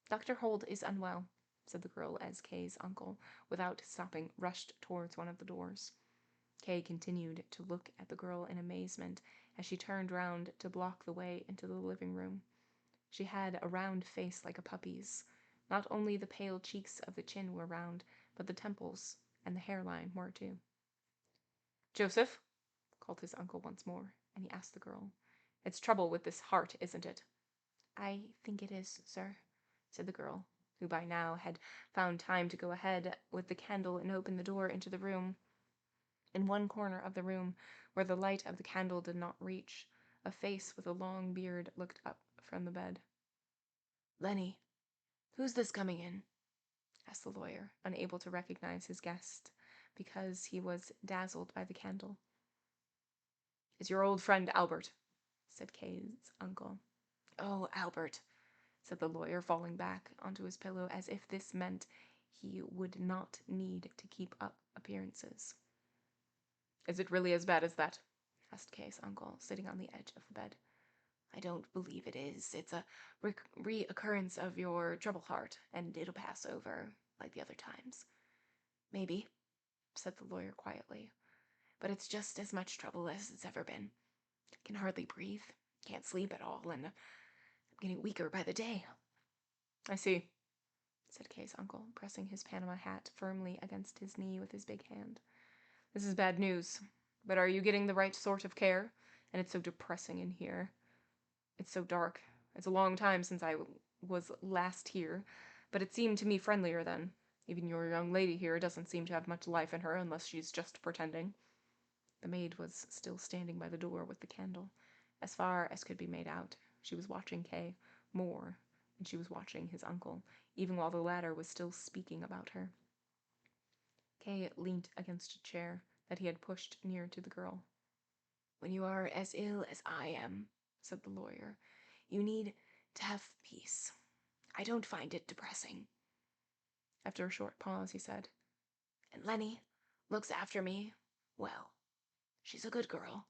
"Dr. Huld is unwell," said the girl as Kay's uncle, without stopping, rushed towards one of the doors. Kay continued to look at the girl in amazement as she turned round to block the way into the living room. She had a round face like a puppy's. Not only the pale cheeks of the chin were round, but the temples and the hairline were too. "Joseph," called his uncle once more, and he asked the girl, "It's trouble with this heart, isn't it?" "I think it is, sir," said the girl, who by now had found time to go ahead with the candle and open the door into the room. In one corner of the room, where the light of the candle did not reach, a face with a long beard looked up from the bed. "Leni, who's this coming in?" asked the lawyer, unable to recognize his guest because he was dazzled by the candle. "It's your old friend Albert," said Kay's uncle. "Oh, Albert," said the lawyer, falling back onto his pillow as if this meant he would not need to keep up appearances. Is it really as bad as that? Asked Kay's uncle, sitting on the edge of the bed. I don't believe it is. It's a reoccurrence of your trouble heart, and it'll pass over like the other times. Maybe, said the lawyer quietly, but it's just as much trouble as it's ever been. I can hardly breathe, can't sleep at all, and I'm getting weaker by the day. I see, said Kay's uncle, pressing his Panama hat firmly against his knee with his big hand. This is bad news, but are you getting the right sort of care? And it's so depressing in here. It's so dark. It's a long time since I was last here, but it seemed to me friendlier then. Even your young lady here doesn't seem to have much life in her unless she's just pretending. The maid was still standing by the door with the candle. As far as could be made out, she was watching Kay more than she was watching his uncle, even while the latter was still speaking about her. Kay leaned against a chair that he had pushed near to the girl. When you are as ill as I am, said the lawyer, you need to have peace. I don't find it depressing. After a short pause, he said, And Leni looks after me. Well, she's a good girl.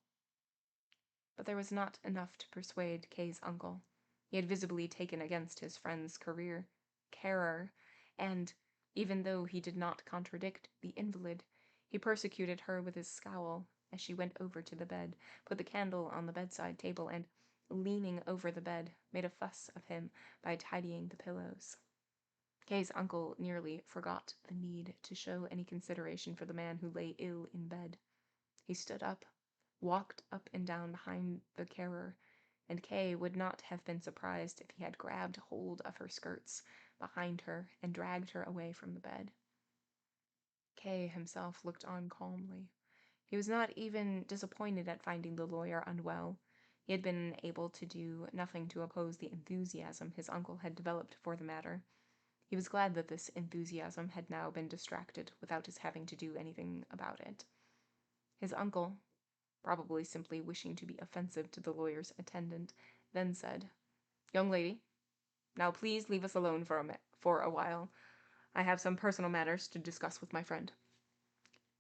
But there was not enough to persuade Kay's uncle. He had visibly taken against his friend's carer, and, even though he did not contradict the invalid, he persecuted her with his scowl as she went over to the bed, put the candle on the bedside table, and, leaning over the bed, made a fuss of him by tidying the pillows. Kay's uncle nearly forgot the need to show any consideration for the man who lay ill in bed. He stood up, walked up and down behind the carer, and Kay would not have been surprised if he had grabbed hold of her skirts behind her and dragged her away from the bed. Kay himself looked on calmly. He was not even disappointed at finding the lawyer unwell. He had been able to do nothing to oppose the enthusiasm his uncle had developed for the matter. He was glad that this enthusiasm had now been distracted without his having to do anything about it. His uncle, probably simply wishing to be offensive to the lawyer's attendant, then said, Young lady, now please leave us alone for a while. I have some personal matters to discuss with my friend.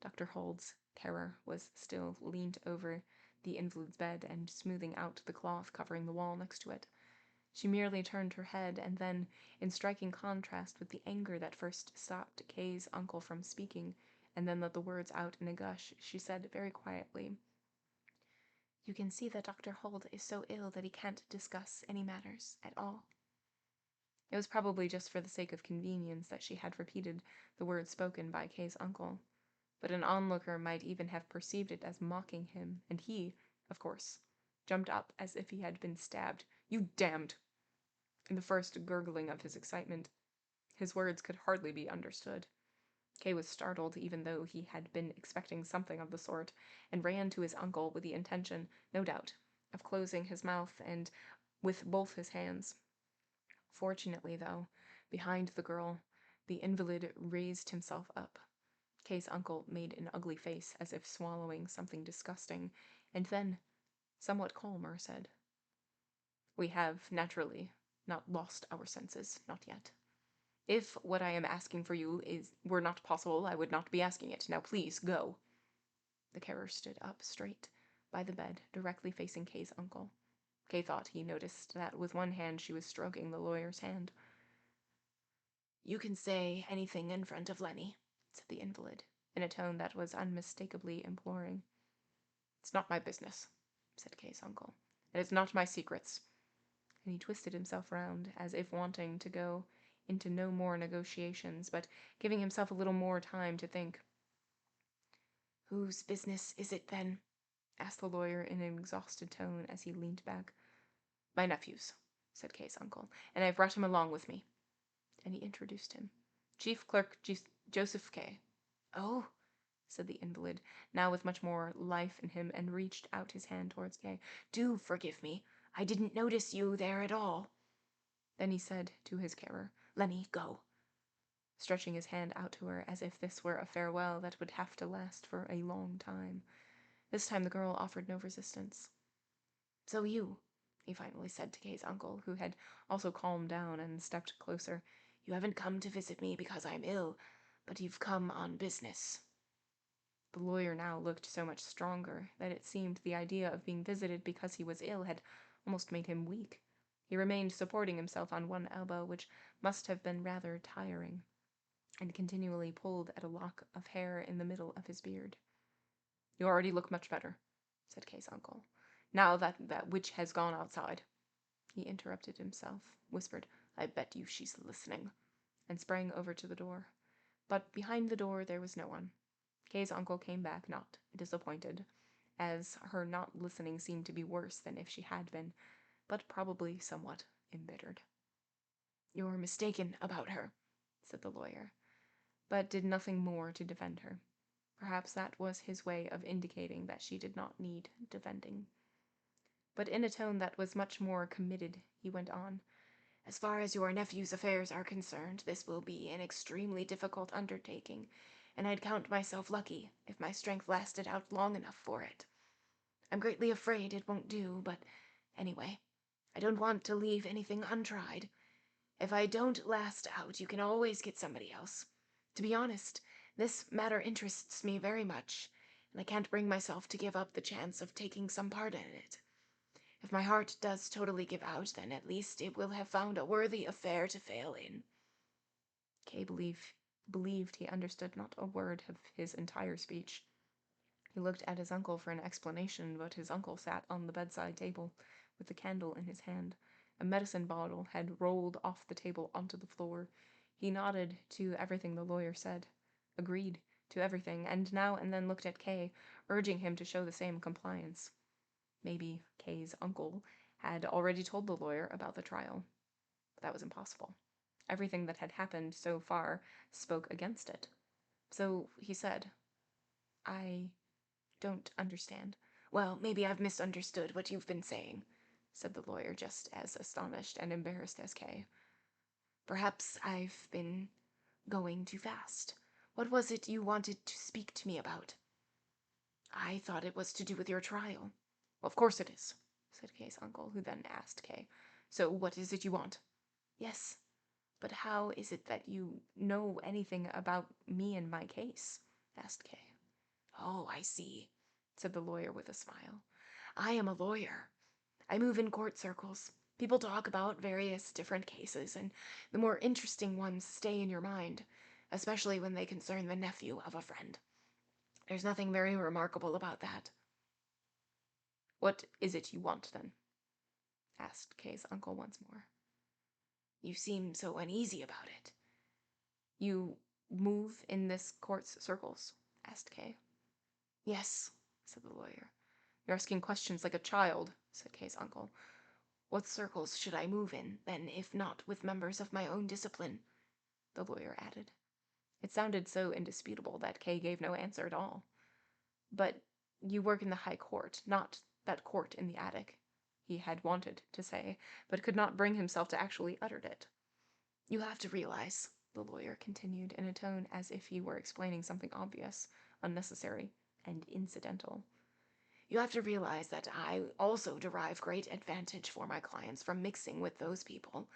Dr. Huld's carer was still leaned over the invalid's bed and smoothing out the cloth covering the wall next to it. She merely turned her head, and then, in striking contrast with the anger that first stopped Kay's uncle from speaking, and then let the words out in a gush, she said very quietly, You can see that Dr. Huld is so ill that he can't discuss any matters at all. It was probably just for the sake of convenience that she had repeated the words spoken by Kay's uncle, but an onlooker might even have perceived it as mocking him, and he, of course, jumped up as if he had been stabbed. You damned! In the first gurgling of his excitement, his words could hardly be understood. Kay was startled, even though he had been expecting something of the sort, and ran to his uncle with the intention, no doubt, of closing his mouth and with both his hands. Fortunately, though, behind the girl, the invalid raised himself up. Kay's uncle made an ugly face as if swallowing something disgusting, and then, somewhat calmer, said, We have, naturally, not lost our senses, not yet. If what I am asking for you were not possible, I would not be asking it. Now please, go. The carer stood up straight by the bed, directly facing Kay's uncle. Kay thought he noticed that with one hand she was stroking the lawyer's hand. You can say anything in front of Leni, said the invalid, in a tone that was unmistakably imploring. It's not my business, said Kay's uncle, and it's not my secrets. And he twisted himself round, as if wanting to go into no more negotiations, but giving himself a little more time to think. Whose business is it, then? Asked the lawyer in an exhausted tone as he leaned back. My nephew's, said Kay's uncle, and I've brought him along with me. And he introduced him. Chief Clerk Josef K. Oh, said the invalid, now with much more life in him, and reached out his hand towards Kay. Do forgive me. I didn't notice you there at all. Then he said to his carer, Leni, go. Stretching his hand out to her as if this were a farewell that would have to last for a long time. This time the girl offered no resistance. So you, he finally said to Kay's uncle, who had also calmed down and stepped closer, you haven't come to visit me because I'm ill, but you've come on business. The lawyer now looked so much stronger that it seemed the idea of being visited because he was ill had almost made him weak. He remained supporting himself on one elbow, which must have been rather tiring, and continually pulled at a lock of hair in the middle of his beard. "You already look much better," said Kay's uncle. "Now that witch has gone outside." He interrupted himself, whispered, "I bet you she's listening," and sprang over to the door. But behind the door there was no one. Kay's uncle came back, not disappointed, as her not listening seemed to be worse than if she had been, but probably somewhat embittered. "You're mistaken about her," said the lawyer, but did nothing more to defend her. Perhaps that was his way of indicating that she did not need defending. But in a tone that was much more committed, he went on, "As far as your nephew's affairs are concerned, this will be an extremely difficult undertaking, and I'd count myself lucky if my strength lasted out long enough for it. I'm greatly afraid it won't do, but anyway, I don't want to leave anything untried. If I don't last out, you can always get somebody else. To be honest, this matter interests me very much, and I can't bring myself to give up the chance of taking some part in it. If my heart does totally give out, then at least it will have found a worthy affair to fail in." Kay believed he understood not a word of his entire speech. He looked at his uncle for an explanation, but his uncle sat on the bedside table, with the candle in his hand. A medicine bottle had rolled off the table onto the floor. He nodded to everything the lawyer said, agreed to everything, and now and then looked at Kay, urging him to show the same compliance. Maybe Kay's uncle had already told the lawyer about the trial, but that was impossible. Everything that had happened so far spoke against it. So he said, "I don't understand." "Well, maybe I've misunderstood what you've been saying," said the lawyer, just as astonished and embarrassed as Kay. "Perhaps I've been going too fast. What was it you wanted to speak to me about?" "I thought it was to do with your trial." "Of course it is," said Kay's uncle, who then asked Kay, "So what is it you want?" "Yes, but how is it that you know anything about me and my case?" asked Kay. "Oh, I see," said the lawyer with a smile. "I am a lawyer. I move in court circles. People talk about various different cases, and the more interesting ones stay in your mind, especially when they concern the nephew of a friend. There's nothing very remarkable about that." "What is it you want, then?" asked Kay's uncle once more. "You seem so uneasy about it." "You move in this court's circles?" asked Kay. "Yes," said the lawyer. "You're asking questions like a child," said Kay's uncle. "What circles should I move in, then, if not with members of my own discipline?" the lawyer added. It sounded so indisputable that Kay gave no answer at all. "But you work in the high court, not that court in the attic," he had wanted to say, but could not bring himself to actually utter it. "You have to realize," the lawyer continued in a tone as if he were explaining something obvious, unnecessary, and incidental. "You have to realize that I also derive great advantage for my clients from mixing with those people,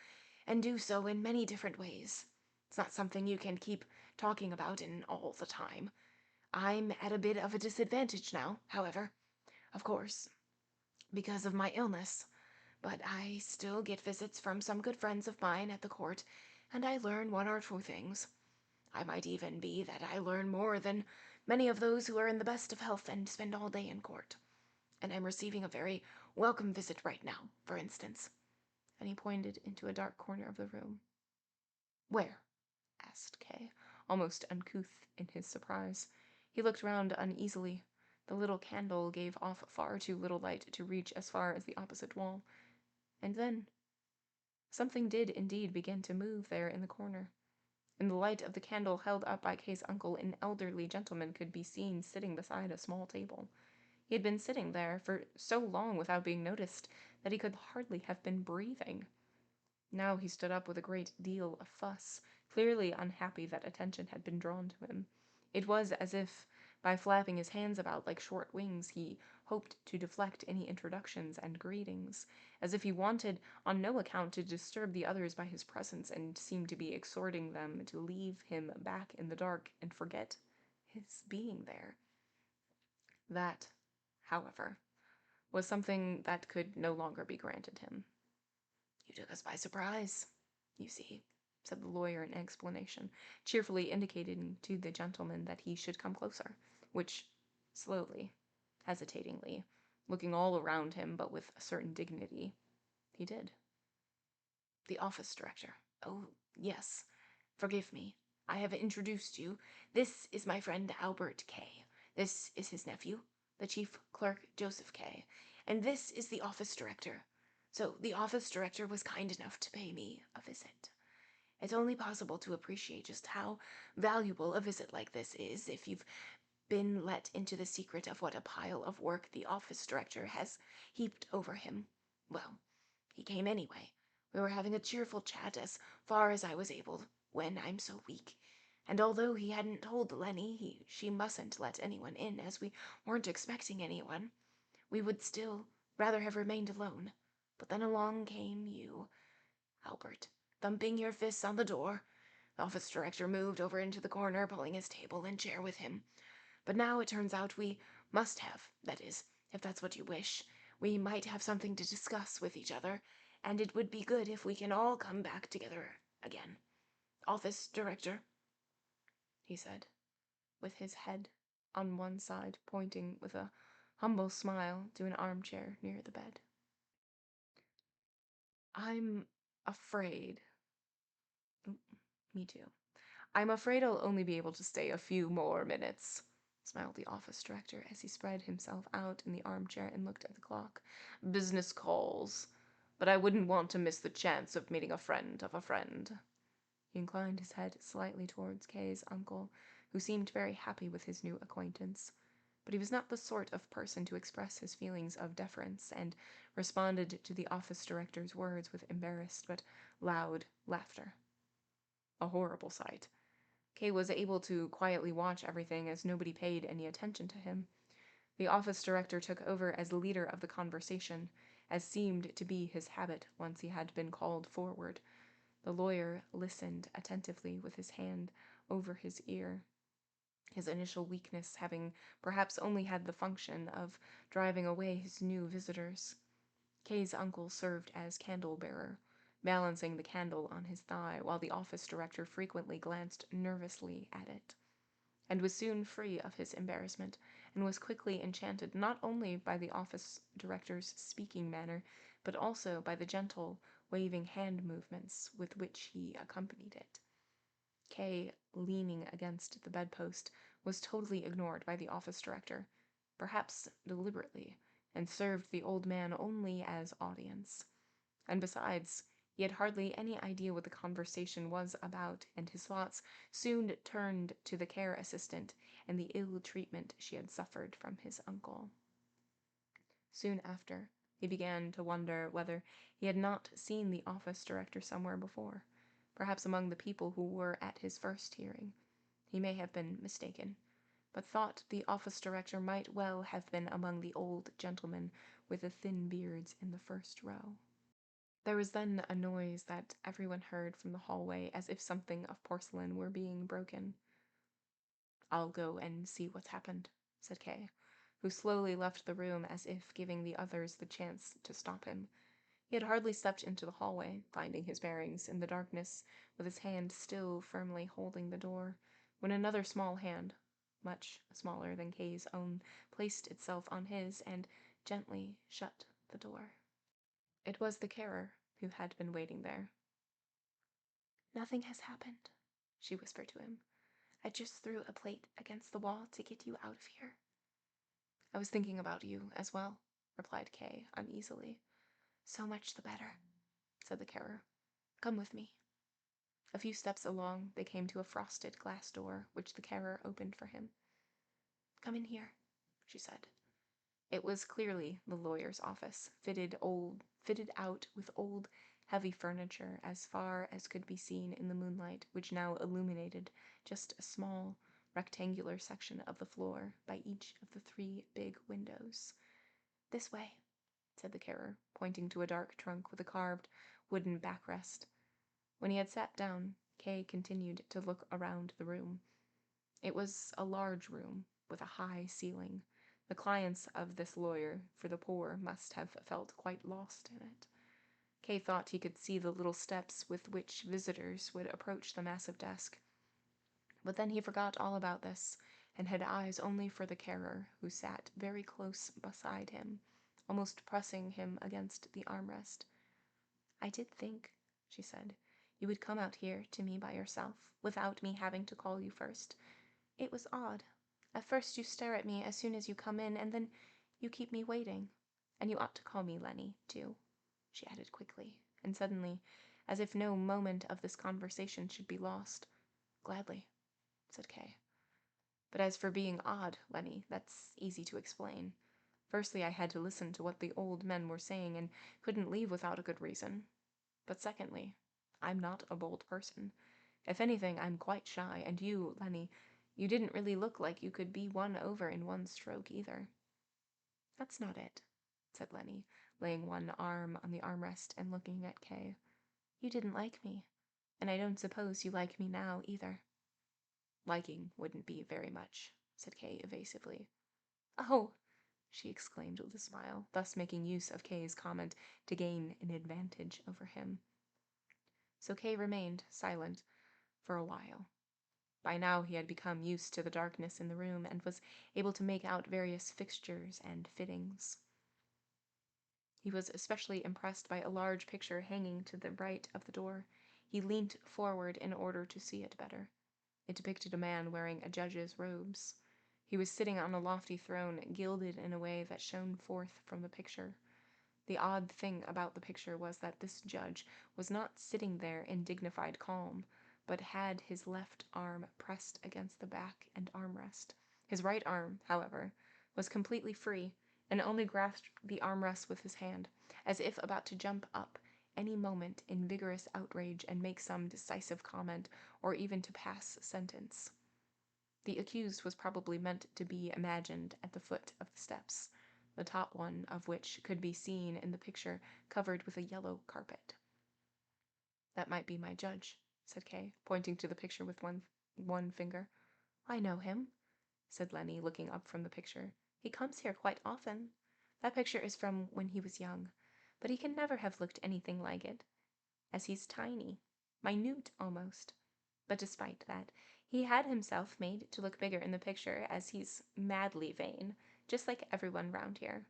and do so in many different ways. It's not something you can keep talking about in all the time. I'm at a bit of a disadvantage now, however, of course, because of my illness, but I still get visits from some good friends of mine at the court, and I learn one or two things. I might even be that I learn more than many of those who are in the best of health and spend all day in court. And I'm receiving a very welcome visit right now, for instance." And he pointed into a dark corner of the room. "Where?" asked Kay, almost uncouth in his surprise. He looked round uneasily. The little candle gave off far too little light to reach as far as the opposite wall. And then something did indeed begin to move there in the corner. In the light of the candle held up by Kay's uncle, an elderly gentleman could be seen sitting beside a small table. He had been sitting there for so long without being noticed that he could hardly have been breathing. Now he stood up with a great deal of fuss, clearly unhappy that attention had been drawn to him. It was as if, by flapping his hands about like short wings, he hoped to deflect any introductions and greetings, as if he wanted on no account to disturb the others by his presence, and seemed to be exhorting them to leave him back in the dark and forget his being there. That, however, was something that could no longer be granted him. "You took us by surprise, you see," said the lawyer in explanation, cheerfully indicating to the gentleman that he should come closer, which, slowly, hesitatingly, looking all around him but with a certain dignity, he did. "The office director. Oh, yes. Forgive me. I have introduced you. This is my friend Albert K. This is his nephew, the chief clerk Joseph K. And this is the office director. So the office director was kind enough to pay me a visit. It's only possible to appreciate just how valuable a visit like this is if you've been let into the secret of what a pile of work the office director has heaped over him. Well, he came anyway. We were having a cheerful chat as far as I was able when I'm so weak. And although he hadn't told Leni she mustn't let anyone in as we weren't expecting anyone, we would still rather have remained alone. But then along came you, Albert, thumping your fists on the door. The office director moved over into the corner, pulling his table and chair with him. But now it turns out we must have, that is, if that's what you wish, we might have something to discuss with each other, and it would be good if we can all come back together again. Office director," he said, with his head on one side, pointing with a humble smile to an armchair near the bed. "I'm afraid." Me too. "I'm afraid I'll only be able to stay a few more minutes," smiled the office director as he spread himself out in the armchair and looked at the clock. "Business calls. But I wouldn't want to miss the chance of meeting a friend of a friend." He inclined his head slightly towards Kay's uncle, who seemed very happy with his new acquaintance. But he was not the sort of person to express his feelings of deference, and responded to the office director's words with embarrassed but loud laughter. A horrible sight. Kay was able to quietly watch everything as nobody paid any attention to him. The office director took over as leader of the conversation, as seemed to be his habit once he had been called forward. The lawyer listened attentively with his hand over his ear, his initial weakness having perhaps only had the function of driving away his new visitors. Kay's uncle served as candle-bearer, balancing the candle on his thigh while the office director frequently glanced nervously at it, and was soon free of his embarrassment, and was quickly enchanted not only by the office director's speaking manner, but also by the gentle, waving hand movements with which he accompanied it. Kay, leaning against the bedpost, was totally ignored by the office director, perhaps deliberately, and served the old man only as audience. And besides, he had hardly any idea what the conversation was about, and his thoughts soon turned to the care assistant and the ill treatment she had suffered from his uncle. Soon after, he began to wonder whether he had not seen the office director somewhere before, perhaps among the people who were at his first hearing. He may have been mistaken, but thought the office director might well have been among the old gentlemen with the thin beards in the first row. There was then a noise that everyone heard from the hallway, as if something of porcelain were being broken. "I'll go and see what's happened," said Kay, who slowly left the room as if giving the others the chance to stop him. He had hardly stepped into the hallway, finding his bearings in the darkness, with his hand still firmly holding the door, when another small hand, much smaller than Kay's own, placed itself on his and gently shut the door. It was the carer who had been waiting there. "Nothing has happened," she whispered to him. "I just threw a plate against the wall to get you out of here." "I was thinking about you as well," replied Kay uneasily. "So much the better," said the carer. "Come with me." A few steps along, they came to a frosted glass door, which the carer opened for him. "Come in here," she said. It was clearly the lawyer's office, fitted out with old, heavy furniture as far as could be seen in the moonlight, which now illuminated just a small, rectangular section of the floor by each of the 3 big windows. "This way," said the carer, pointing to a dark trunk with a carved wooden backrest. When he had sat down, Kay continued to look around the room. It was a large room with a high ceiling, The clients of this lawyer for the poor must have felt quite lost in it. Kay thought he could see the little steps with which visitors would approach the massive desk. But then he forgot all about this, and had eyes only for the carer, who sat very close beside him, almost pressing him against the armrest. "I did think," she said, "you would come out here to me by yourself, without me having to call you first. It was odd. At first you stare at me as soon as you come in, and then you keep me waiting. And you ought to call me Leni, too," she added quickly, and suddenly, as if no moment of this conversation should be lost. "Gladly," said Kay. "But as for being odd, Leni, that's easy to explain. Firstly, I had to listen to what the old men were saying and couldn't leave without a good reason. But secondly, I'm not a bold person. If anything, I'm quite shy, and you, Leni, you didn't really look like you could be won over in one stroke either." "That's not it," said Leni, laying one arm on the armrest and looking at Kay. "You didn't like me, and I don't suppose you like me now either." "Liking wouldn't be very much," said Kay evasively. "Oh!" she exclaimed with a smile, thus making use of Kay's comment to gain an advantage over him. So Kay remained silent for a while. By now he had become used to the darkness in the room and was able to make out various fixtures and fittings. He was especially impressed by a large picture hanging to the right of the door. He leant forward in order to see it better. It depicted a man wearing a judge's robes. He was sitting on a lofty throne, gilded in a way that shone forth from the picture. The odd thing about the picture was that this judge was not sitting there in dignified calm, but had his left arm pressed against the back and armrest. His right arm, however, was completely free, and only grasped the armrest with his hand, as if about to jump up any moment in vigorous outrage and make some decisive comment, or even to pass sentence. The accused was probably meant to be imagined at the foot of the steps, the top one of which could be seen in the picture covered with a yellow carpet. "That might be my judge," said Kay, pointing to the picture with one finger. "I know him," said Leni, looking up from the picture. "He comes here quite often. That picture is from when he was young, but he can never have looked anything like it, as he's tiny, minute almost. But despite that, he had himself made to look bigger in the picture, as he's madly vain, just like everyone round here.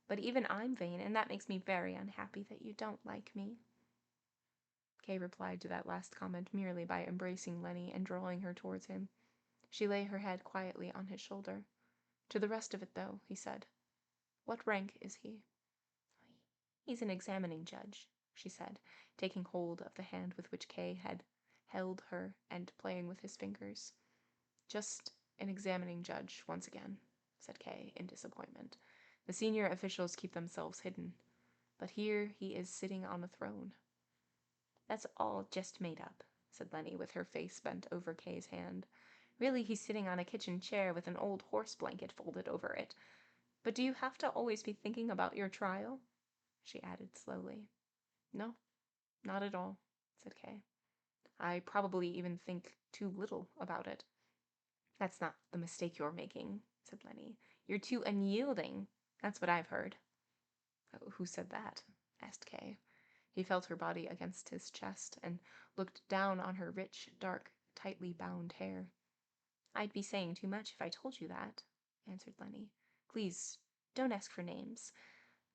But even I'm vain, and that makes me very unhappy that you don't like me." Kay replied to that last comment merely by embracing Leni and drawing her towards him. She lay her head quietly on his shoulder. "To the rest of it, though," he said. "What rank is he?" "He's an examining judge," she said, taking hold of the hand with which Kay had held her and playing with his fingers. "Just an examining judge once again," said Kay in disappointment. "The senior officials keep themselves hidden, but here he is sitting on a throne." "That's all just made up," said Leni, with her face bent over Kay's hand. "Really, he's sitting on a kitchen chair with an old horse blanket folded over it. But do you have to always be thinking about your trial?" she added slowly. "No, not at all," said Kay. "I probably even think too little about it." "That's not the mistake you're making," said Leni. "You're too unyielding. That's what I've heard." "Who said that?" asked Kay. He felt her body against his chest and looked down on her rich, dark, tightly bound hair. "I'd be saying too much if I told you that," answered Leni. "Please, don't ask for names.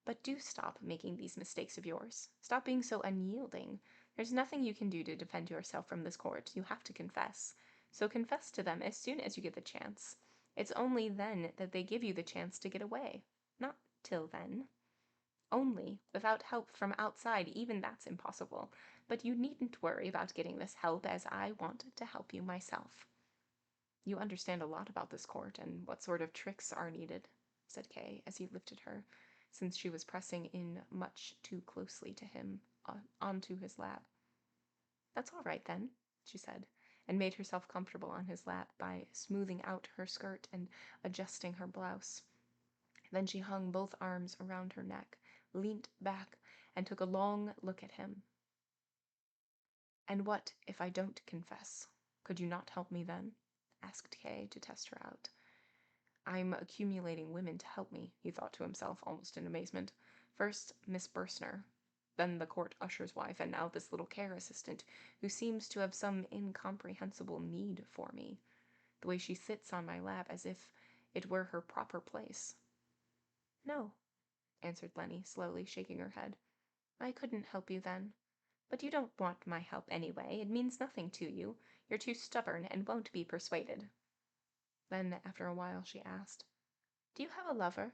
But do stop making these mistakes of yours. Stop being so unyielding. There's nothing you can do to defend yourself from this court. You have to confess. So confess to them as soon as you get the chance. It's only then that they give you the chance to get away. Not till then. Only without help from outside, even that's impossible. But you needn't worry about getting this help, as I want to help you myself." "You understand a lot about this court and what sort of tricks are needed," said Kay as he lifted her, since she was pressing in much too closely to him, onto his lap. "That's all right then," she said, and made herself comfortable on his lap by smoothing out her skirt and adjusting her blouse. Then she hung both arms around her neck, leant back, and took a long look at him. "And what if I don't confess? Could you not help me then?" asked Kay to test her out. I'm accumulating women to help me, he thought to himself, almost in amazement. First, Miss Burstner, then the court usher's wife, and now this little care assistant, who seems to have some incomprehensible need for me. The way she sits on my lap as if it were her proper place. No, answered Leni, slowly shaking her head. I couldn't help you then. But you don't want my help anyway. It means nothing to you. You're too stubborn and won't be persuaded. Then, after a while, she asked, Do you have a lover?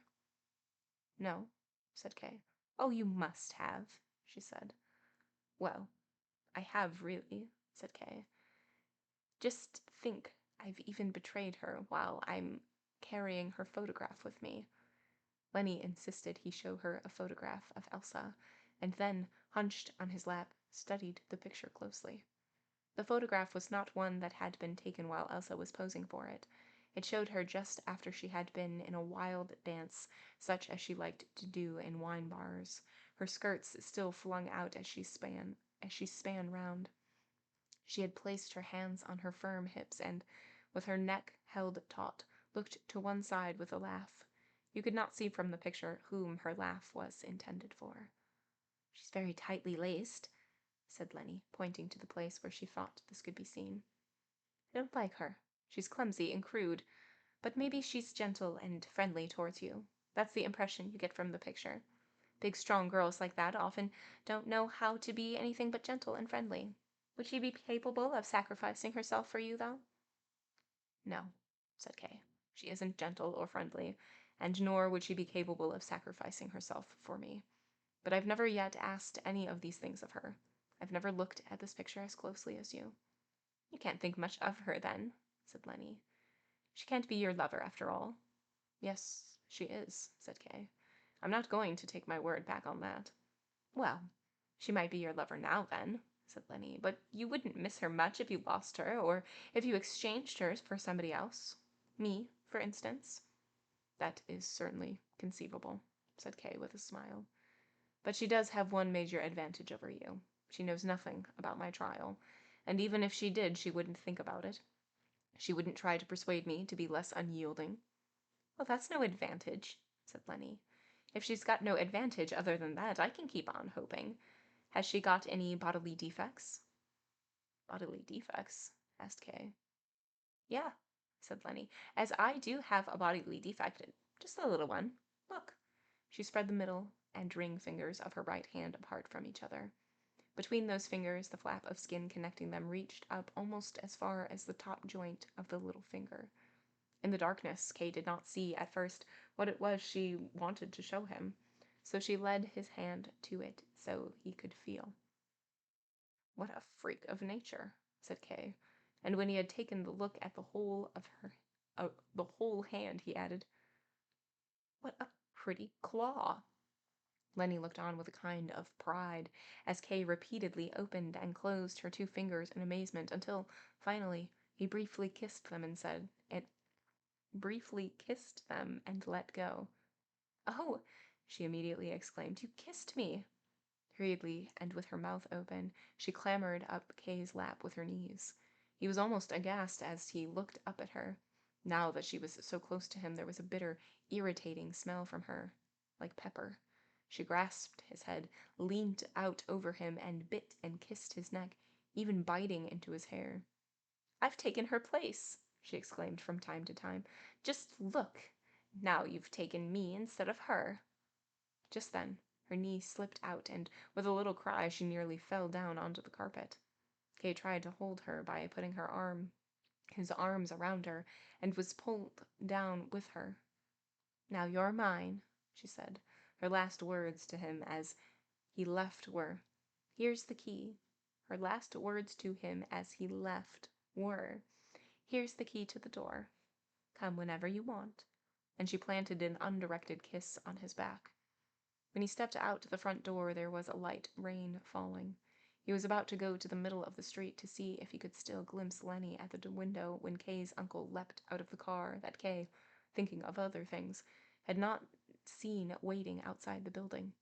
No, said Kay. Oh, you must have, she said. Well, I have really, said Kay. Just think, I've even betrayed her while I'm carrying her photograph with me. Leni insisted he show her a photograph of Elsa, and then, hunched on his lap, studied the picture closely. The photograph was not one that had been taken while Elsa was posing for it. It showed her just after she had been in a wild dance, such as she liked to do in wine bars, her skirts still flung out as she span round. She had placed her hands on her firm hips and, with her neck held taut, looked to one side with a laugh. You could not see from the picture whom her laugh was intended for. She's very tightly laced, said Leni, pointing to the place where she thought this could be seen. I don't like her. She's clumsy and crude, but maybe she's gentle and friendly towards you. That's the impression you get from the picture. Big, strong girls like that often don't know how to be anything but gentle and friendly. Would she be capable of sacrificing herself for you, though? No, said Kay. She isn't gentle or friendly, and nor would she be capable of sacrificing herself for me. But I've never yet asked any of these things of her. I've never looked at this picture as closely as you. You can't think much of her, then, said Leni. She can't be your lover, after all. Yes, she is, said Kay. I'm not going to take my word back on that. Well, she might be your lover now, then, said Leni, but you wouldn't miss her much if you lost her, or if you exchanged her for somebody else. Me, for instance. That is certainly conceivable, said Kay with a smile. But she does have one major advantage over you. She knows nothing about my trial, and even if she did, she wouldn't think about it. She wouldn't try to persuade me to be less unyielding. Well, that's no advantage, said Leni. If she's got no advantage other than that, I can keep on hoping. Has she got any bodily defects? Bodily defects? asked Kay. Yeah, said Leni, as I do have a bodily defect, just a little one. Look. She spread the middle and ring fingers of her right hand apart from each other. Between those fingers, the flap of skin connecting them reached up almost as far as the top joint of the little finger. In the darkness, Kay did not see at first what it was she wanted to show him, so she led his hand to it so he could feel. What a freak of nature, said Kay, and when he had taken the look at the whole hand, he added, What a pretty claw. Leni looked on with a kind of pride as Kay repeatedly opened and closed her two fingers in amazement until, finally, he briefly kissed them and let go. Oh, she immediately exclaimed, you kissed me. Hurriedly, and with her mouth open, she clambered up Kay's lap with her knees. He was almost aghast as he looked up at her. Now that she was so close to him, there was a bitter, irritating smell from her, like pepper. She grasped his head, leaned out over him, and bit and kissed his neck, even biting into his hair. I've taken her place, she exclaimed from time to time. Just look. Now you've taken me instead of her. Just then, her knee slipped out, and with a little cry she nearly fell down onto the carpet. Kay tried to hold her by putting his arms around her, and was pulled down with her. Now you're mine, she said. Her last words to him as he left were, Here's the key. Her last words to him as he left were, Here's the key to the door. Come whenever you want. And she planted an undirected kiss on his back. When he stepped out the front door, there was a light rain falling. He was about to go to the middle of the street to see if he could still glimpse Leni at the window when Kay's uncle leapt out of the car that Kay, thinking of other things, had not seen waiting outside the building.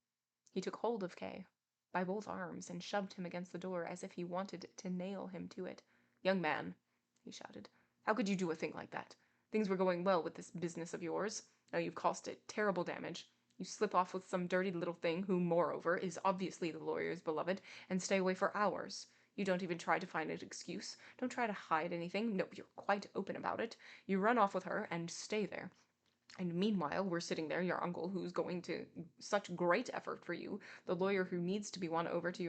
He took hold of Kay by both arms and shoved him against the door as if he wanted to nail him to it. Young man, he shouted, how could you do a thing like that? Things were going well with this business of yours. Now you've caused it terrible damage. You slip off with some dirty little thing who, moreover, is obviously the lawyer's beloved, and stay away for hours. You don't even try to find an excuse. Don't try to hide anything. No, you're quite open about it. You run off with her and stay there. And meanwhile, we're sitting there, your uncle, who's going to such great effort for you, the lawyer who needs to be won over to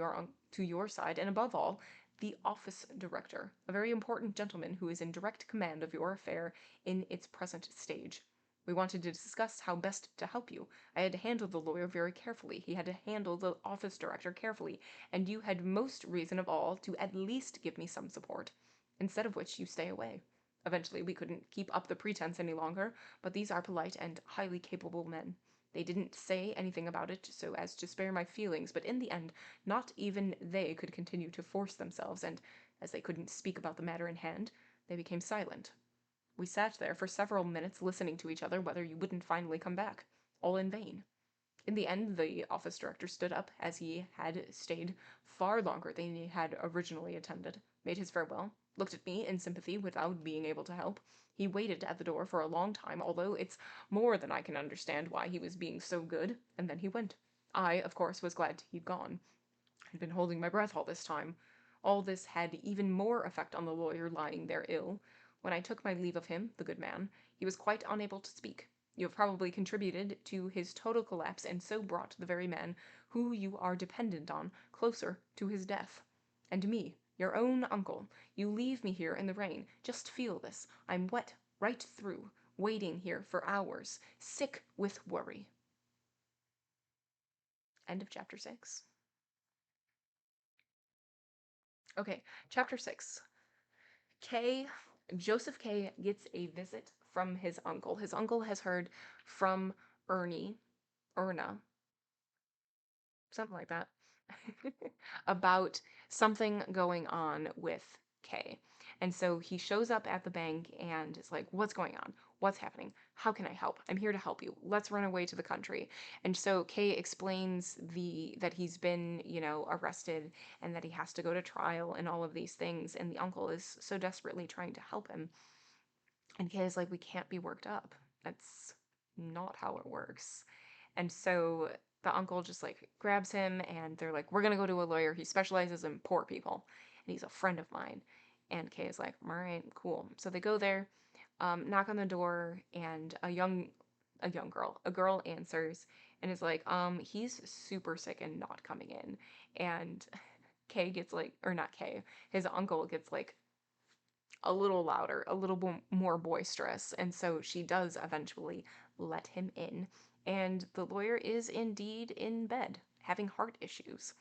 your side, and above all, the office director, a very important gentleman who is in direct command of your affair in its present stage. We wanted to discuss how best to help you. I had to handle the lawyer very carefully. He had to handle the office director carefully, and you had most reason of all to at least give me some support. Instead of which, you stay away. Eventually, we couldn't keep up the pretense any longer, but these are polite and highly capable men. They didn't say anything about it so as to spare my feelings, but in the end, not even they could continue to force themselves, and as they couldn't speak about the matter in hand, they became silent. We sat there for several minutes listening to each other whether you wouldn't finally come back. All in vain. In the end, the office director stood up, as he had stayed far longer than he had originally intended, made his farewell, looked at me in sympathy without being able to help. He waited at the door for a long time, although it's more than I can understand why he was being so good, and then he went. I, of course, was glad he'd gone. I'd been holding my breath all this time. All this had even more effect on the lawyer lying there ill. When I took my leave of him, the good man, he was quite unable to speak. You have probably contributed to his total collapse, and so brought the very man who you are dependent on closer to his death. And me, your own uncle, you leave me here in the rain. Just feel this. I'm wet right through, waiting here for hours, sick with worry. End of chapter 6. Okay, chapter 6. K, Joseph K gets a visit from his uncle. His uncle has heard from Erna, something like that, about something going on with Kay. And so he shows up at the bank and is like, what's going on? What's happening? How can I help? I'm here to help you. Let's run away to the country. And so Kay explains that he's been, arrested and that he has to go to trial and all of these things. And the uncle is so desperately trying to help him. And Kay is like, we can't be worked up. That's not how it works. And so the uncle just like grabs him and they're like, we're going to go to a lawyer. He specializes in poor people and he's a friend of mine. And Kay is like, all right, cool. So they go there, knock on the door, and a girl answers and is like, he's super sick and not coming in. And Kay gets like, or not Kay, his uncle gets like a little louder, a little more boisterous, and so she does eventually let him in. And the lawyer is indeed in bed, having heart issues.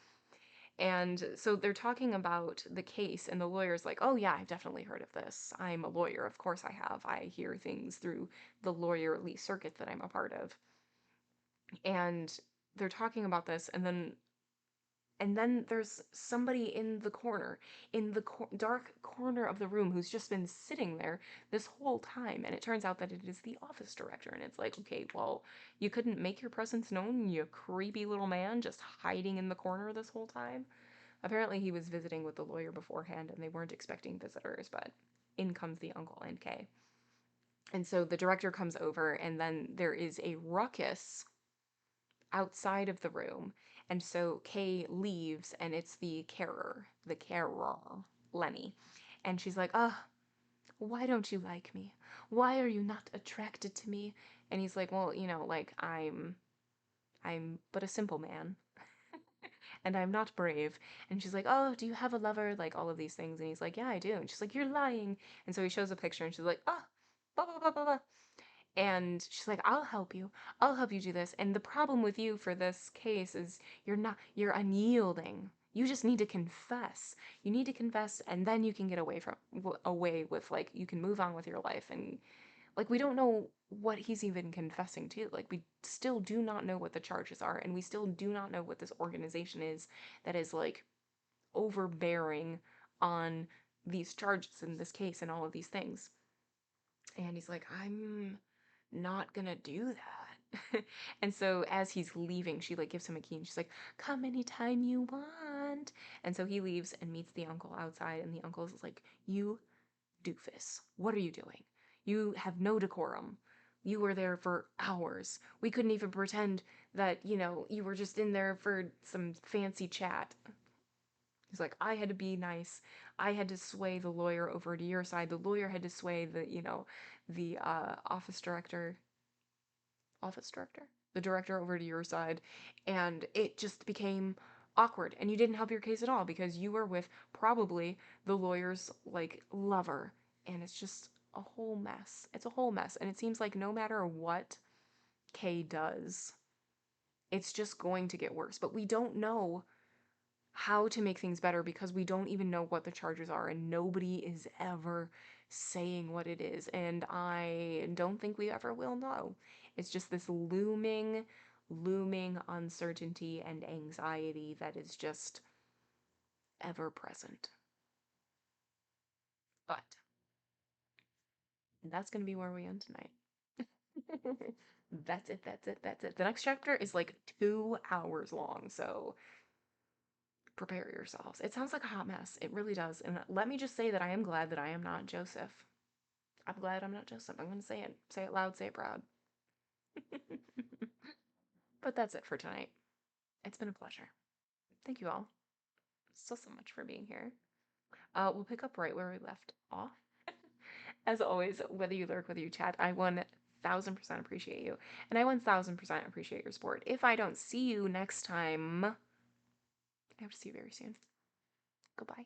And so they're talking about the case, and the lawyer's like, oh, yeah, I've definitely heard of this. I'm a lawyer. Of course I have. I hear things through the lawyerly circuit that I'm a part of. And they're talking about this, and then there's somebody in the corner, in the dark corner of the room, who's just been sitting there this whole time. And it turns out that it is the office director. And it's like, okay, well, you couldn't make your presence known, you creepy little man just hiding in the corner this whole time. Apparently, he was visiting with the lawyer beforehand, and they weren't expecting visitors, but in comes the uncle and Kay. And so the director comes over, and then there is a ruckus outside of the room. And so Kay leaves, and it's the carer, Leni. And she's like, why don't you like me? Why are you not attracted to me? And he's like, well, like I'm but a simple man. And I'm not brave. And she's like, oh, do you have a lover? Like all of these things. And he's like, yeah, I do. And she's like, you're lying. And so he shows a picture and she's like, blah, blah, blah, blah, blah. And she's like, I'll help you. I'll help you do this. And the problem with you for this case is you're unyielding. You just need to confess. You need to confess, and then you can get away with, like, you can move on with your life. And like, we don't know what he's even confessing to. Like, we still do not know what the charges are, and we still do not know what this organization is that is like overbearing on these charges in this case and all of these things. And he's like, I'm not gonna do that. And so as he's leaving, she like gives him a key and she's like, come anytime you want. And so he leaves and meets the uncle outside, and the uncle is like, you doofus, what are you doing? You have no decorum. You were there for hours. We couldn't even pretend that, you were just in there for some fancy chat. He's like, I had to be nice. I had to sway the lawyer over to your side. The lawyer had to sway the office director, the director over to your side. And it just became awkward. And you didn't help your case at all because you were with probably the lawyer's like lover. And it's just a whole mess. It's a whole mess. And it seems like no matter what Kay does, it's just going to get worse. But we don't know how to make things better because we don't even know what the charges are and nobody is ever saying what it is, and I don't think we ever will know. It's just this looming uncertainty and anxiety that is just ever present. But that's going to be where we end tonight. That's it. The next chapter is like 2 hours long, so prepare yourselves. It sounds like a hot mess. It really does. And let me just say that I am glad that I am not Joseph. I'm glad I'm not Joseph. I'm going to say it. Say it loud, say it proud. But that's it for tonight. It's been a pleasure. Thank you all so much for being here. We'll pick up right where we left off. As always, whether you lurk, whether you chat, I 1000% appreciate you. And I 1000% appreciate your support. If I don't see you next time, I hope to see you very soon. Goodbye.